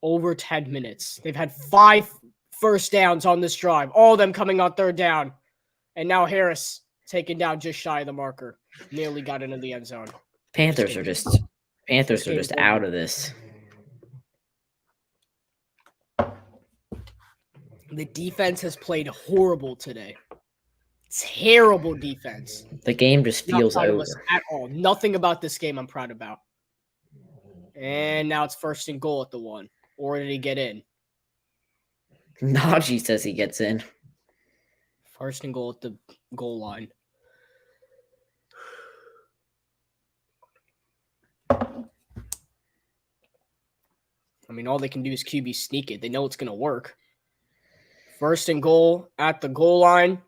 Speaker 1: over 10 minutes. They've had 5 first downs on this drive, all of them coming on 3rd down. And now Harris taken down just shy of the marker. Nearly got into the end zone.
Speaker 3: Panthers are just out of this.
Speaker 1: The defense has played horrible today. Terrible defense.
Speaker 3: The game just
Speaker 1: Not
Speaker 3: feels
Speaker 1: proud of
Speaker 3: over.
Speaker 1: us at all. Nothing about this game I'm proud about. And now it's first and goal at the 1. Or did he get in?
Speaker 3: Najee says he gets in.
Speaker 1: First and goal at the goal line. I mean, all they can do is QB sneak it. They know it's going to work. First and goal at the goal line.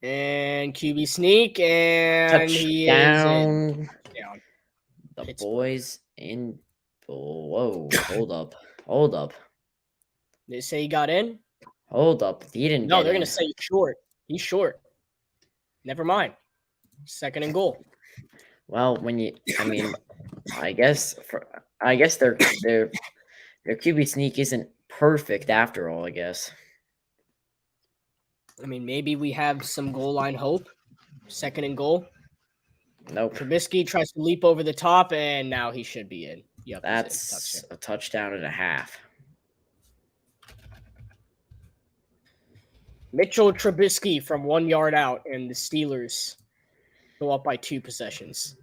Speaker 1: And QB sneak. And he is in. Touchdown.
Speaker 3: The
Speaker 1: Pittsburgh.
Speaker 3: boys in. Whoa, hold up. Hold up.
Speaker 1: They say he got in?
Speaker 3: Hold up. He didn't
Speaker 1: No,
Speaker 3: get
Speaker 1: they're
Speaker 3: in.
Speaker 1: going to say he's short. He's short. Never mind. Second and goal.
Speaker 3: Well, I guess their QB sneak isn't perfect after all, I guess.
Speaker 1: I mean, maybe we have some goal line hope. Second and goal.
Speaker 3: Nope.
Speaker 1: Trubisky tries to leap over the top, and now he should be in. Yep,
Speaker 3: That's a touchdown and a half.
Speaker 1: Mitchell Trubisky from 1 yard out, and the Steelers go up by 2 possessions.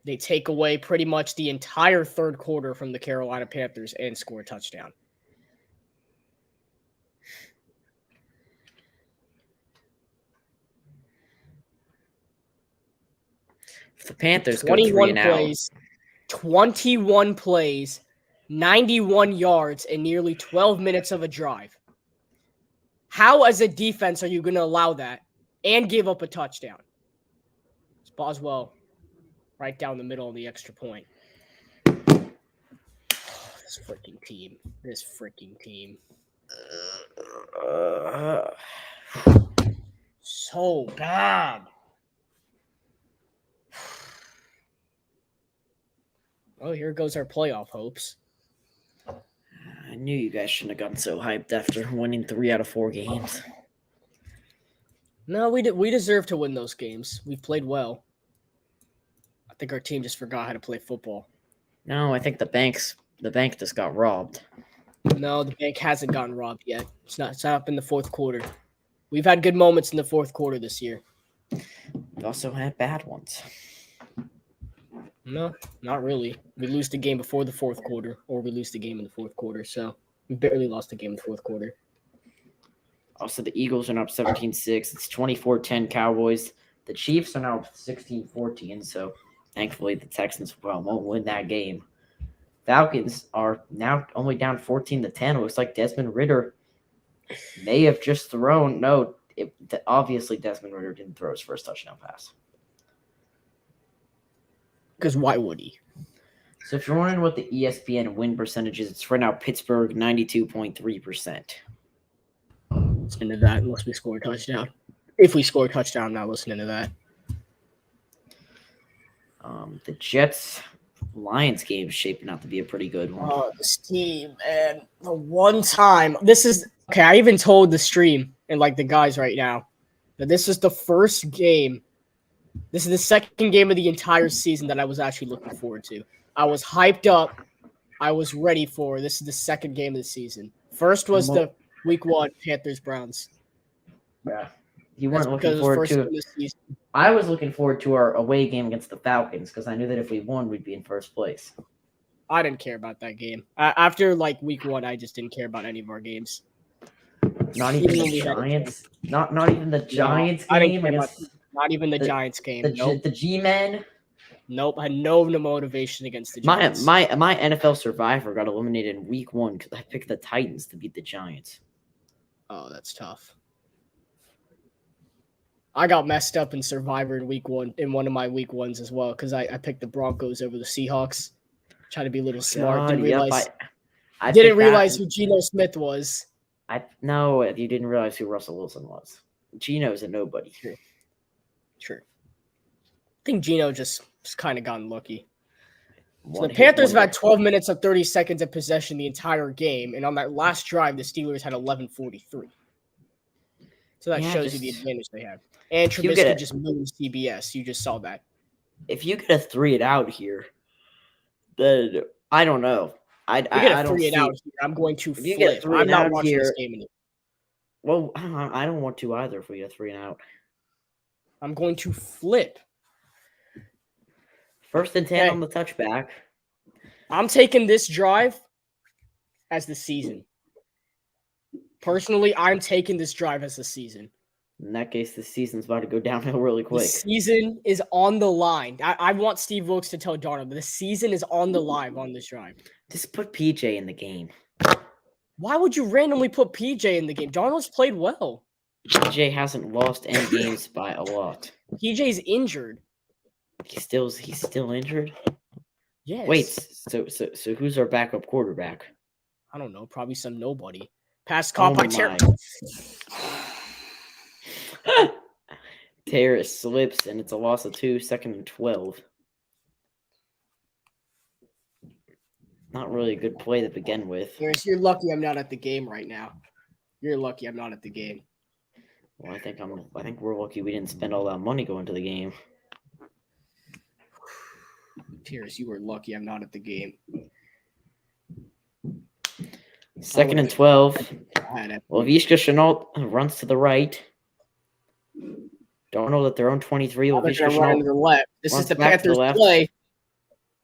Speaker 1: They take away pretty much the entire third quarter from the Carolina Panthers and score a touchdown.
Speaker 3: If the Panthers go 3 and out,
Speaker 1: 21 plays, 91 yards, and nearly 12 minutes of a drive. How, as a defense, are you going to allow that and give up a touchdown? It's Boswell right down the middle of the extra point. This freaking team. So bad. Well, here goes our playoff hopes.
Speaker 3: I knew you guys shouldn't have gotten so hyped after winning 3 out of 4 games.
Speaker 1: No, we deserve to win those games. We've played well. I think our team just forgot how to play football.
Speaker 3: No, I think the bank just got robbed.
Speaker 1: No, the bank hasn't gotten robbed yet. It's not up in the fourth quarter. We've had good moments in the fourth quarter this year.
Speaker 3: We also had bad ones.
Speaker 1: No, not really. We lose the game before the fourth quarter, or we lose the game in the fourth quarter. So we barely lost the game in the fourth quarter.
Speaker 3: Also, the Eagles are now up 17-6. It's 24-10 Cowboys. The Chiefs are now up 16-14. So thankfully, the Texans won't win that game. Falcons are now only down 14-10. It looks like Desmond Ridder may have just thrown. No, obviously Desmond Ridder didn't throw his first touchdown pass.
Speaker 1: Because why would he?
Speaker 3: So if you're wondering what the ESPN win percentage is, it's right now Pittsburgh 92.3%.
Speaker 1: Listen to that unless we score a touchdown. If we score a touchdown, I'm not listening to that.
Speaker 3: The Jets-Lions game is shaping out to be a pretty good one.
Speaker 1: Oh, this team, man. The one time. This is – okay, I even told the stream and, the guys right now that this is the first game. This is the second game of the entire season that I was actually looking forward to. I was hyped up. I was ready for. This is the second game of the season. First was the Week 1 Panthers-Browns.
Speaker 3: Yeah. You weren't looking forward to it. I was looking forward to our away game against the Falcons because I knew that if we won, we'd be in first place.
Speaker 1: I didn't care about that game. After Week 1, I just didn't care about any of our games.
Speaker 3: Not even the Giants. Not even the Giants game.
Speaker 1: I didn't care about not even the Giants game.
Speaker 3: The G-Men.
Speaker 1: Nope, I had no motivation against the Giants.
Speaker 3: My NFL Survivor got eliminated in Week 1 because I picked the Titans to beat the Giants.
Speaker 1: Oh, that's tough. I got messed up in Survivor in Week 1, in one of my Week 1s as well, because I picked the Broncos over the Seahawks. Trying to be a little smart. Didn't realize who Geno Smith was.
Speaker 3: No, you didn't realize who Russell Wilson was. Geno's a nobody.
Speaker 1: True. I think Geno just kind of gotten lucky. So the Panthers have had 12 minutes of 30 seconds of possession the entire game, and on that last drive, the Steelers had 11:43. So that shows you the advantage they have. And Trubisky just moved CBS. You just saw that.
Speaker 3: If you get a 3 and out here, then I don't know. I
Speaker 1: We get a
Speaker 3: don't
Speaker 1: 3 and
Speaker 3: see.
Speaker 1: out here. I'm going to
Speaker 3: If you get
Speaker 1: flip.
Speaker 3: 3
Speaker 1: I'm
Speaker 3: and
Speaker 1: not
Speaker 3: out
Speaker 1: watching this
Speaker 3: here-
Speaker 1: game anymore.
Speaker 3: Well, I don't want to either if we get 3 and out.
Speaker 1: I'm going to flip.
Speaker 3: 1st and 10
Speaker 1: Okay.
Speaker 3: on the touchback.
Speaker 1: I'm taking this drive as the season. Personally, I'm taking this drive as the season.
Speaker 3: In that case, the season's about to go downhill really
Speaker 1: The
Speaker 3: quick.
Speaker 1: season is on the line. I want Steve Wilkes to tell Darnold, the season is on the line on this drive.
Speaker 3: Just put PJ in the game.
Speaker 1: Why would you randomly put PJ in the game? Darnold's played well.
Speaker 3: PJ hasn't lost any games by a lot.
Speaker 1: PJ's injured.
Speaker 3: He's still injured.
Speaker 1: Yes.
Speaker 3: Wait, so who's our backup quarterback?
Speaker 1: I don't know. Probably some nobody. Pass caught by Terry.
Speaker 3: Terrace slips, and it's a loss of 2, 2nd and 12. Not really a good play to begin with.
Speaker 1: Harris, you're lucky I'm not at the game right now. You're lucky I'm not at the game.
Speaker 3: Well, I think we're lucky we didn't spend all that money going to the game.
Speaker 1: Harris, you were lucky I'm not at the game.
Speaker 3: 2nd and 12. Well, Vishka Chenault runs to the right. Darnold at their own 23.
Speaker 1: They're
Speaker 3: Vishka
Speaker 1: gonna run
Speaker 3: Chenault
Speaker 1: to the left. This is
Speaker 3: runs
Speaker 1: the
Speaker 3: back to the
Speaker 1: Panthers'
Speaker 3: left.
Speaker 1: play,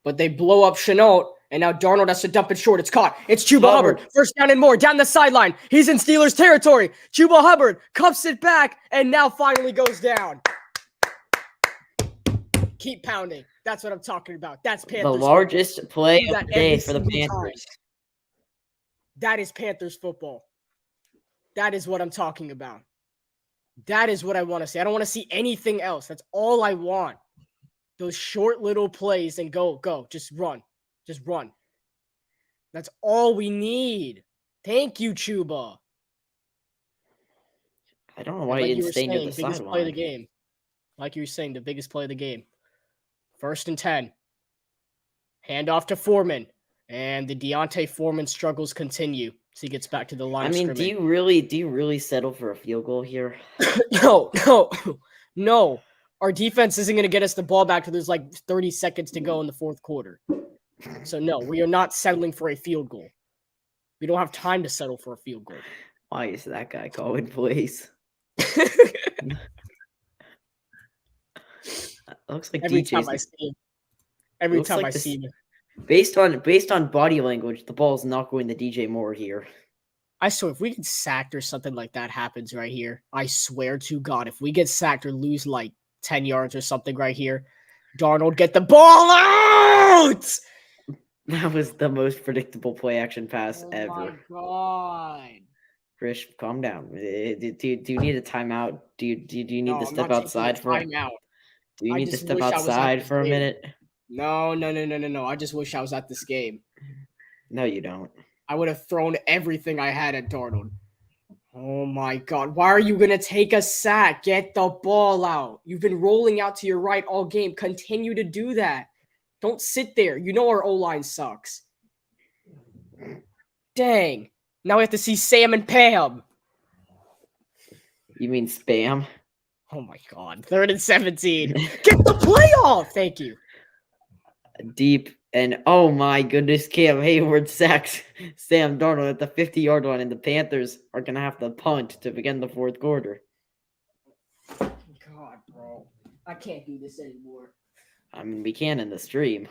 Speaker 1: but they blow up Chenault, and now Darnold has to dump it short. It's caught. It's Chuba Hubbard. First down and more. Down the sideline. He's in Steelers territory. Chuba Hubbard cuffs it back, and now finally goes down. Keep pounding. That's what I'm talking about. That's Panthers.
Speaker 3: The largest play
Speaker 1: Do
Speaker 3: of
Speaker 1: that
Speaker 3: the day
Speaker 1: every
Speaker 3: for the
Speaker 1: single time.
Speaker 3: Panthers.
Speaker 1: That is Panthers football. That is what I'm talking about. That is what I want to see. I don't want to see anything else. That's all I want. Those short little plays and go. Just run. Just run. That's all we need. Thank you, Chuba.
Speaker 3: I don't know why
Speaker 1: Like
Speaker 3: you
Speaker 1: you
Speaker 3: didn't
Speaker 1: were
Speaker 3: stay near
Speaker 1: saying,
Speaker 3: the
Speaker 1: biggest play of the
Speaker 3: sideline.
Speaker 1: game. Like you were saying, the biggest play of the game. 1st and 10. Hand off to Foreman. And the Deontay Foreman struggles continue. So he gets back to the line
Speaker 3: I
Speaker 1: of
Speaker 3: mean,
Speaker 1: scrimmage.
Speaker 3: do you really settle for a field goal here?
Speaker 1: No. Our defense isn't going to get us the ball back till there's like 30 seconds to go in the 4th quarter. So no, we are not settling for a field goal. We don't have time to settle for a field goal.
Speaker 3: Why is that guy calling plays? Looks like
Speaker 1: Every
Speaker 3: DJ's
Speaker 1: time I see him. Every
Speaker 3: looks
Speaker 1: time
Speaker 3: like
Speaker 1: I
Speaker 3: this-
Speaker 1: see him.
Speaker 3: based on body language, the ball's not going to DJ Moore here.
Speaker 1: I swear, if we get sacked or something like that happens right here, I swear to God, if we get sacked or lose like 10 yards or something right here, Darnold, get the ball out!
Speaker 3: That was the most predictable play action pass
Speaker 1: Oh
Speaker 3: ever.
Speaker 1: my God.
Speaker 3: Krish, calm down. Do you need a timeout? Do you need
Speaker 1: No,
Speaker 3: to
Speaker 1: I'm
Speaker 3: step
Speaker 1: not taking a
Speaker 3: outside for?
Speaker 1: timeout.
Speaker 3: Do you
Speaker 1: I
Speaker 3: need to
Speaker 1: just
Speaker 3: step
Speaker 1: wish I was at
Speaker 3: outside
Speaker 1: this
Speaker 3: for a
Speaker 1: game.
Speaker 3: minute?
Speaker 1: No. I just wish I was at this game.
Speaker 3: No, you don't.
Speaker 1: I would have thrown everything I had at Darnold. Oh my God. Why are you going to take a sack? Get the ball out. You've been rolling out to your right all game. Continue to do that. Don't sit there. You know our O-line sucks. Dang. Now we have to see Sam and Pam.
Speaker 3: You mean spam?
Speaker 1: Oh my God. 3rd and 17. Get the playoff. Thank you.
Speaker 3: Deep and oh my goodness, Cam Hayward sacks Sam Darnold at the 50-yard line, and the Panthers are gonna have to punt to begin the 4th quarter.
Speaker 1: God, bro. I can't do this anymore.
Speaker 3: I mean, we can in the stream.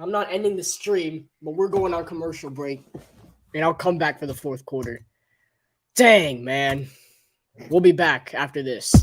Speaker 1: I'm not ending the stream, but we're going on commercial break. And I'll come back for the 4th quarter. Dang, man. We'll be back after this.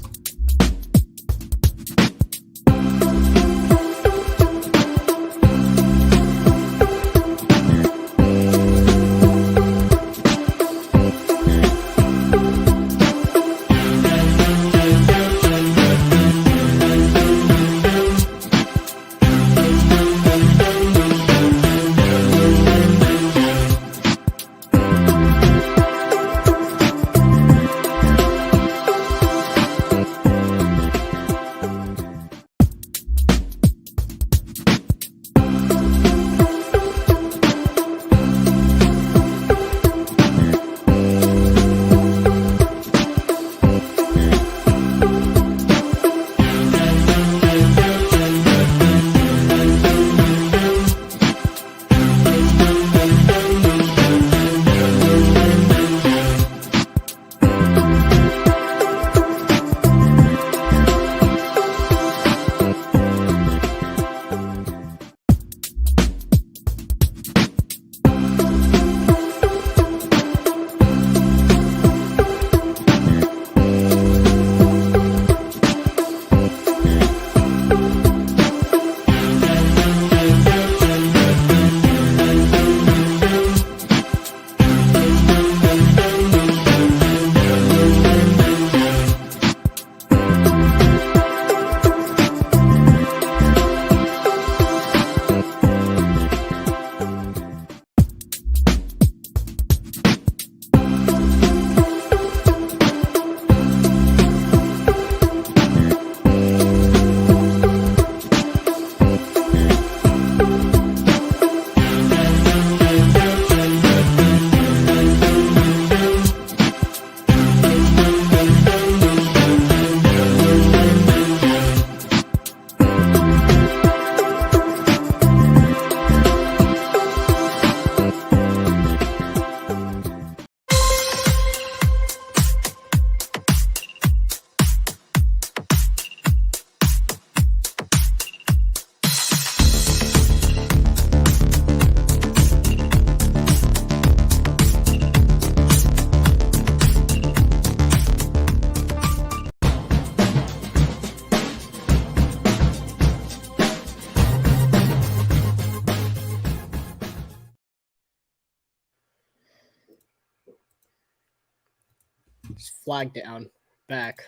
Speaker 1: Just flag down. Back.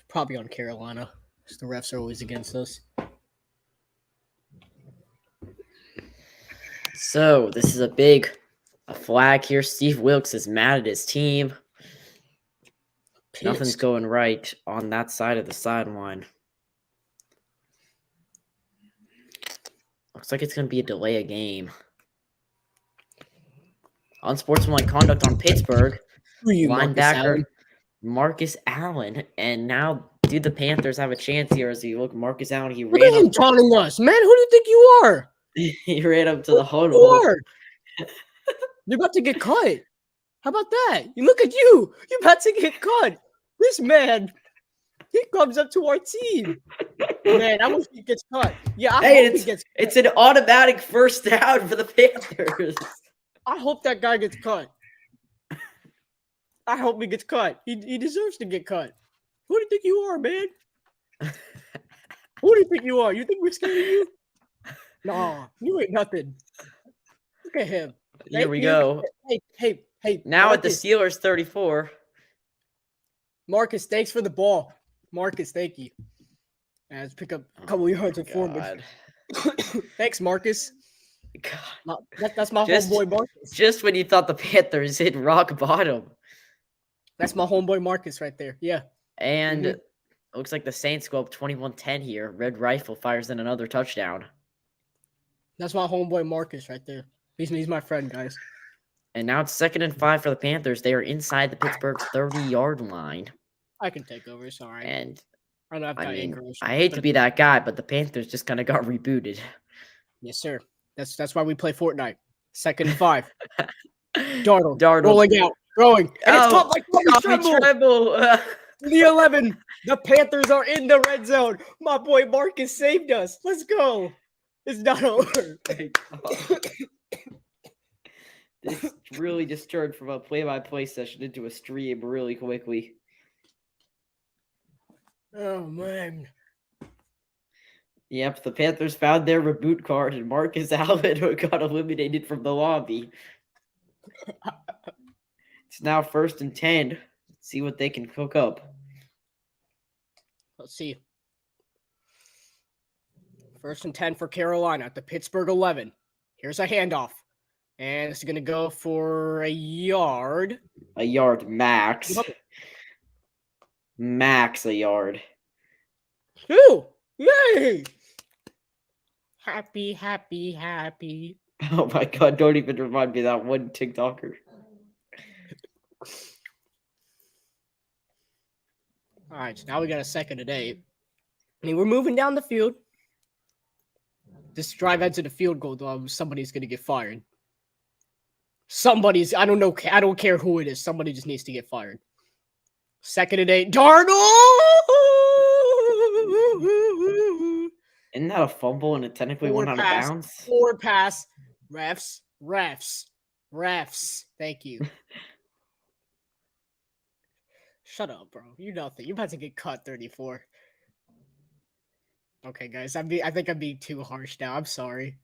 Speaker 1: Probably on Carolina. The refs are always against us.
Speaker 3: So this is a flag here. Steve Wilkes is mad at his team. Nothing's
Speaker 1: Pissed.
Speaker 3: going right on that side of the sideline. Looks like it's going to be a delay of game. Unsportsmanlike conduct on Pittsburgh.
Speaker 1: Who are you, Marcus
Speaker 3: Linebacker
Speaker 1: Allen?
Speaker 3: Marcus Allen. And now, do the Panthers have a chance here as you look? Marcus Allen, he
Speaker 1: Look
Speaker 3: ran
Speaker 1: at him
Speaker 3: up.
Speaker 1: taunting us, man. Who do you think you are?
Speaker 3: He ran up to the
Speaker 1: You
Speaker 3: huddle.
Speaker 1: are. You're about to get cut. How about that? You look at you. You're about to get cut. This man, he comes up to our team. Man, I wish he gets cut. Yeah, I
Speaker 3: Hey,
Speaker 1: hope he gets cut.
Speaker 3: it's an automatic first down for the Panthers.
Speaker 1: I hope that guy gets cut. I hope he gets cut. He deserves to get cut. Who do you think you are, man? Who do you think you are? You think we're scared of you? Nah, you ain't nothing. Look at him.
Speaker 3: Here we
Speaker 1: you.
Speaker 3: go.
Speaker 1: Hey.
Speaker 3: Now at the
Speaker 1: Marcus,
Speaker 3: Steelers 34.
Speaker 1: Marcus, thanks for the ball. Marcus, thank you. Let's pick up a couple yards of forward.
Speaker 3: God.
Speaker 1: Thanks, Marcus.
Speaker 3: God.
Speaker 1: That's my
Speaker 3: Just-
Speaker 1: homeboy Marcus.
Speaker 3: Just when you thought the Panthers hit rock bottom.
Speaker 1: That's my homeboy Marcus right there. Yeah.
Speaker 3: And
Speaker 1: Mhm.
Speaker 3: it looks like the Saints go up 21-10 here. Red Rifle fires in another touchdown.
Speaker 1: That's my homeboy Marcus right there. He's my friend, guys.
Speaker 3: And now it's 2nd and 5 for the Panthers. They are inside the Pittsburgh 30-yard line.
Speaker 1: I can take over. It's all right.
Speaker 3: And
Speaker 1: I don't have
Speaker 3: I
Speaker 1: that
Speaker 3: mean,
Speaker 1: anger issue,
Speaker 3: I hate
Speaker 1: but
Speaker 3: to be that guy, but the Panthers just kind of got rebooted.
Speaker 1: yes, sir. That's why we play Fortnite. 2nd and 5. Darnold
Speaker 3: Darnold.
Speaker 1: rolling out, throwing, and it's caught by
Speaker 3: Tommy
Speaker 1: Tommy Tremble.
Speaker 3: Tremble.
Speaker 1: The 11. The Panthers are in the red zone. My boy Marcus saved us. Let's go. It's not over.
Speaker 3: This really just turned from a play-by-play session into a stream really quickly.
Speaker 1: Oh man.
Speaker 3: Yep, the Panthers found their reboot card, and Marcus Allen got eliminated from the lobby. It's now 1st and 10. Let's see what they can cook up.
Speaker 1: Let's see. 1st and 10 for Carolina at the Pittsburgh 11. Here's a handoff. And it's going to go for a yard.
Speaker 3: A yard max. Max a yard.
Speaker 1: 2. Yay! Happy, happy, happy.
Speaker 3: Oh my god, don't even remind me of that one TikToker.
Speaker 1: All right, so now we got a 2nd and 8. I mean, we're moving down the field. This drive ends in a field goal, though. Somebody's going to get fired. I don't know. I don't care who it is. Somebody just needs to get fired. 2nd and 8. Darnold!
Speaker 3: Isn't that a fumble and it technically went out of bounds?
Speaker 1: Forward pass. Refs. Thank you. Shut up, bro. You nothing. You're about to get cut 34. Okay, guys. I think I'm being too harsh now. I'm sorry.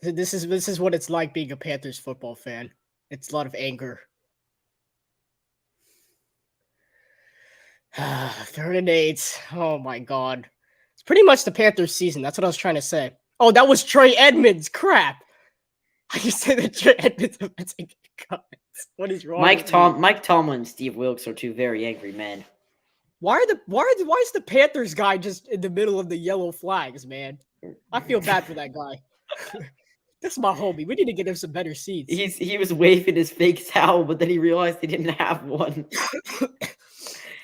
Speaker 1: This is what it's like being a Panthers football fan. It's a lot of anger. 3rd and 8. Oh my god. It's pretty much the Panthers season. That's what I was trying to say. Oh, that was Trey Edmonds. Crap. I just said that Trey Edmonds about to get cut. What is wrong?
Speaker 3: Mike Tomlin and Steve Wilkes are two very angry men.
Speaker 1: Why is the Panthers guy just in the middle of the yellow flags, man? I feel bad for that guy. That's my homie. We need to get him some better seats.
Speaker 3: He was waving his fake towel, but then he realized he didn't have one.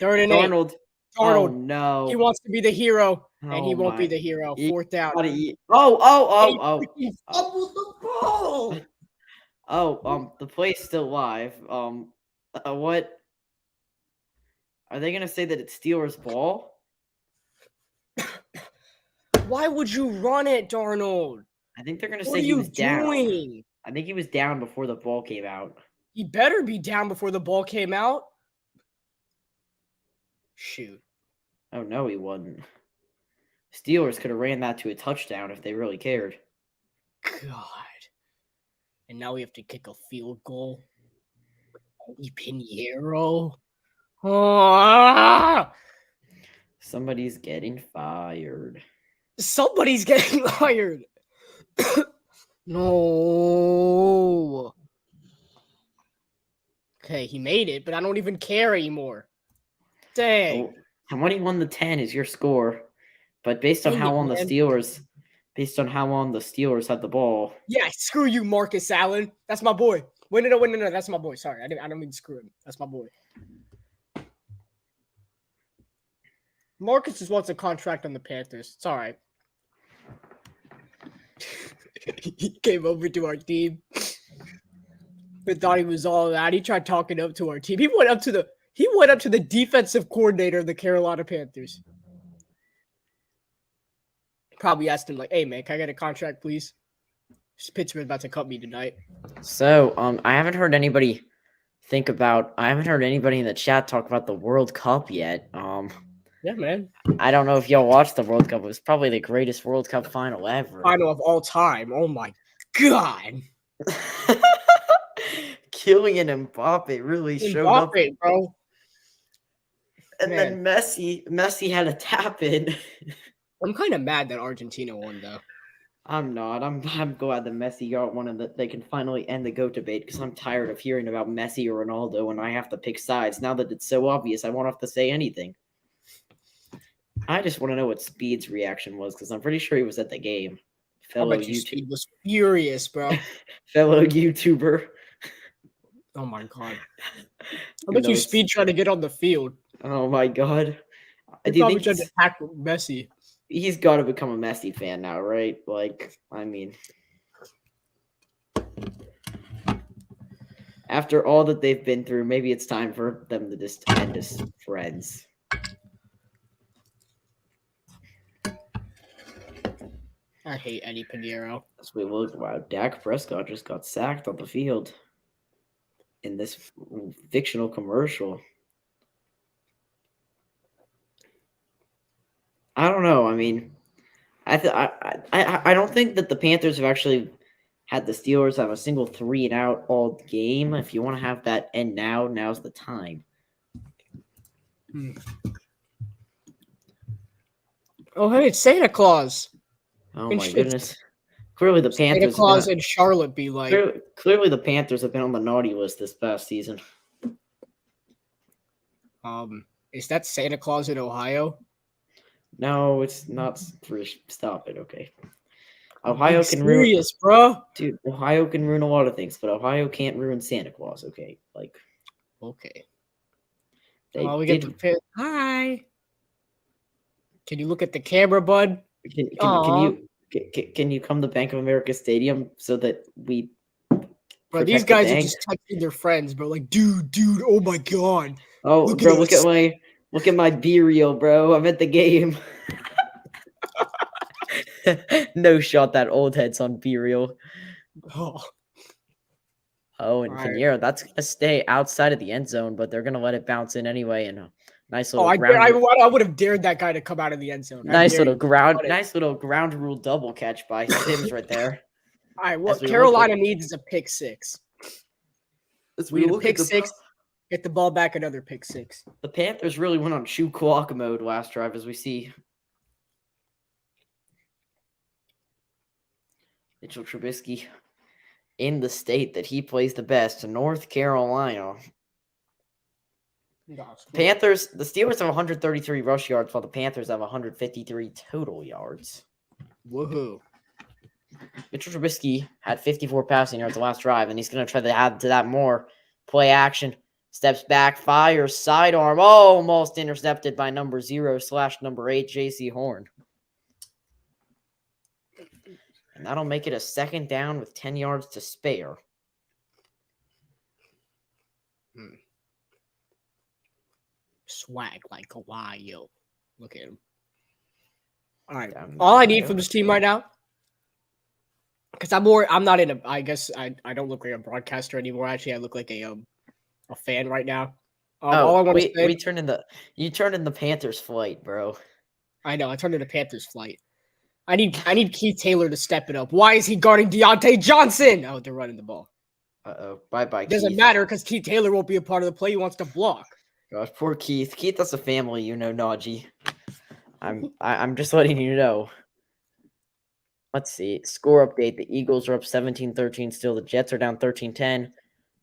Speaker 1: 3rd and 8.
Speaker 3: Darnold.
Speaker 1: Oh
Speaker 3: no.
Speaker 1: He wants to be the hero, and he
Speaker 3: Oh
Speaker 1: won't be
Speaker 3: my-
Speaker 1: the hero.
Speaker 3: He
Speaker 1: 4th down.
Speaker 3: Oh.
Speaker 1: He fumbled the ball.
Speaker 3: The play's still live. What? Are they gonna say that it's Steelers' ball?
Speaker 1: Why would you run it, Darnold?
Speaker 3: I think they're gonna
Speaker 1: What
Speaker 3: say
Speaker 1: are
Speaker 3: he
Speaker 1: you
Speaker 3: was down.
Speaker 1: doing?
Speaker 3: I think he was down before the ball came out.
Speaker 1: He better be down before the ball came out. Shoot.
Speaker 3: Oh no, he wasn't. Steelers could have ran that to a touchdown if they really cared.
Speaker 1: God. And now we have to kick a field goal. Eddie Pinheiro. Ah!
Speaker 3: Somebody's getting fired.
Speaker 1: Somebody's getting fired. No. Okay, he made it, but I don't even care anymore. Dang.
Speaker 3: Oh, 21-10 is your score. But based on
Speaker 1: Dang
Speaker 3: how
Speaker 1: it,
Speaker 3: long the
Speaker 1: man.
Speaker 3: Steelers had the ball,
Speaker 1: Yeah, screw you, Marcus Allen. That's my boy. Wait, no. That's my boy. Sorry, I don't mean to screw him. That's my boy. Marcus just wants a contract on the Panthers. It's all right. He came over to our team. We thought he was all that. He tried talking up to our team. He went up to the defensive coordinator of the Carolina Panthers. Probably asked him like, "Hey man, can I get a contract, please? Pittsburgh's about to cut me tonight."
Speaker 3: so I haven't heard anybody in the chat talk about the World Cup yet.
Speaker 1: Yeah, man.
Speaker 3: I don't know if y'all watched the World Cup. It was probably the greatest World Cup final ever.
Speaker 1: Final of all time. Oh my god.
Speaker 3: Kylian Mbappe really showed up.
Speaker 1: Mbappe, bro.
Speaker 3: And
Speaker 1: Man.
Speaker 3: then Messi had a tap in.
Speaker 1: I'm kind of mad that Argentina won, though.
Speaker 3: I'm not. I'm glad that Messi got one and that they can finally end the GOAT debate because I'm tired of hearing about Messi or Ronaldo and I have to pick sides. Now that it's so obvious, I won't have to say anything. I just want to know what Speed's reaction was because I'm pretty sure he was at the game.
Speaker 1: I bet you Speed was furious, bro.
Speaker 3: Fellow YouTuber.
Speaker 1: Oh my god. I bet you Speed trying to get on the field.
Speaker 3: Oh my god.
Speaker 1: He probably tried to tackle Messi.
Speaker 3: He's got to become a Messi fan now, right? Like, I mean, after all that they've been through, maybe it's time for them to just end as friends.
Speaker 1: I hate Eddie Pinheiro.
Speaker 3: As we look, wow, Dak Prescott just got sacked on the field in this fictional commercial. I don't know. I mean, I don't think that the Panthers have actually had the Steelers have a single 3-and-out all game. If you want to have that end now, now's the time.
Speaker 1: Oh, hey, it's Santa Claus.
Speaker 3: Oh my goodness! Clearly, the Panthers.
Speaker 1: Santa Claus and Charlotte be like.
Speaker 3: Clearly, the Panthers have been on the naughty list this past season.
Speaker 1: Is that Santa Claus in Ohio?
Speaker 3: No, it's not. Stop it, okay? Ohio can ruin.
Speaker 1: Serious, bro.
Speaker 3: Dude, Ohio can ruin a lot of things, but Ohio can't ruin Santa Claus. Okay, like.
Speaker 1: Okay.
Speaker 3: We
Speaker 1: get the hi. Can you look at the camera, bud?
Speaker 3: Can you come to Bank of America Stadium so that we?
Speaker 1: Bro, these guys are just texting their friends, bro. Like, dude, oh my god.
Speaker 3: Oh, look at my B-reel, bro. I'm at the game. No shot that old head's on B-reel. Oh, and Pinheiro, that's gonna stay outside of the end zone, but they're gonna let it bounce in anyway. And a nice little.
Speaker 1: I would have dared that guy to come out of the end zone.
Speaker 3: Nice little ground rule double catch by Sims right there.
Speaker 1: All right, what Carolina needs is a pick six. We need a pick six. Get the ball back, another pick six.
Speaker 3: The Panthers really went on shoe clock mode last drive, as we see. Mitchell Trubisky in the state that he plays the best, North Carolina. Panthers, the Steelers have 133 rush yards, while the Panthers have 153 total yards.
Speaker 1: Woohoo.
Speaker 3: Mitchell Trubisky had 54 passing yards the last drive, and he's going to try to add to that more. Play action. Steps back, fires, sidearm, almost intercepted by number 0/number 8, J.C. Horn. And that'll make it a second down with 10 yards to spare.
Speaker 1: Swag like Ohio. Look at him. All right. All I need from this team right now, because I'm not in a, I guess I don't look like a broadcaster anymore. Actually, I look like a fan right now. All I want to say,
Speaker 3: you turned in the Panthers flight, bro.
Speaker 1: I know. I turned into Panthers flight. I need Keith Taylor to step it up. Why is he guarding Deontay Johnson? Oh, they're running the ball.
Speaker 3: Uh-oh. Bye-bye, Keith.
Speaker 1: Doesn't matter because Keith Taylor won't be a part of the play. He wants to block.
Speaker 3: Gosh, poor Keith. Keith has a family, Najee. I'm just letting you know. Let's see. Score update. The Eagles are up 17-13 still. The Jets are down 13-10.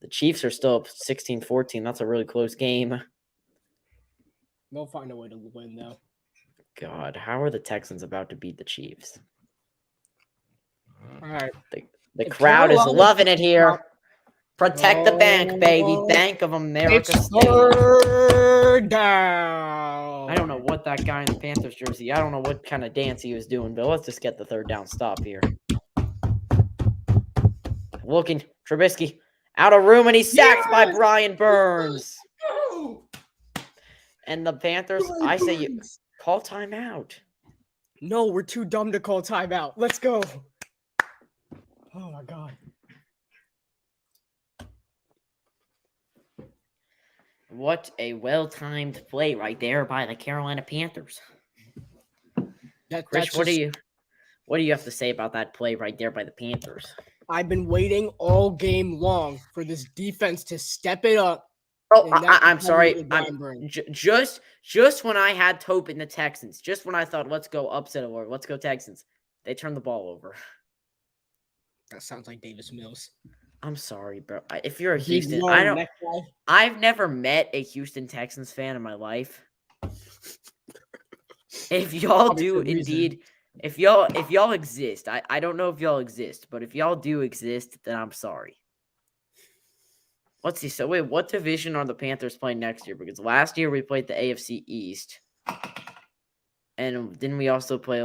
Speaker 3: The Chiefs are still up 16-14. That's a really close game.
Speaker 1: They'll find a way to win, though.
Speaker 3: God, how are the Texans about to beat the Chiefs?
Speaker 1: All right.
Speaker 3: The crowd is loving it here. Protect the bank, baby.
Speaker 1: Oh,
Speaker 3: Bank of America.
Speaker 1: It's third down.
Speaker 3: I don't know what that guy in the Panthers jersey, I don't know what kind of dance he was doing, but let's just get the third down stop here. Looking, Trubisky out of room, and he's sacked by Brian Burns. And the Panthers, I say, you call timeout.
Speaker 1: No, we're too dumb to call timeout. Let's go. Oh, my God.
Speaker 3: What a well-timed play right there by the Carolina Panthers. Chris, what do you have to say about that play right there by the Panthers?
Speaker 1: I've been waiting all game long for this defense to step it up.
Speaker 3: Oh, I'm sorry. Just when I had hope in the Texans, just when I thought, let's go upset alert, let's go Texans, they turned the ball over.
Speaker 1: That sounds like Davis Mills.
Speaker 3: I'm sorry, bro. If you're a
Speaker 1: He's
Speaker 3: Houston,
Speaker 1: long,
Speaker 3: I've never met a Houston Texans fan in my life. If y'all do indeed, if y'all exist, I don't know if y'all exist, but if y'all do exist, then I'm sorry. Let's see. So wait, what division are the Panthers playing next year? Because last year we played the AFC East, and didn't we also play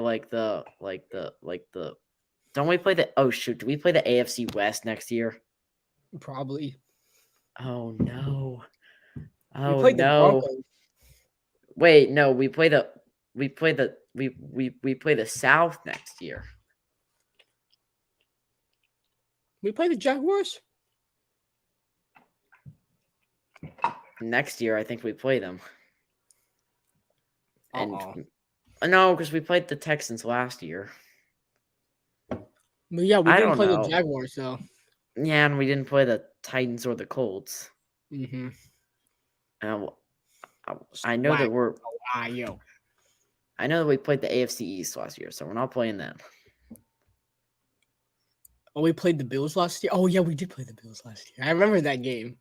Speaker 3: Don't we play the? Oh shoot! Do we play the AFC West next year?
Speaker 1: Probably.
Speaker 3: Oh no!
Speaker 1: We played the Broncos.
Speaker 3: Wait, no. We play the South next year.
Speaker 1: We play the Jaguars.
Speaker 3: Next year, I think we play them. And
Speaker 1: Uh-oh.
Speaker 3: no, because we played the Texans last year.
Speaker 1: But yeah, we didn't play the Jaguars, though.
Speaker 3: Yeah, and we didn't play the Titans or the Colts.
Speaker 1: Mm-hmm.
Speaker 3: I know that we're. I know that we played the AFC East last year, so we're not playing them.
Speaker 1: Oh, we played the Bills last year. Oh yeah, we did play the Bills last year. I remember that game.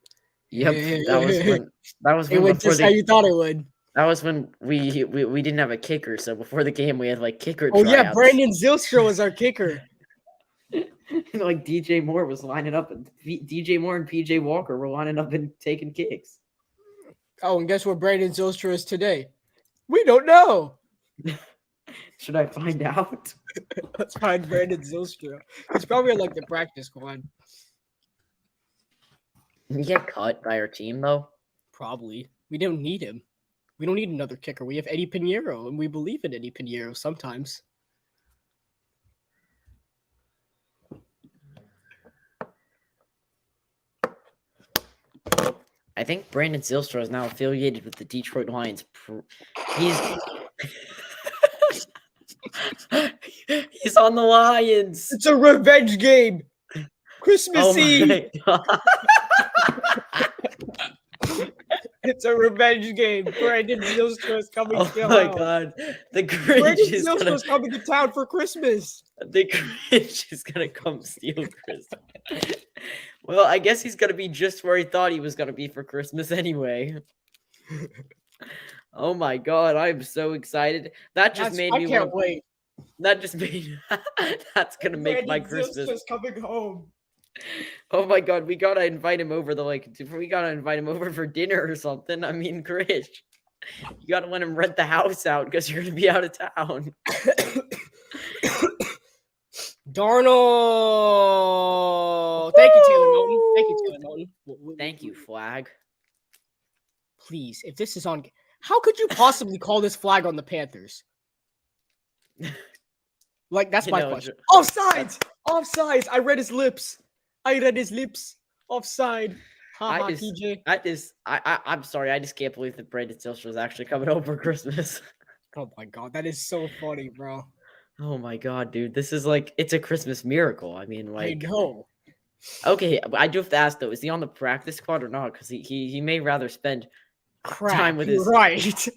Speaker 3: Yep, that was when
Speaker 1: it went just how you thought it would.
Speaker 3: That was when we didn't have a kicker, so before the game we had like kicker.
Speaker 1: Oh
Speaker 3: tryouts.
Speaker 1: Yeah, Brandon Zylstra was our kicker.
Speaker 3: Like DJ Moore was lining up, and DJ Moore and PJ Walker were lining up and taking kicks.
Speaker 1: Oh, and guess where Brandon Zylstra is today? We don't know.
Speaker 3: Should I find out?
Speaker 1: Let's find Brandon Zylstra. He's probably like the practice squad.
Speaker 3: Did he get cut by our team though?
Speaker 1: Probably. We don't need him. We don't need another kicker. We have Eddie Pinheiro, and we believe in Eddie Pinheiro sometimes.
Speaker 3: I think Brandon Zylstra is now affiliated with the Detroit Lions. He's on the Lions.
Speaker 1: It's a revenge game. Christmas Eve. It's a revenge game. Brandon Zylstra is coming to town.
Speaker 3: Oh my God. The Grinch is
Speaker 1: coming to town for Christmas.
Speaker 3: The Grinch is going to come steal Christmas. Well, I guess he's going to be just where he thought he was going to be for Christmas anyway. Oh my God. I'm so excited. That just made me
Speaker 1: I can't wait.
Speaker 3: That just made that's going to make my Christmas.
Speaker 1: Zylstra's coming home.
Speaker 3: Oh my God, we gotta invite him over for dinner or something. I mean, Krish, you gotta let him rent the house out because you're gonna be out of town.
Speaker 1: Darnold. Thank you, Taylor Moton. Thank you, Taylor Moton.
Speaker 3: Thank you, Flag.
Speaker 1: Please, if this is on, how could you possibly call this flag on the Panthers? Like, that's my question. Offsides! Offsides! I read his lips. Offside. TJ.
Speaker 3: I'm sorry. I just can't believe that Brandon Zylstra is actually coming home for Christmas.
Speaker 1: Oh my God, that is so funny, bro.
Speaker 3: Oh my god, dude. This is like it's a Christmas miracle. I mean,
Speaker 1: I
Speaker 3: like
Speaker 1: know.
Speaker 3: okay, I do have to ask though, is he on the practice squad or not? Because he may rather spend
Speaker 1: Crap,
Speaker 3: with
Speaker 1: you're
Speaker 3: his
Speaker 1: right.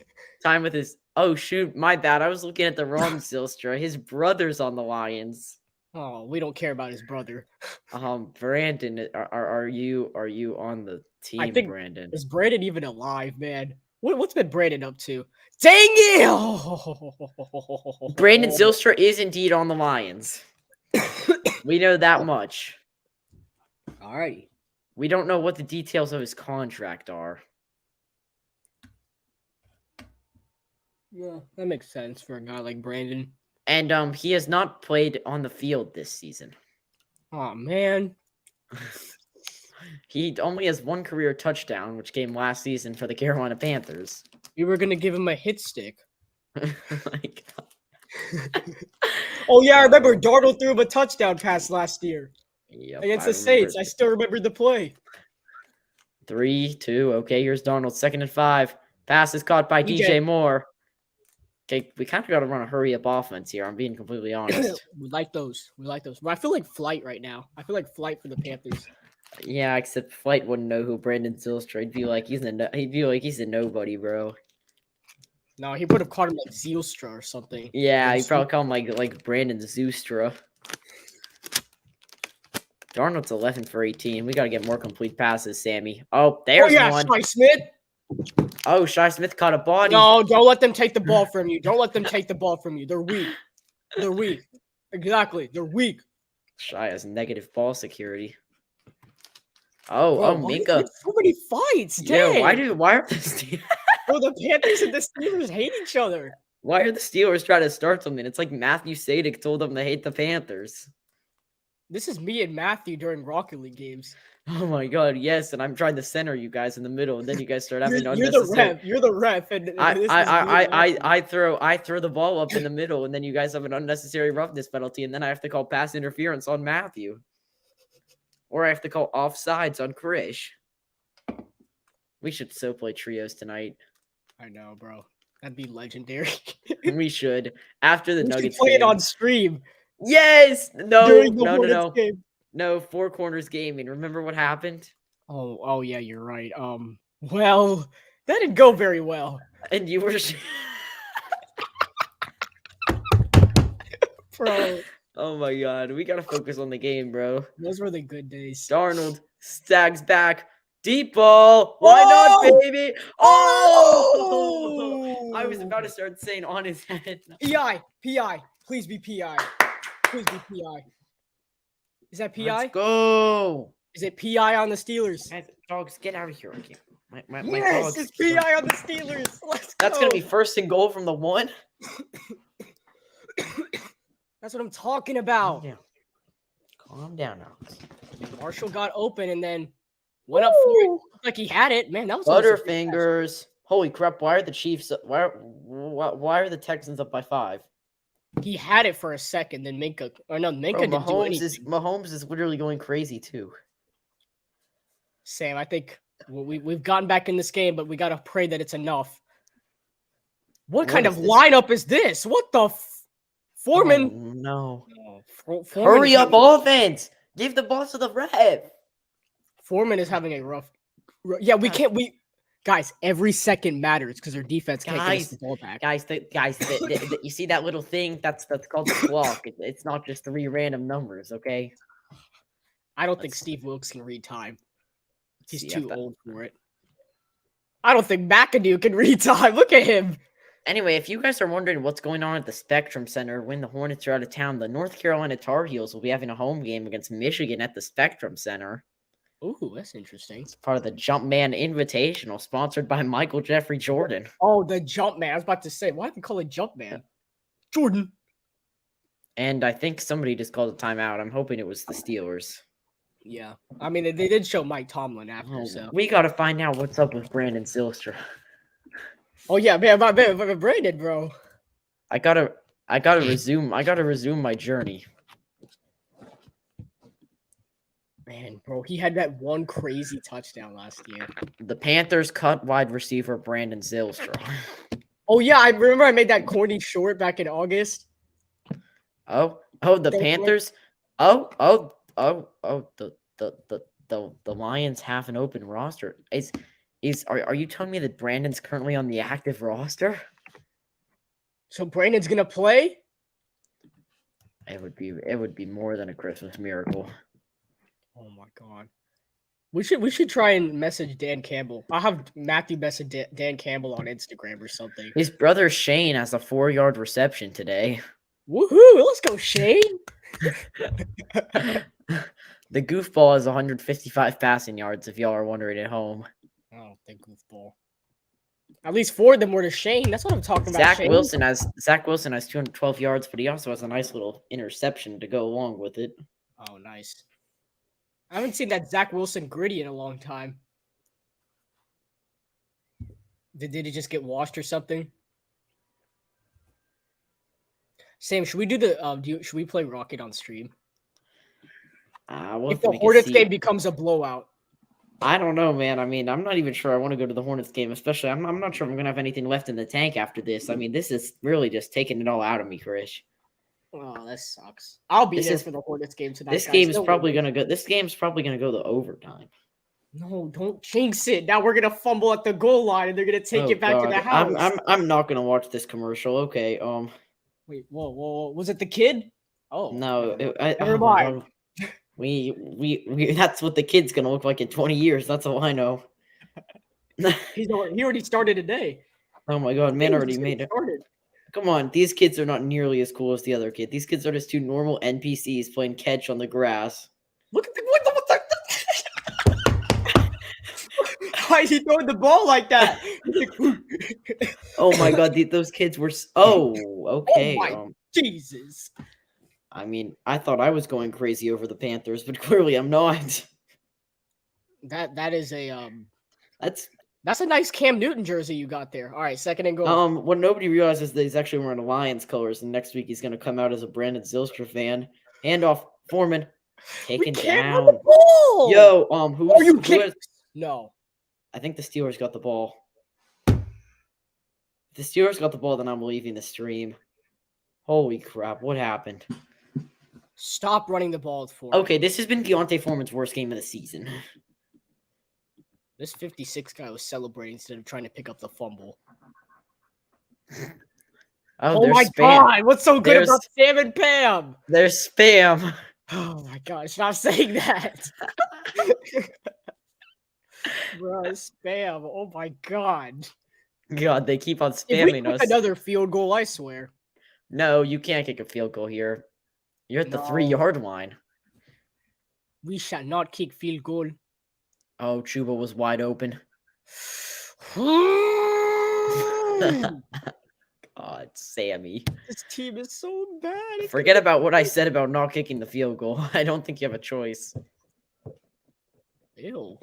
Speaker 3: time with his oh shoot, my bad. I was looking at the wrong Zylstra. His brother's on the Lions.
Speaker 1: Oh, we don't care about his brother.
Speaker 3: Brandon, are you on the
Speaker 1: I
Speaker 3: team,
Speaker 1: think
Speaker 3: Brandon?
Speaker 1: is Brandon even alive, man? What's been Brandon up to? Dang it!
Speaker 3: Brandon Zylstra is indeed on the Lions. We know that much.
Speaker 1: Alrighty.
Speaker 3: We don't know what the details of his contract are.
Speaker 1: Yeah, that makes sense for a guy like Brandon.
Speaker 3: And he has not played on the field this season.
Speaker 1: Oh man.
Speaker 3: He only has one career touchdown, which came last season for the Carolina Panthers.
Speaker 1: We were gonna give him a hit stick.
Speaker 3: Like,
Speaker 1: Oh yeah, I remember Darnold threw him a touchdown pass last year
Speaker 3: yep,
Speaker 1: against
Speaker 3: I
Speaker 1: the Saints. I
Speaker 3: remember.
Speaker 1: still remember the play.
Speaker 3: 3-2. Okay, here's Darnold. 2nd and 5. Pass is caught by DJ Moore. Okay, we kind of got to run a hurry-up offense here. I'm being completely honest.
Speaker 1: We like those. Well, I feel like Flight right now. I feel like Flight for the Panthers.
Speaker 3: Yeah, except Flight wouldn't know who Brandon Zylstra. He'd be like he's a nobody, bro.
Speaker 1: No, he would have called him like Zylstra or something.
Speaker 3: Yeah, he'd probably call him like Brandon Zylstra. Darnold's 11 for 18. We got to get more complete passes, Sammy. Oh, there's one.
Speaker 1: Shy Smith.
Speaker 3: Oh, Shy Smith caught a body.
Speaker 1: No, don't let them take the ball from you. Don't let them take the ball from you. They're weak. They're weak. Exactly. They're weak.
Speaker 3: Shy has negative ball security. Oh, Minka.
Speaker 1: So many fights.
Speaker 3: Yeah,
Speaker 1: Dang.
Speaker 3: why are the Steelers?
Speaker 1: Bro, the Panthers and the Steelers hate each other.
Speaker 3: Why are the Steelers trying to start something? It's like Matthew Sadik told them they hate the Panthers.
Speaker 1: This is me and Matthew during Rocket League games.
Speaker 3: Oh my god, yes, and I'm trying to center you guys in the middle, and then you guys start having
Speaker 1: You're
Speaker 3: unnecessary.
Speaker 1: You're the ref, and
Speaker 3: I throw the ball up in the middle, and then you guys have an unnecessary roughness penalty, and then I have to call pass interference on Matthew, or I have to call offsides on Krish. We should so play trios tonight.
Speaker 1: I know, bro. That'd be legendary.
Speaker 3: We should after the Nuggets
Speaker 1: play
Speaker 3: game.
Speaker 1: It on stream.
Speaker 3: Yes. No.
Speaker 1: Game.
Speaker 3: No, Four Corners Gaming. Remember what happened?
Speaker 1: Oh yeah, you're right. Well, that didn't go very well.
Speaker 3: And you were
Speaker 1: Bro.
Speaker 3: Oh my god, we gotta focus on the game, bro.
Speaker 1: Those were the good days.
Speaker 3: Darnold stags back. Deep ball. Why not, baby? Oh! I was about to start saying on his head.
Speaker 1: PI. Please be PI. Please be PI. Is that PI?
Speaker 3: Let's go.
Speaker 1: Is it PI on the Steelers?
Speaker 3: Guys, dogs, get out of here. Okay. My
Speaker 1: yes,
Speaker 3: dogs.
Speaker 1: It's PI on the Steelers. Let's go.
Speaker 3: That's going to be 1st and goal from the 1.
Speaker 1: That's what I'm talking about.
Speaker 3: Calm down now.
Speaker 1: Marshall got open and then went up for it. Looked like he had it. Man, that was
Speaker 3: Butterfingers. Holy crap, why are the Chiefs why are the Texans up by 5?
Speaker 1: He had it for a second, then Minka didn't do anything.
Speaker 3: Mahomes is literally going crazy too.
Speaker 1: Sam, I think we've gotten back in this game, but we gotta pray that it's enough. What kind of lineup is this? What the Foreman?
Speaker 3: Oh, no.
Speaker 1: Foreman
Speaker 3: Hurry up, offense! Give the ball to the ref.
Speaker 1: Foreman is having a rough. Yeah, we can't. Guys, every second matters because their defense can't get us the ball back.
Speaker 3: Guys, you see that little thing? That's called the clock. It's not just 3 random numbers, okay?
Speaker 1: I don't think Steve Wilkes can read time. He's too old for it. I don't think McAdoo can read time. Look at him.
Speaker 3: Anyway, if you guys are wondering what's going on at the Spectrum Center when the Hornets are out of town, the North Carolina Tar Heels will be having a home game against Michigan at the Spectrum Center.
Speaker 1: Ooh, that's interesting.
Speaker 3: It's part of the Jumpman Invitational, sponsored by Michael Jeffrey Jordan.
Speaker 1: Oh, the Jumpman. I was about to say, why do they call it Jumpman? Jordan.
Speaker 3: And I think somebody just called a timeout. I'm hoping it was the Steelers.
Speaker 1: Yeah. I mean, they did show Mike Tomlin after, so.
Speaker 3: We got to find out what's up with Brandon Zylstra.
Speaker 1: Oh, yeah, man, Brandon, bro.
Speaker 3: I gotta resume my journey.
Speaker 1: Man, bro, he had that one crazy touchdown last year.
Speaker 3: The Panthers cut wide receiver Brandon Zylstra.
Speaker 1: Oh, yeah, I remember I made that corny short back in August.
Speaker 3: The
Speaker 1: Don't
Speaker 3: Panthers. The Lions have an open roster. Are you telling me that Brandon's currently on the active roster?
Speaker 1: So Brandon's gonna play?
Speaker 3: It would be more than a Christmas miracle.
Speaker 1: Oh my god. We should try and message Dan Campbell. I'll have Matthew message Dan Campbell on Instagram or something.
Speaker 3: His brother Shane has a 4-yard reception today.
Speaker 1: Woohoo! Let's go, Shane.
Speaker 3: The goofball has 155 passing yards, if y'all are wondering at home.
Speaker 1: Oh, the goofball. At least 4 of them were to Shane. That's what I'm talking about.
Speaker 3: Zach
Speaker 1: Shane.
Speaker 3: Wilson has 212 yards, but he also has a nice little interception to go along with it.
Speaker 1: Oh, nice. I haven't seen that Zach Wilson gritty in a long time. Did he just get washed or something? Sam, should we do the should we play Rocket on stream? If the Hornets game becomes a blowout.
Speaker 3: I don't know, man. I mean, I'm not even sure I want to go to the Hornets game, especially I'm not sure I'm going to have anything left in the tank after this. I mean, this is really just taking it all out of me, Chris.
Speaker 1: Oh, that sucks. I'll be there for the Hornets game tonight.
Speaker 3: This game's probably going to go to overtime.
Speaker 1: No, don't jinx it. Now we're going to fumble at the goal line and they're going to take it back to the house.
Speaker 3: I'm not going to watch this commercial. Okay.
Speaker 1: Wait, whoa. Was it the kid? Oh.
Speaker 3: No,
Speaker 1: never mind.
Speaker 3: We that's what the kid's gonna look like in 20 years. That's all I know.
Speaker 1: He already started today.
Speaker 3: Oh my god, man already made it. Come on, these kids are not nearly as cool as the other kid. These kids are just 2 normal NPCs playing catch on the grass.
Speaker 1: Look at what the why is he throwing the ball like that?
Speaker 3: Oh my god, those kids were okay.
Speaker 1: Oh my Jesus.
Speaker 3: I mean, I thought I was going crazy over the Panthers, but clearly I'm not.
Speaker 1: That is a that's a nice Cam Newton jersey you got there. All right, second and goal.
Speaker 3: What nobody realizes is that he's actually wearing Lions colors, and next week he's going to come out as a Brandon Zylstra fan. Handoff, Foreman, taken down.
Speaker 1: The ball.
Speaker 3: Yo,
Speaker 1: No.
Speaker 3: I think the Steelers got the ball. If the Steelers got the ball, then I'm leaving the stream. Holy crap, what happened?
Speaker 1: Stop running the ball at Foreman.
Speaker 3: Okay, this has been Deontay Foreman's worst game of the season.
Speaker 1: This 56 guy was celebrating instead of trying to pick up the fumble. Oh my god, what's so good about Sam and Pam?
Speaker 3: There's spam.
Speaker 1: Oh my god, stop saying that. Bro, spam. Oh my god.
Speaker 3: God, they keep on spamming us.
Speaker 1: Another field goal, I swear.
Speaker 3: No, you can't kick a field goal here. You're at the 3-yard line.
Speaker 1: We shall not kick field goal.
Speaker 3: Oh, Chuba was wide open. God, Sammy.
Speaker 1: This team is so bad.
Speaker 3: Forget about what I said about not kicking the field goal. I don't think you have a choice.
Speaker 1: Ew.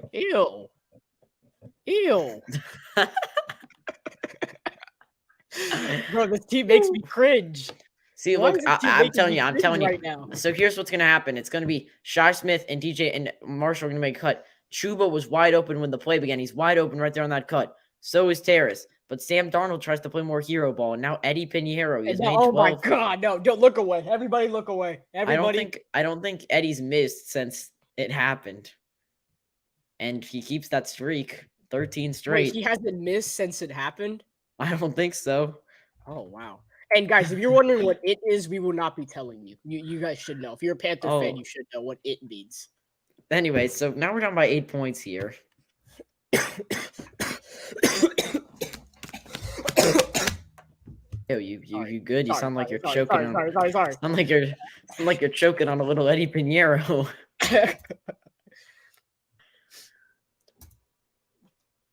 Speaker 1: Bro, this team makes me cringe.
Speaker 3: See, look, I'm telling you. Right now. So here's what's going to happen. It's going to be Shi Smith and DJ and Marshall are going to make a cut. Chuba was wide open when the play began. He's wide open right there on that cut. So is Terrace. But Sam Darnold tries to play more hero ball, and now Eddie Pinheiro is made 12.
Speaker 1: Oh my god, no, don't look away. Everybody look away. Everybody.
Speaker 3: I don't think Eddie's missed since it happened. And he keeps that streak. 13 straight.
Speaker 1: Wait, he hasn't missed since it happened?
Speaker 3: I don't think so.
Speaker 1: Oh, wow. And guys, if you're wondering what it is, we will not be telling you. You guys should know. If you're a Panther fan, you should know what it means.
Speaker 3: Anyway, so now we're down by 8 points here. Yo, you good? You sound like you're choking.
Speaker 1: Sorry.
Speaker 3: Sound like you're choking on a little Eddie Pinheiro.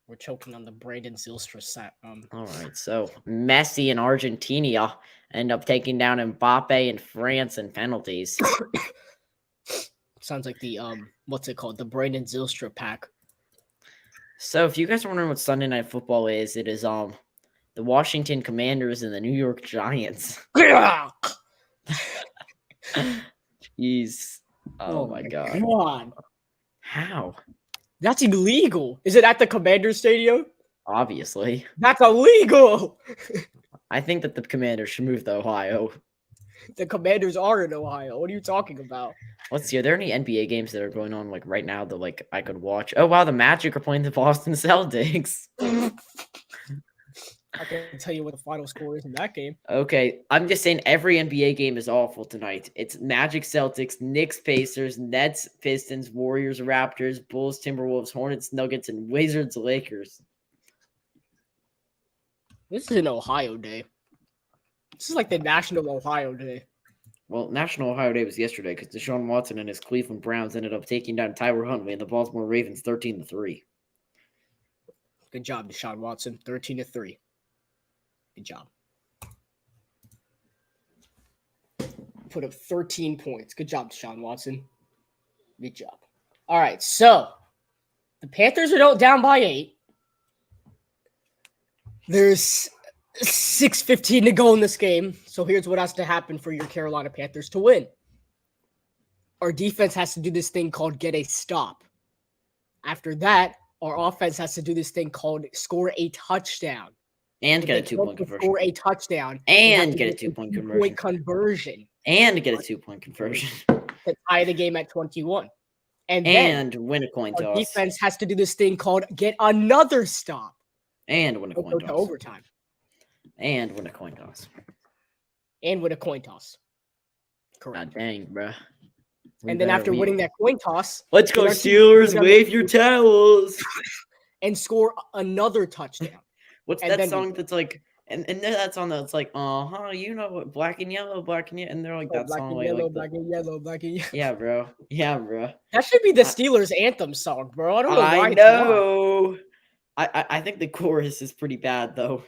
Speaker 1: We're choking on the Brandon Zylstra set.
Speaker 3: All right, so Messi and Argentina end up taking down Mbappe and France in penalties.
Speaker 1: Sounds like the what's it called? The Brandon Zylstra pack.
Speaker 3: So if you guys are wondering what Sunday Night Football is, it is the Washington Commanders and the New York Giants. Jeez. Oh my god. How?
Speaker 1: That's illegal. Is it at the Commanders Stadium?
Speaker 3: Obviously.
Speaker 1: That's illegal.
Speaker 3: I think that the Commanders should move to Ohio.
Speaker 1: The Commanders are in Ohio. What are you talking about?
Speaker 3: Let's see. Are there any NBA games that are going on like right now that like I could watch? Oh wow, the Magic are playing the Boston Celtics.
Speaker 1: I can tell you what the final score is in that game.
Speaker 3: Okay, I'm just saying every NBA game is awful tonight. It's Magic, Celtics, Knicks, Pacers, Nets, Pistons, Warriors, Raptors, Bulls, Timberwolves, Hornets, Nuggets, and Wizards, Lakers.
Speaker 1: This is an Ohio day. This is like the National Ohio Day.
Speaker 3: Well, National Ohio Day was yesterday because Deshaun Watson and his Cleveland Browns ended up taking down Tyler Huntley and the Baltimore Ravens 13-3.
Speaker 1: Good job, Deshaun Watson. 13-3. Good job. Put up 13 points. Good job, Deshaun Watson. Good job. All right, so the Panthers are down by 8. There's 6:15 to go in this game. So here's what has to happen for your Carolina Panthers to win. Our defense has to do this thing called get a stop. After that, our offense has to do this thing called score a touchdown.
Speaker 3: And get a
Speaker 1: They
Speaker 3: 2-point
Speaker 1: can't
Speaker 3: conversion.
Speaker 1: Score a touchdown. They have
Speaker 3: And
Speaker 1: to
Speaker 3: get a
Speaker 1: get
Speaker 3: 2-point
Speaker 1: two-point
Speaker 3: conversion.
Speaker 1: conversion
Speaker 3: And get a 2-point conversion.
Speaker 1: to tie the game at 21. And then
Speaker 3: And win a coin
Speaker 1: our
Speaker 3: toss.
Speaker 1: defense has to do this thing called get another stop.
Speaker 3: And win a
Speaker 1: Go
Speaker 3: coin
Speaker 1: to
Speaker 3: toss.
Speaker 1: overtime.
Speaker 3: And win a coin toss.
Speaker 1: And with a coin toss.
Speaker 3: God
Speaker 1: Correct.
Speaker 3: dang, bruh.
Speaker 1: And then after winning that coin toss,
Speaker 3: Let's go,
Speaker 1: get our team
Speaker 3: Steelers.
Speaker 1: to
Speaker 3: Wave your towels.
Speaker 1: and score another touchdown.
Speaker 3: What's
Speaker 1: And
Speaker 3: that
Speaker 1: then-
Speaker 3: song that's like, and then that song that's like, you know what, black and yellow, and they're like that
Speaker 1: Black
Speaker 3: song.
Speaker 1: and
Speaker 3: Like,
Speaker 1: yellow,
Speaker 3: like
Speaker 1: black and yellow, black and yellow.
Speaker 3: yeah, bro. Yeah, bro.
Speaker 1: That should be the Steelers anthem song, bro. I don't know why.
Speaker 3: I
Speaker 1: it's not.
Speaker 3: know. I think the chorus is pretty bad though.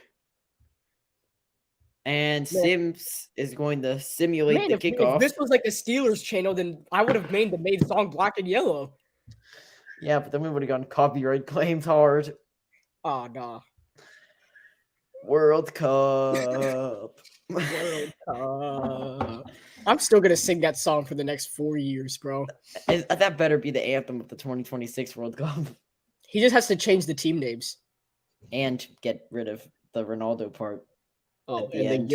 Speaker 3: And
Speaker 1: Man.
Speaker 3: Sims is going to simulate
Speaker 1: Man,
Speaker 3: the
Speaker 1: if
Speaker 3: kickoff.
Speaker 1: this was like the Steelers channel, then I would have made the main song black and yellow.
Speaker 3: Yeah, but then we would have gotten copyright claims hard.
Speaker 1: Oh, nah.
Speaker 3: World Cup.
Speaker 1: World Cup. I'm still going to sing that song for the next 4 years, bro.
Speaker 3: That better be the anthem of the 2026 World Cup.
Speaker 1: He just has to change the team names.
Speaker 3: And get rid of the Ronaldo part.
Speaker 1: Oh,
Speaker 3: At the
Speaker 1: and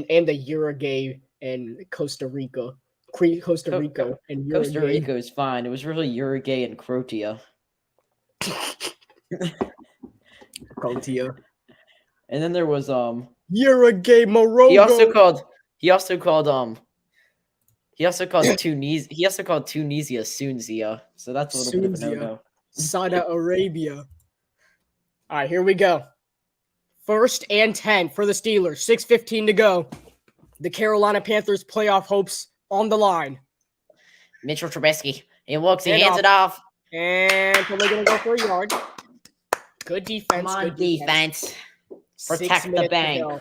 Speaker 3: end.
Speaker 1: the Uruguay and Costa Rica. Costa Rica and Uruguay.
Speaker 3: Costa Rica is fine. It was really Uruguay and Croatia.
Speaker 1: Croatia.
Speaker 3: And then there was
Speaker 1: Uruguay, Morocco.
Speaker 3: he also called Tunisia Sunzia. So that's a little bit of a
Speaker 1: Sunzia.
Speaker 3: no-no.
Speaker 1: Saudi Arabia. All right, here we go. 1st and 10 for the Steelers. 6:15 to go. The Carolina Panthers playoff hopes on the line.
Speaker 3: Mitchell Trubisky. He looks, he
Speaker 1: Hand
Speaker 3: hands
Speaker 1: off.
Speaker 3: it off.
Speaker 1: And so they're going to go for a yard. Good defense.
Speaker 3: Come on,
Speaker 1: good
Speaker 3: defense.
Speaker 1: 6
Speaker 3: Protect the
Speaker 1: minutes to
Speaker 3: bank.
Speaker 1: go.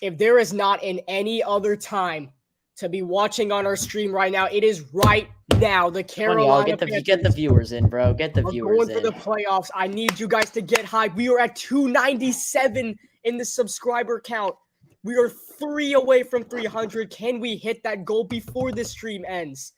Speaker 1: If there is not in any other time to be watching on our stream right now, it is right now. The
Speaker 3: Come on, y'all.
Speaker 1: Carolina
Speaker 3: Get the
Speaker 1: Panthers
Speaker 3: viewers in, bro. Get the
Speaker 1: are
Speaker 3: viewers
Speaker 1: going for
Speaker 3: in.
Speaker 1: the playoffs. I need you guys to get high. We are at 297 in the subscriber count. We are 3 away from 300. Can we hit that goal before the stream ends?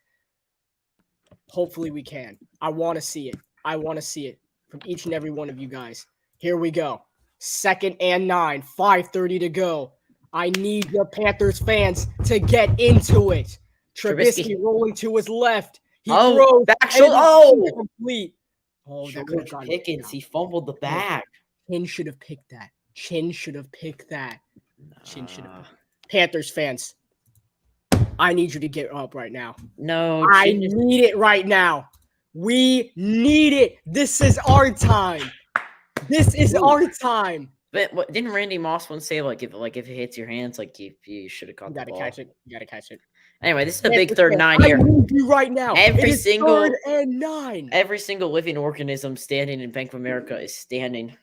Speaker 1: Hopefully we can. I want to see it. I want to see it from each and every one of you guys. Here we go. 2nd and 9. 5:30 to go. I need the Panthers fans to get into it. Trubisky rolling to his left. He throws.
Speaker 3: back
Speaker 1: and
Speaker 3: shoulder.
Speaker 1: it is
Speaker 3: Oh,
Speaker 1: incomplete. Oh, that could have
Speaker 3: George
Speaker 1: gone.
Speaker 3: Pickens. He fumbled the bag.
Speaker 1: Chin should have picked that. Chin should have picked that. Chin should have.
Speaker 3: Nah.
Speaker 1: Panthers fans, I need you to get up right now.
Speaker 3: No,
Speaker 1: I
Speaker 3: Chin is-
Speaker 1: need it right now. We need it. This is our time. This is
Speaker 3: Ooh.
Speaker 1: our time.
Speaker 3: But what, didn't Randy Moss once say like if it hits your hands, like you should have caught
Speaker 1: You
Speaker 3: the
Speaker 1: gotta
Speaker 3: ball?
Speaker 1: catch it. You gotta catch it.
Speaker 3: Anyway, this is the
Speaker 1: Panthers
Speaker 3: big 3rd and 9
Speaker 1: fans,
Speaker 3: here.
Speaker 1: I need you right now.
Speaker 3: Every
Speaker 1: It is
Speaker 3: single-
Speaker 1: 3rd and 9.
Speaker 3: Every single living organism standing in Bank of America is standing.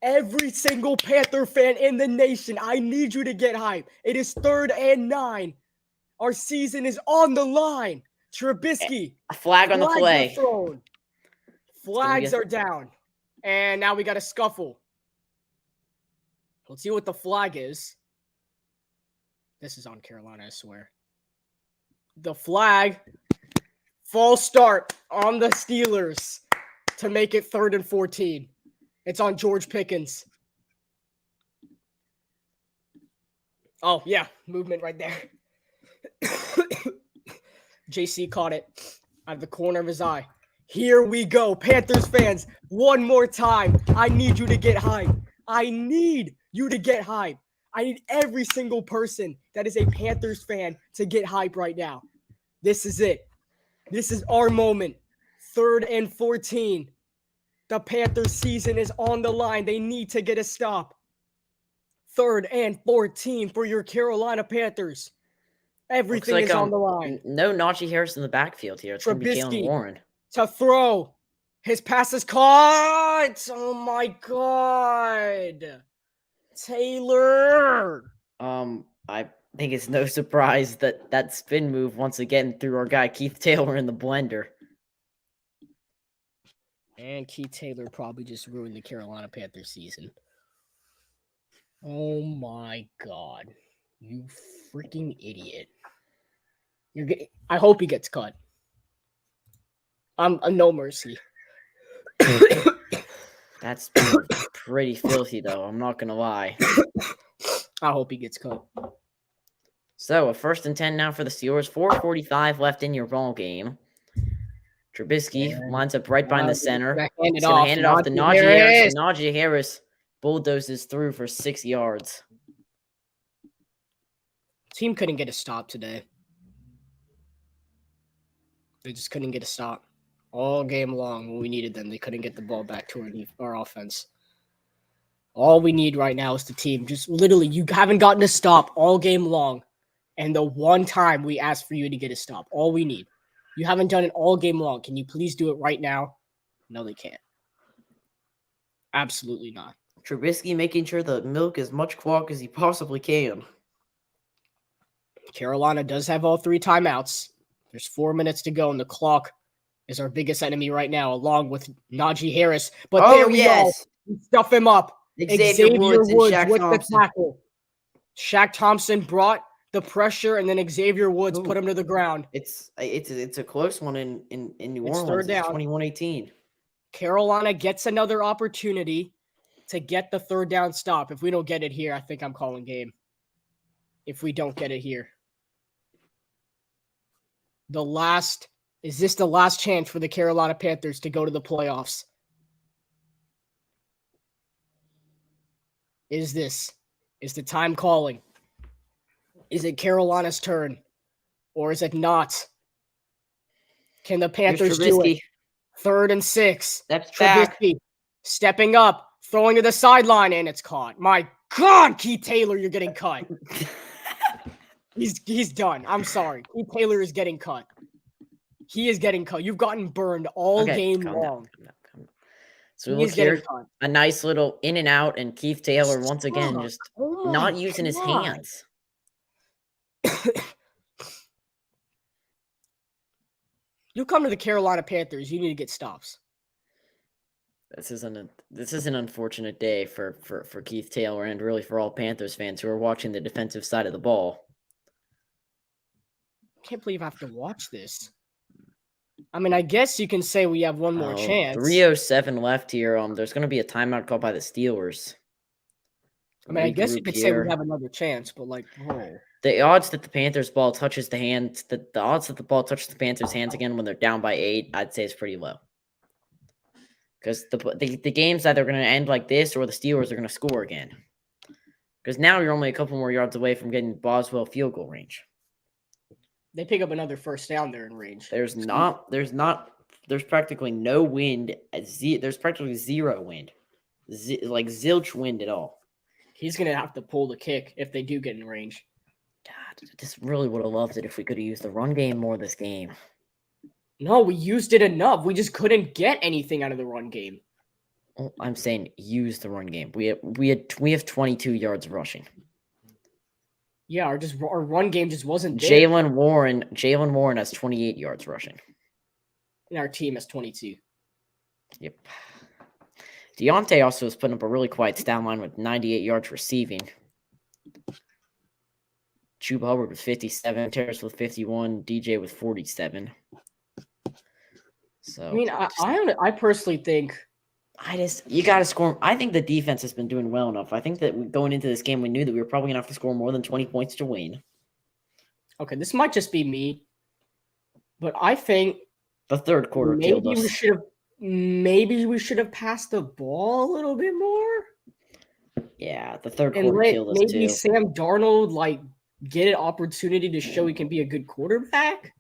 Speaker 1: Every single Panther fan in the nation, I need you to get hype. It is 3rd and 9. Our season is on the line. Trubisky.
Speaker 3: A flag on the
Speaker 1: Flags are
Speaker 3: play.
Speaker 1: thrown. Flags
Speaker 3: get-
Speaker 1: are down. And now we got a scuffle. Let's see what the flag is. This is on Carolina, I swear. The flag. False start on the Steelers to make it 3rd and 14. It's on George Pickens. Oh, yeah. Movement right there. JC caught it out of the corner of his eye. Here we go, Panthers fans. One more time. I need you to get hype. I need you to get hype. I need every single person that is a Panthers fan to get hype right now. This is it. This is our moment. 3rd and 14. The Panthers season is on the line. They need to get a stop. 3rd and 14 for your Carolina Panthers. Everything is on the line.
Speaker 3: No Najee Harris in the backfield here. It's going to be Jaylen Warren.
Speaker 1: To throw. His pass is caught. Oh, my God. Taylor.
Speaker 3: I think it's no surprise that that spin move once again threw our guy Keith Taylor in the blender.
Speaker 1: And Keith Taylor probably just ruined the Carolina Panthers season. Oh my God. You freaking idiot. I hope he gets cut. I'm no mercy.
Speaker 3: That's pretty filthy, though. I'm not going to lie.
Speaker 1: I hope he gets cut.
Speaker 3: So, a 1st and 10 now for the Steelers. 4:45 left in your ball game. Trubisky lines up right behind the center. He's going to hand it off to Najee Harris. And Najee Harris bulldozes through for 6 yards.
Speaker 1: Team couldn't get a stop today. They just couldn't get a stop. All game long when we needed them, they couldn't get the ball back to our offense. All we need right now is the team. Just literally, you haven't gotten a stop all game long. And the one time we asked for you to get a stop. All we need. You haven't done it all game long. Can you please do it right now? No, they can't. Absolutely not.
Speaker 3: Trubisky making sure the milk as much clock as he possibly can.
Speaker 1: Carolina does have all 3 timeouts. There's 4 minutes to go, and the clock is our biggest enemy right now, along with Najee Harris. But there we go. Stuff him up. Xavier Woods with the tackle. Shaq Thompson brought the pressure, and then Xavier Woods put him to the ground.
Speaker 3: It's a close one in New Orleans.
Speaker 1: 3rd down.
Speaker 3: 21-18.
Speaker 1: Carolina gets another opportunity to get the 3rd down stop. If we don't get it here, I think I'm calling game. If we don't get it here. Is this the last chance for the Carolina Panthers to go to the playoffs? Is the time calling? Is it Carolina's turn? Or is it not? Can the Panthers do it? 3rd and 6.
Speaker 3: That's back.
Speaker 1: Stepping up, throwing to the sideline, and it's caught. My God, Keith Taylor, you're getting cut. He's done. I'm sorry. Keith Taylor is getting cut. He is getting cut. You've gotten burned all game long.
Speaker 3: Calm down. So we look here, a nice little in and out, and Keith Taylor once again just not using his hands.
Speaker 1: You come to the Carolina Panthers, you need to get stops.
Speaker 3: This is an unfortunate day for Keith Taylor and really for all Panthers fans who are watching the defensive side of the ball.
Speaker 1: I can't believe I have to watch this. I mean, I guess you can say we have one more chance.
Speaker 3: 3:07 left here. There's going to be a timeout called by the Steelers.
Speaker 1: I mean, I guess you could say we have another chance, but
Speaker 3: the odds that the Panthers ball touches the hands, the odds that the ball touches the Panthers' hands again when they're down by 8, I'd say is pretty low. Because the game's either going to end like this or the Steelers are going to score again. Because now you're only a couple more yards away from getting Boswell field goal range.
Speaker 1: They pick up another 1st down there in range.
Speaker 3: There's practically no wind. There's practically 0 wind. Zilch wind at all.
Speaker 1: He's going to have to pull the kick if they do get in range.
Speaker 3: God, I just really would have loved it if we could have used the run game more this game.
Speaker 1: No, we used it enough. We just couldn't get anything out of the run game.
Speaker 3: Well, I'm saying use the run game. We have 22 yards rushing.
Speaker 1: Yeah, our run game just wasn't there.
Speaker 3: Jaylen Warren has 28 yards rushing.
Speaker 1: And our team has 22.
Speaker 3: Yep. Deontay also has put up a really quiet stat line with 98 yards receiving. Chuba Hubbard with 57, Terrace with 51, DJ with 47. So
Speaker 1: I mean, I personally think
Speaker 3: you got to score. I think the defense has been doing well enough. I think that going into this game, we knew that we were probably going to have to score more than 20 points to win.
Speaker 1: Okay, this might just be me, but I think
Speaker 3: The third quarter killed
Speaker 1: maybe
Speaker 3: us.
Speaker 1: we should have passed the ball a little bit more
Speaker 3: Yeah, the third
Speaker 1: and
Speaker 3: quarter
Speaker 1: let
Speaker 3: killed us
Speaker 1: maybe
Speaker 3: too.
Speaker 1: Sam Darnold get an opportunity to show he can be a good quarterback.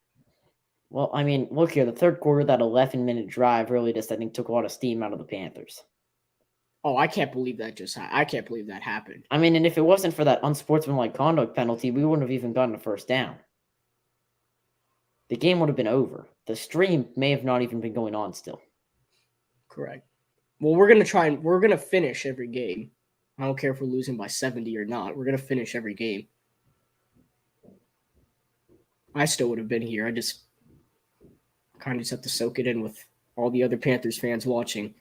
Speaker 3: Well, I mean, look here. The third quarter, that 11-minute drive really just, I think, took a lot of steam out of the Panthers.
Speaker 1: Oh, I can't believe that I can't believe that happened.
Speaker 3: I mean, and if it wasn't for that unsportsmanlike conduct penalty, we wouldn't have even gotten a first down. The game would have been over. The stream may have not even been going on still.
Speaker 1: Correct. Well, we're gonna finish every game. I don't care if we're losing by 70 or not. We're gonna finish every game. I still would have been here. I just kind of just have to soak it in with all the other Panthers fans watching.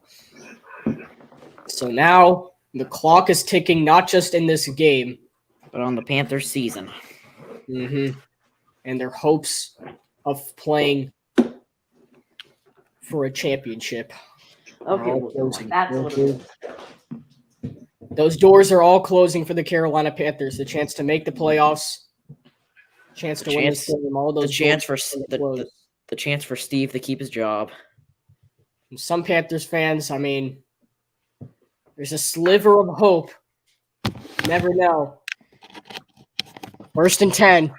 Speaker 1: So now the clock is ticking, not just in this game,
Speaker 3: But on the Panthers season.
Speaker 1: And their hopes of playing for a championship.
Speaker 3: Okay,
Speaker 1: all
Speaker 3: well,
Speaker 1: closing.
Speaker 3: that's what it is.
Speaker 1: Those doors are all closing for the Carolina Panthers. The chance to make the playoffs, chance to win this game. All those
Speaker 3: The chance
Speaker 1: doors
Speaker 3: for
Speaker 1: are closed.
Speaker 3: the chance for Steve to keep his job.
Speaker 1: Some Panthers fans, I mean, there's a sliver of hope. Never know. 1st and 10.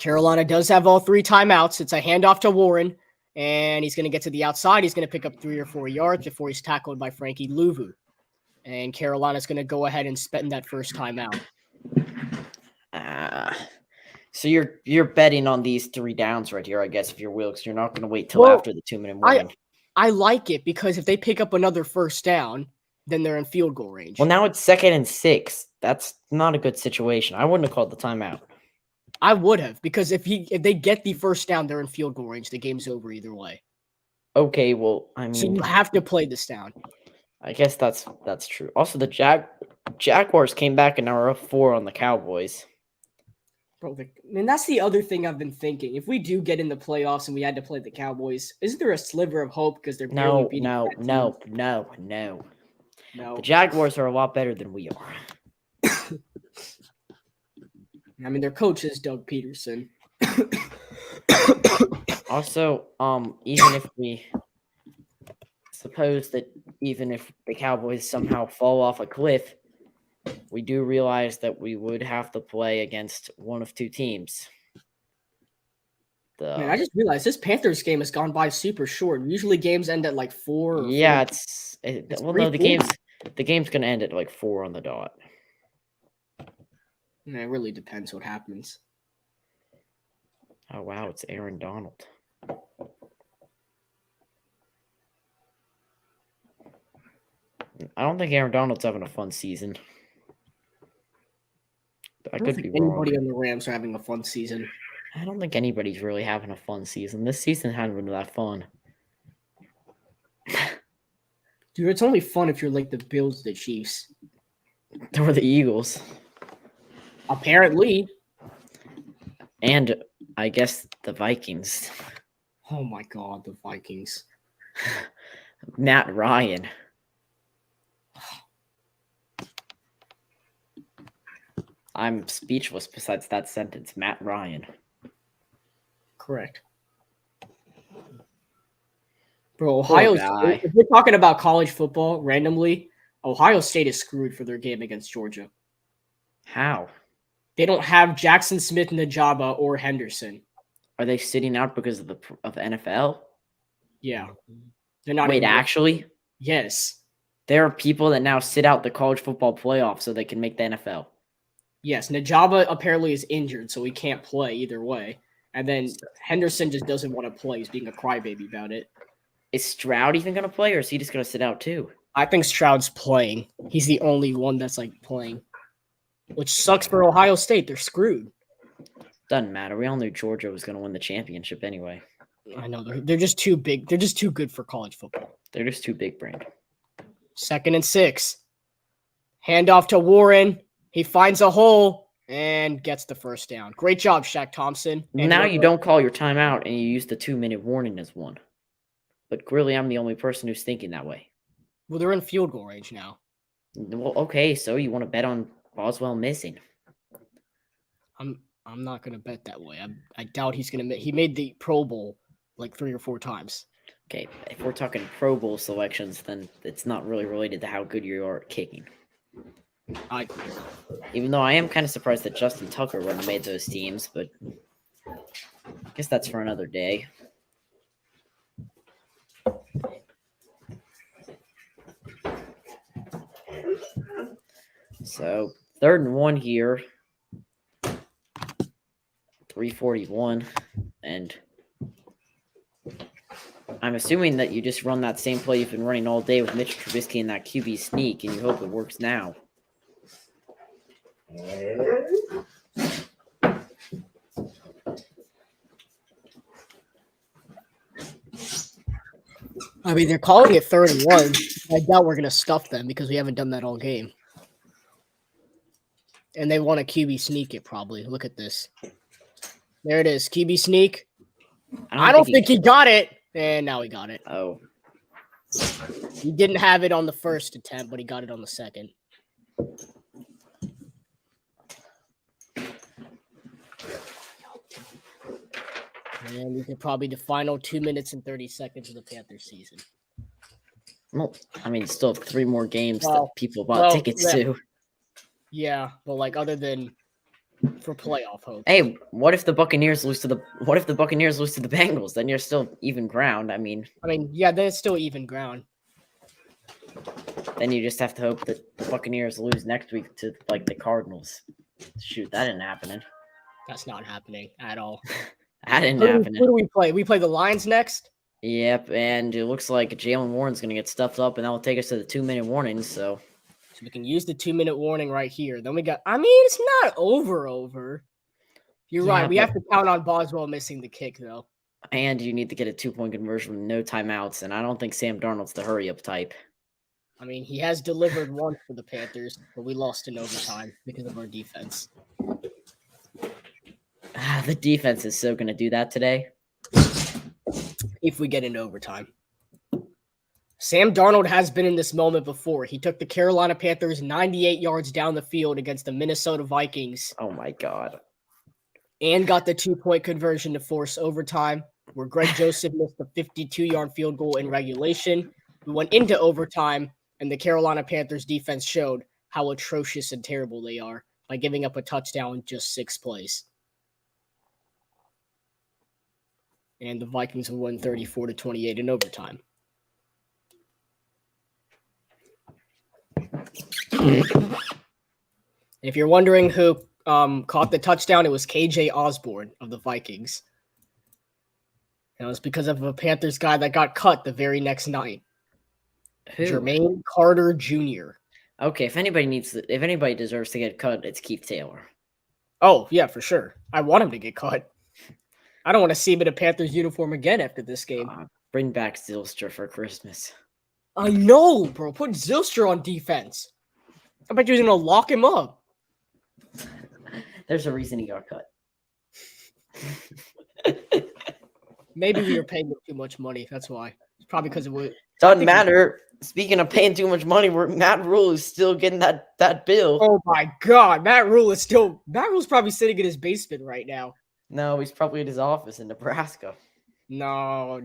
Speaker 1: Carolina does have all 3 timeouts. It's a handoff to Warren, and he's going to get to the outside. He's going to pick up 3 or 4 yards before he's tackled by Frankie Louvu. And Carolina's going to go ahead and spend that first timeout.
Speaker 3: So you're betting on these 3 downs right here, I guess, if you're Wilkes. You're not going to wait till after the 2-minute warning.
Speaker 1: I like it because if they pick up another first down, then they're in field goal range.
Speaker 3: Well, now it's 2nd and 6. That's not a good situation. I wouldn't have called the timeout.
Speaker 1: I would have, because if they get the first down, they're in field goal range. The game's over either way.
Speaker 3: Okay, well, I mean,
Speaker 1: so you have to play this down.
Speaker 3: I guess that's true. Also, the Jaguars came back and now are up 4 on the Cowboys.
Speaker 1: Bro, that's the other thing I've been thinking. If we do get in the playoffs and we had to play the Cowboys, isn't there a sliver of hope because they're barely beating
Speaker 3: No. The Jaguars are a lot better than we are.
Speaker 1: I mean, their coach is Doug Peterson.
Speaker 3: Also, even if we suppose that even if the Cowboys somehow fall off a cliff, we do realize that we would have to play against one of 2 teams.
Speaker 1: Man, I just realized this Panthers game has gone by super short. Usually games end at like 4. Or
Speaker 3: yeah,
Speaker 1: 4.
Speaker 3: The game's gonna end at like 4 on the dot.
Speaker 1: It really depends what happens.
Speaker 3: Oh wow, it's Aaron Donald. I don't think Aaron Donald's having a fun season. I
Speaker 1: don't
Speaker 3: could
Speaker 1: think
Speaker 3: be wrong.
Speaker 1: anybody on the Rams are having a fun season.
Speaker 3: I don't think anybody's really having a fun season. This season hasn't been that fun.
Speaker 1: Dude, it's only fun if you're like the Bills, the Chiefs.
Speaker 3: Or the Eagles.
Speaker 1: Apparently.
Speaker 3: And I guess the Vikings.
Speaker 1: Oh my God, the Vikings.
Speaker 3: Matt Ryan. I'm speechless besides that sentence. Matt Ryan.
Speaker 1: Correct. Bro, Ohio State, if we're talking about college football randomly, Ohio State is screwed for their game against Georgia.
Speaker 3: How?
Speaker 1: They don't have Jackson Smith, Najaba, or Henderson.
Speaker 3: Are they sitting out because of the NFL?
Speaker 1: Yeah. They're not.
Speaker 3: Wait, actually?
Speaker 1: Yes.
Speaker 3: There are people that now sit out the college football playoff so they can make the NFL.
Speaker 1: Yes, Najaba apparently is injured, so he can't play either way. And then Henderson just doesn't want to play. He's being a crybaby about it.
Speaker 3: Is Stroud even going to play, or is he just going to sit out too?
Speaker 1: I think Stroud's playing. He's the only one that's playing, which sucks for Ohio State. They're screwed.
Speaker 3: Doesn't matter. We all knew Georgia was going to win the championship anyway.
Speaker 1: I know. They're just too big. They're just too good for college football.
Speaker 3: They're just too big brained.
Speaker 1: 2nd and 6. Handoff to Warren. He finds a hole and gets the first down. Great job, Shaq Thompson. And
Speaker 3: now you don't call your timeout and you use the 2-minute warning as one. But clearly I'm the only person who's thinking that way.
Speaker 1: Well, they're in field goal range now.
Speaker 3: Well, okay, so you want to bet on Boswell missing?
Speaker 1: I'm not gonna bet that way. I doubt he's gonna. He made the Pro Bowl like 3 or 4 times.
Speaker 3: Okay, if we're talking Pro Bowl selections, then it's not really related to how good you are at kicking.
Speaker 1: I
Speaker 3: Even though I am kind of surprised that Justin Tucker wouldn't have made those teams, but I guess that's for another day. So 3rd and 1 here. 3:41, and I'm assuming that you just run that same play you've been running all day with Mitch Trubisky and that QB sneak, and you hope it works now.
Speaker 1: I mean, they're calling it 3rd and 1. I doubt we're gonna stuff them because we haven't done that all game. And they want to QB sneak it probably. Look at this. There it is, QB sneak. I don't think he got it, and now he got it.
Speaker 3: Oh,
Speaker 1: He didn't have it on the first attempt, but he got it on the second. And we could probably the final 2 minutes and 30 seconds of the Panthers season.
Speaker 3: well, I mean, still have 3 more games
Speaker 1: Well,
Speaker 3: that people bought tickets to.
Speaker 1: Yeah, but like other than for playoff hope.
Speaker 3: Hey, what if the Buccaneers lose to the Bengals? Then you're still even ground. I mean,
Speaker 1: Yeah, there's still even ground.
Speaker 3: then you just have to hope that the Buccaneers lose next week to like the Cardinals. Shoot, that didn't happen.
Speaker 1: That's not happening at all.
Speaker 3: That didn't
Speaker 1: Who
Speaker 3: happen.
Speaker 1: do we play? We play the Lions next.
Speaker 3: Yep, and it looks like Jalen Warren's going to get stuffed up, and that will take us to the 2-minute warning. So
Speaker 1: We can use the 2-minute warning right here. Then we got. I mean, it's not over. You're
Speaker 3: Yeah,
Speaker 1: right. We
Speaker 3: but-
Speaker 1: have to count on Boswell missing the kick, though.
Speaker 3: and you need to get a 2-point conversion with no timeouts, and I don't think Sam Darnold's the hurry up type.
Speaker 1: I mean, he has delivered once for the Panthers, but we lost in overtime because of our defense.
Speaker 3: The defense is so going to do that today.
Speaker 1: If we get into overtime. Sam Darnold has been in this moment before. He took the Carolina Panthers 98 yards down the field against the Minnesota Vikings
Speaker 3: Oh my God.
Speaker 1: and got the 2-point conversion to force overtime, where Greg Joseph missed a 52-yard field goal in regulation. We went into overtime, and the Carolina Panthers defense showed how atrocious and terrible they are by giving up a touchdown in just 6 plays. And the Vikings will win 34-28 in overtime. If you're wondering who caught the touchdown, it was KJ Osborne of the Vikings. And it was because of a Panthers guy that got cut the very next night.
Speaker 3: Who?
Speaker 1: Jermaine Carter Jr.
Speaker 3: Okay, if anybody deserves to get cut, it's Keith Taylor.
Speaker 1: Oh, yeah, for sure. I want him to get cut. I don't want to see him in a Panthers uniform again after this game.
Speaker 3: Bring back Zylstra for Christmas.
Speaker 1: I know, bro. Put Zylstra on defense. I bet you're going to lock him up.
Speaker 3: There's a reason he got cut.
Speaker 1: Maybe we were paying him too much money. That's why. It's probably because of what.
Speaker 3: Doesn't matter. Speaking of paying too much money, Matt Rule is still getting that bill.
Speaker 1: Oh my God, Matt Rule's probably sitting in his basement right now.
Speaker 3: No, he's probably at his office in Nebraska.
Speaker 1: No.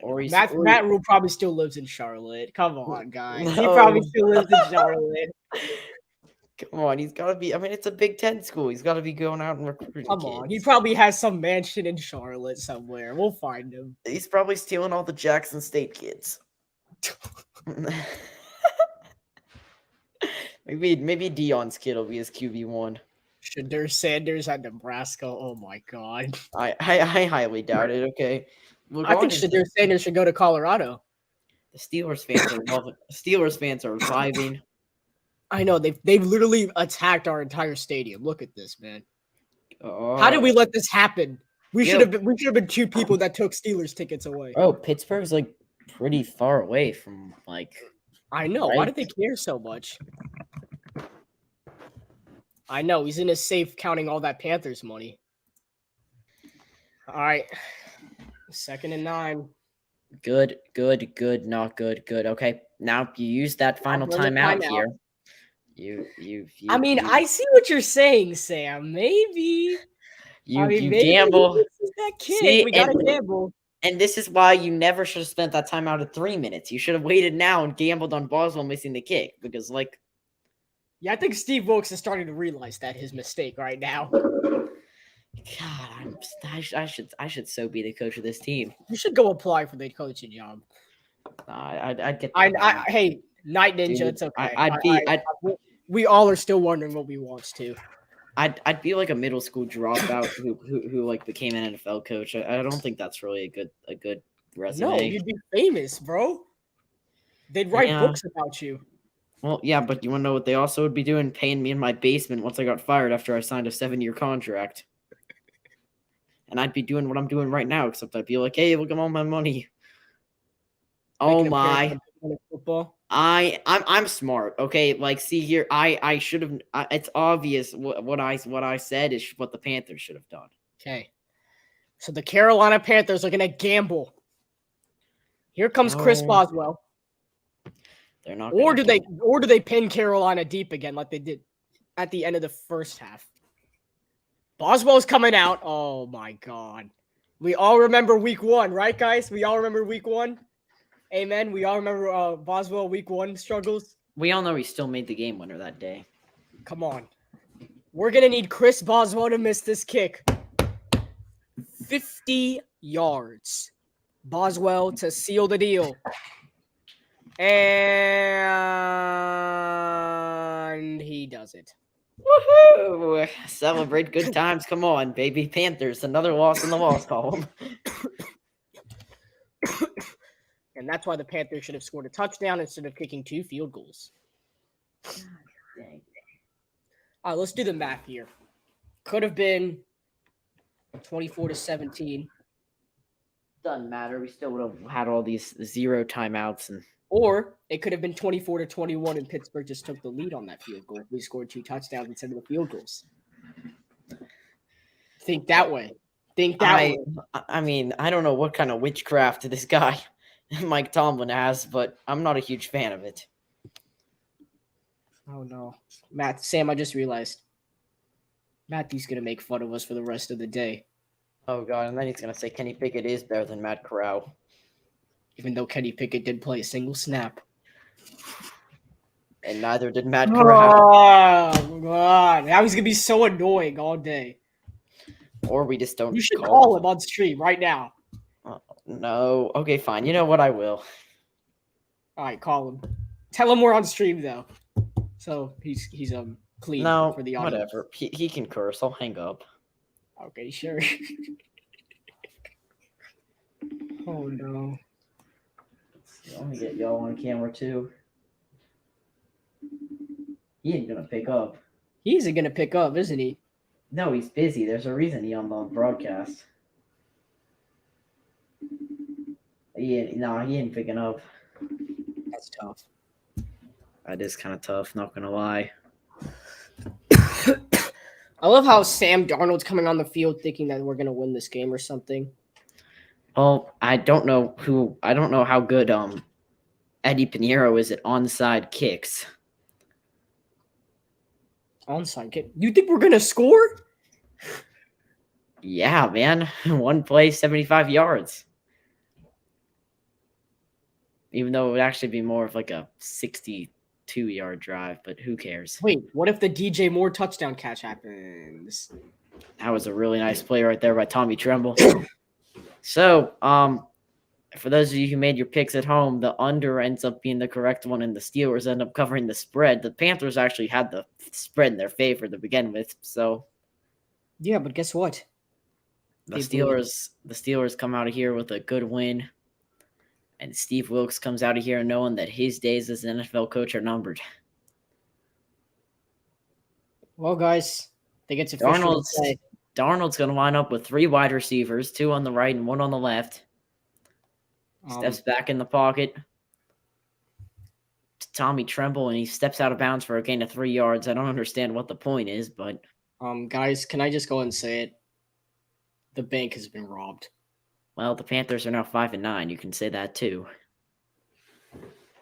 Speaker 3: Or he's
Speaker 1: Matt Rule probably still lives in Charlotte. Come on, guys. He
Speaker 3: No.
Speaker 1: probably still lives in Charlotte.
Speaker 3: Come on, he's got to be. I mean, it's a Big Ten school. He's got to be going out and recruiting
Speaker 1: Come
Speaker 3: kids.
Speaker 1: on. He probably has some mansion in Charlotte somewhere. We'll find him.
Speaker 3: He's probably stealing all the Jackson State kids. maybe Deion's kid will be his QB1.
Speaker 1: Shadur Sanders at Nebraska. Oh my God.
Speaker 3: I highly doubt it. Okay,
Speaker 1: I think Shadur Sanders should go to Colorado.
Speaker 3: The Steelers fans are loving. Steelers fans are reviving.
Speaker 1: I know they've literally attacked our entire stadium. Look at this, man.
Speaker 3: Oh.
Speaker 1: How did we let this happen? We
Speaker 3: Yeah.
Speaker 1: should have been 2 people that took Steelers tickets away.
Speaker 3: Oh, Pittsburgh's like pretty far away from like.
Speaker 1: I know. Why
Speaker 3: Right?
Speaker 1: did they care so much? I know. He's in his safe counting all that Panthers money. All right. 2nd and 9.
Speaker 3: Good, not good, good. Okay, now you use that final
Speaker 1: Another
Speaker 3: timeout
Speaker 1: timeout.
Speaker 3: here.
Speaker 1: I mean, I see what you're saying, Sam. Maybe.
Speaker 3: You
Speaker 1: Maybe
Speaker 3: gamble.
Speaker 1: this is that kick.
Speaker 3: See,
Speaker 1: We gotta gamble.
Speaker 3: And this is why you never should have spent that time out of 3 minutes. You should have waited now and gambled on Boswell missing the kick because, like,
Speaker 1: Yeah, I think Steve Wilkes is starting to realize that his mistake right now.
Speaker 3: God, I should so be the coach of this team.
Speaker 1: You should go apply for the coaching job.
Speaker 3: I'd get.
Speaker 1: Hey, Night Ninja,
Speaker 3: Dude,
Speaker 1: it's okay.
Speaker 3: we
Speaker 1: We all are still wondering what we want to.
Speaker 3: I'd be like a middle school dropout who like became an NFL coach. I don't think that's really a good resume.
Speaker 1: No, you'd be famous, bro. They'd write books about you.
Speaker 3: Well, yeah, but you want to know what they also would be doing? Paying me in my basement once I got fired after I signed a 7-year contract. And I'd be doing what I'm doing right now, except I'd be like, hey, look at all my money. Oh my.
Speaker 1: Football.
Speaker 3: I'm smart. Okay, like see here, I should have. It's obvious what I said is what the Panthers should have done.
Speaker 1: Okay, so the Carolina Panthers are gonna gamble. Here comes Chris Boswell.
Speaker 3: They're not.
Speaker 1: Or do they pin Carolina deep again like they did at the end of the first half? Boswell's coming out. Oh my God, we all remember week 1, right, guys? We all remember week 1. Amen. We all remember Boswell week 1 struggles.
Speaker 3: We all know he still made the game winner that day.
Speaker 1: Come on. We're going to need Chris Boswell to miss this kick. 50 yards. Boswell to seal the deal. And he does it.
Speaker 3: Woohoo! Celebrate good times. Come on, baby. Panthers, another loss in the loss column.
Speaker 1: And that's why the Panthers should have scored a touchdown instead of kicking 2 field goals.
Speaker 3: Dang.
Speaker 1: All right, let's do the math here. Could have been 24-17.
Speaker 3: Doesn't matter. We still would have had all these 0 timeouts.
Speaker 1: Or it could have been 24-21 and Pittsburgh just took the lead on that field goal. We scored 2 touchdowns instead of the field goals. Think that way. Way.
Speaker 3: I mean, I don't know what kind of witchcraft this guy Mike Tomlin has, but I'm not a huge fan of it.
Speaker 1: Oh, no. Sam, I just realized. Matthew's going to make fun of us for the rest of the day.
Speaker 3: Oh, God. And then he's going to say Kenny Pickett is better than Matt Corral.
Speaker 1: Even though Kenny Pickett did play a single snap.
Speaker 3: And neither did Matt Corral.
Speaker 1: Oh, God. Now he's going to be so annoying all day.
Speaker 3: Or we just don't.
Speaker 1: You should call him on stream right now.
Speaker 3: No. Okay, fine. You know what? I will.
Speaker 1: All right, call him. Tell him we're on stream though, so he's clean for the audience.
Speaker 3: Whatever. He can curse. I'll hang up.
Speaker 1: Okay, sure. Oh no.
Speaker 3: Let me get y'all on camera too. He ain't gonna pick up.
Speaker 1: He isn't gonna pick up, isn't he?
Speaker 3: No, he's busy. There's a reason he on the broadcast. He ain't picking up.
Speaker 1: That's tough.
Speaker 3: That is kind of tough, not gonna lie.
Speaker 1: I love how Sam Darnold's coming on the field thinking that we're gonna win this game or something.
Speaker 3: Well, I don't know how good Eddie Pinheiro is at onside kicks.
Speaker 1: Onside kick? You think we're gonna score?
Speaker 3: Yeah, man. One play, 75 yards. Even though it would actually be more of like a 62-yard drive, but who cares?
Speaker 1: Wait, what if the DJ Moore touchdown catch happens?
Speaker 3: That was a really nice play right there by Tommy Tremble. So, for those of you who made your picks at home, the under ends up being the correct one, and the Steelers end up covering the spread. The Panthers actually had the spread in their favor to begin with, so
Speaker 1: yeah. But guess what?
Speaker 3: The Steelers come out of here with a good win, and Steve Wilkes comes out of here knowing that his days as an NFL coach are numbered.
Speaker 1: Well, guys, I think it's official.
Speaker 3: Darnold's going to line up with 3 wide receivers, 2 on the right and 1 on the left. Steps back in the pocket to Tommy Tremble, and he steps out of bounds for a gain of 3 yards. I don't understand what the point is, but
Speaker 1: guys, can I just go and say it? The bank has been robbed.
Speaker 3: Well, the Panthers are now 5-9. You can say that too.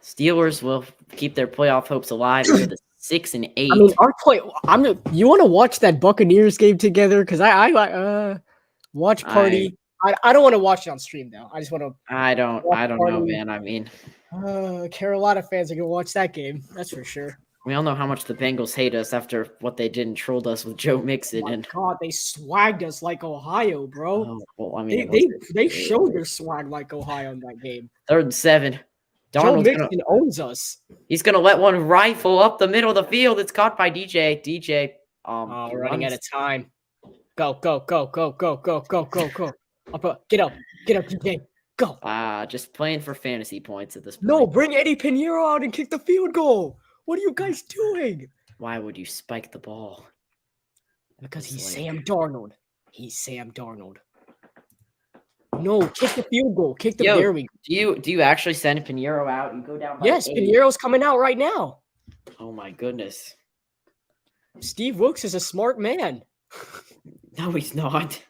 Speaker 3: Steelers will keep their playoff hopes alive into the 6-8.
Speaker 1: I mean, our play. You want to watch that Buccaneers game together? Because I watch party. I don't want to watch it on stream though. I just want to.
Speaker 3: I don't know, man. I mean,
Speaker 1: Carolina fans are gonna watch that game. That's for sure.
Speaker 3: we all know how much the Bengals hate us after what they did and trolled us with Joe Mixon.
Speaker 1: Oh my
Speaker 3: And
Speaker 1: God, they swagged us like Ohio, bro.
Speaker 3: oh, well, I mean,
Speaker 1: They showed their swag like Ohio in that game.
Speaker 3: 3rd and 7.
Speaker 1: Joe Mixon owns us.
Speaker 3: He's gonna let one rifle up the middle of the field. It's caught by DJ. DJ.
Speaker 1: Running out of time. Go. Get up, DJ. Go.
Speaker 3: Just playing for fantasy points at this point.
Speaker 1: No, bring Eddie Pinheiro out and kick the field goal. What are you guys doing?
Speaker 3: Why would you spike the ball?
Speaker 1: Because he's Sam Darnold. No, kick the field goal. Kick the there we go.
Speaker 3: Do you actually send Pinheiro out? You go down by
Speaker 1: Yes,
Speaker 3: 8.
Speaker 1: Pinheiro's coming out right now.
Speaker 3: Oh my goodness.
Speaker 1: Steve Wilkes is a smart man.
Speaker 3: No, he's not.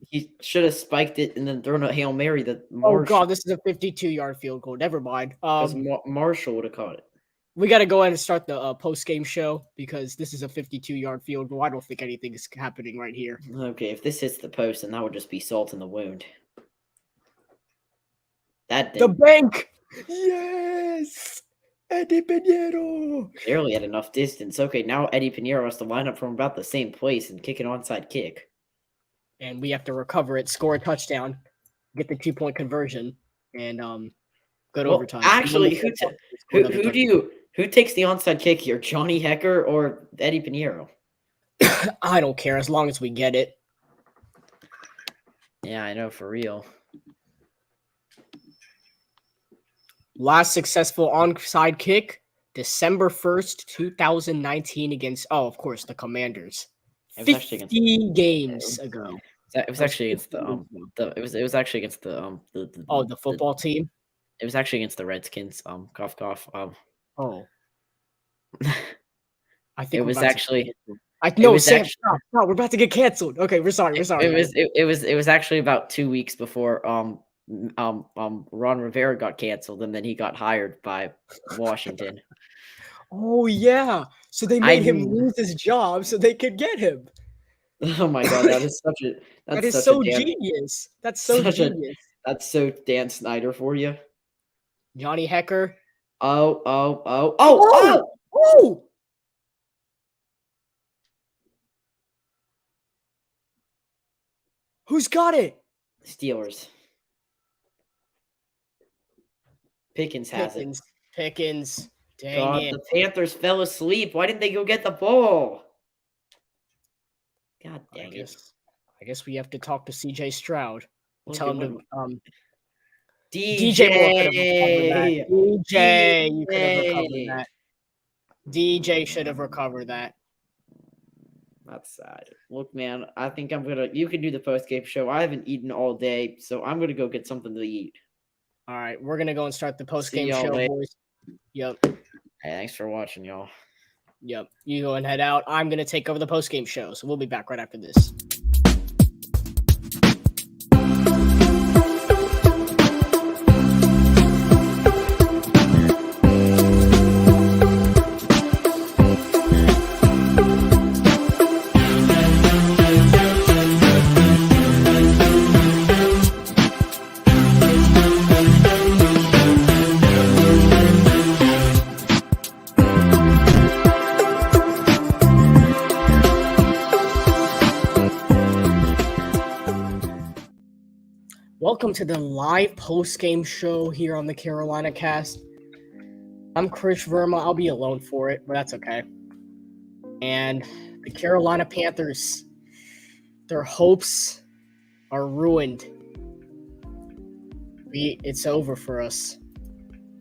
Speaker 3: He should have spiked it and then thrown a Hail Mary that Marshall.
Speaker 1: Oh God, this is a 52-yard field goal. Never mind.
Speaker 3: Marshall would have caught it.
Speaker 1: We got to go ahead and start the post-game show because this is a 52-yard field goal. I don't think anything is happening right here.
Speaker 3: Okay, if this hits the post, then that would just be salt in the wound. The
Speaker 1: bank! Yes! Eddie Pinheiro!
Speaker 3: Barely had enough distance. Okay, now Eddie Pinheiro has to line up from about the same place and kick an onside kick.
Speaker 1: And we have to recover it, score a touchdown, get the 2-point conversion, and go to overtime.
Speaker 3: Actually, who takes the onside kick here? Johnny Hecker or Eddie Pinheiro?
Speaker 1: I don't care as long as we get it.
Speaker 3: Yeah, I know, for real.
Speaker 1: Last successful onside kick, December 1st, 2019 against, of course, the Commanders. 50 games ago.
Speaker 3: It was actually against the actually against
Speaker 1: the football team.
Speaker 3: It was actually against the Redskins. Cough, cough.
Speaker 1: I think
Speaker 3: it was actually.
Speaker 1: Sam, stop. We're about to get canceled. Okay, we're sorry.
Speaker 3: It was actually about 2 weeks before Ron Rivera got canceled, and then he got hired by Washington.
Speaker 1: Oh yeah, so they made him lose his job so they could get him.
Speaker 3: Oh my God, that is
Speaker 1: genius. That's so genius.
Speaker 3: That's so Dan Snyder for you.
Speaker 1: Johnny Hecker.
Speaker 3: Oh!
Speaker 1: Who's got it?
Speaker 3: Steelers. Pickens has it.
Speaker 1: Pickens. Dang it.
Speaker 3: The Panthers fell asleep. Why didn't they go get the ball? God dang it.
Speaker 1: I guess we have to talk to CJ Stroud. Tell him to
Speaker 3: DJ,
Speaker 1: you could have recovered that. DJ should have recovered that.
Speaker 3: That's sad. Look, man, I think you can do the post-game show. I haven't eaten all day, so I'm going to go get something to eat.
Speaker 1: All right, we're going to go and start the post-game show, boys. Yep.
Speaker 3: Hey, thanks for watching, y'all.
Speaker 1: Yep. You go and head out. I'm going to take over the post-game show, so we'll be back right after this. Welcome to the live post-game show here on the Carolina Cast. I'm Chris Verma. I'll be alone for it, but that's okay. And the Carolina Panthers, their hopes are ruined. It's over for us.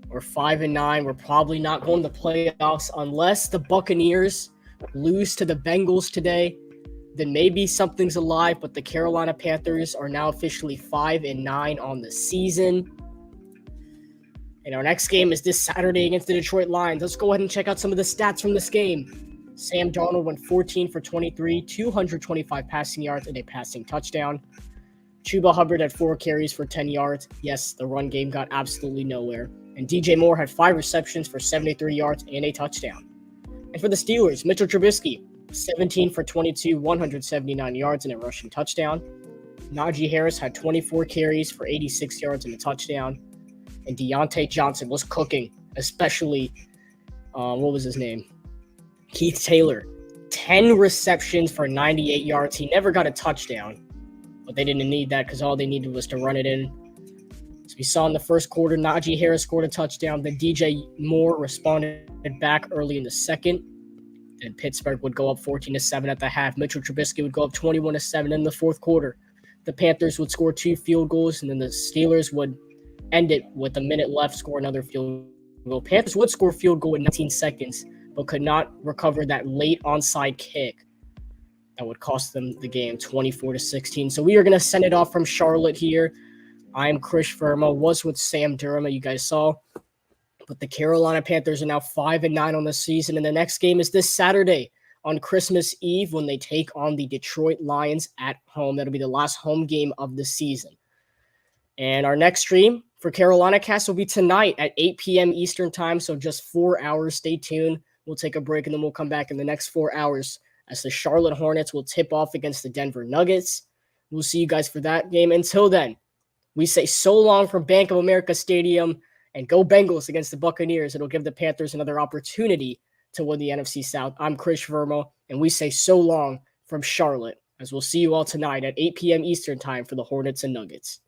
Speaker 1: We're 5-9. We're probably not going to playoffs unless the Buccaneers lose to the Bengals today. Then maybe something's alive, but the Carolina Panthers are now officially 5-9 on the season. And our next game is this Saturday against the Detroit Lions. Let's go ahead and check out some of the stats from this game. Sam Darnold went 14 for 23, 225 passing yards and a passing touchdown. Chuba Hubbard had 4 carries for 10 yards. Yes, the run game got absolutely nowhere. And DJ Moore had 5 receptions for 73 yards and a touchdown. And for the Steelers, Mitchell Trubisky, 17 for 22, 179 yards and a rushing touchdown. Najee Harris had 24 carries for 86 yards and a touchdown. And Deontay Johnson was cooking, especially, what was his name? Keith Taylor. 10 receptions for 98 yards. He never got a touchdown, but they didn't need that because all they needed was to run it in. As we saw in the first quarter, Najee Harris scored a touchdown. Then DJ Moore responded back early in the second. And Pittsburgh would go up 14-7 at the half. Mitchell Trubisky would go up 21-7 in the fourth quarter. The Panthers would score 2 field goals, and then the Steelers would end it with a minute left, score another field goal. Panthers would score a field goal in 19 seconds, but could not recover that late onside kick that would cost them the game 24-16. So we are going to send it off from Charlotte here. I'm Chris Verma, was with Sam Durham, you guys saw. But the Carolina Panthers are now 5-9 on the season, and the next game is this Saturday on Christmas Eve when they take on the Detroit Lions at home. That'll be the last home game of the season. And our next stream for Carolina Cast will be tonight at 8 p.m. Eastern Time, so just 4 hours. Stay tuned. We'll take a break, and then we'll come back in the next 4 hours as the Charlotte Hornets will tip off against the Denver Nuggets. We'll see you guys for that game. Until then, we say so long from Bank of America Stadium, and go Bengals against the Buccaneers. It'll give the Panthers another opportunity to win the NFC South. I'm Chris Verma, and we say so long from Charlotte, as we'll see you all tonight at 8 p.m. Eastern Time for the Hornets and Nuggets.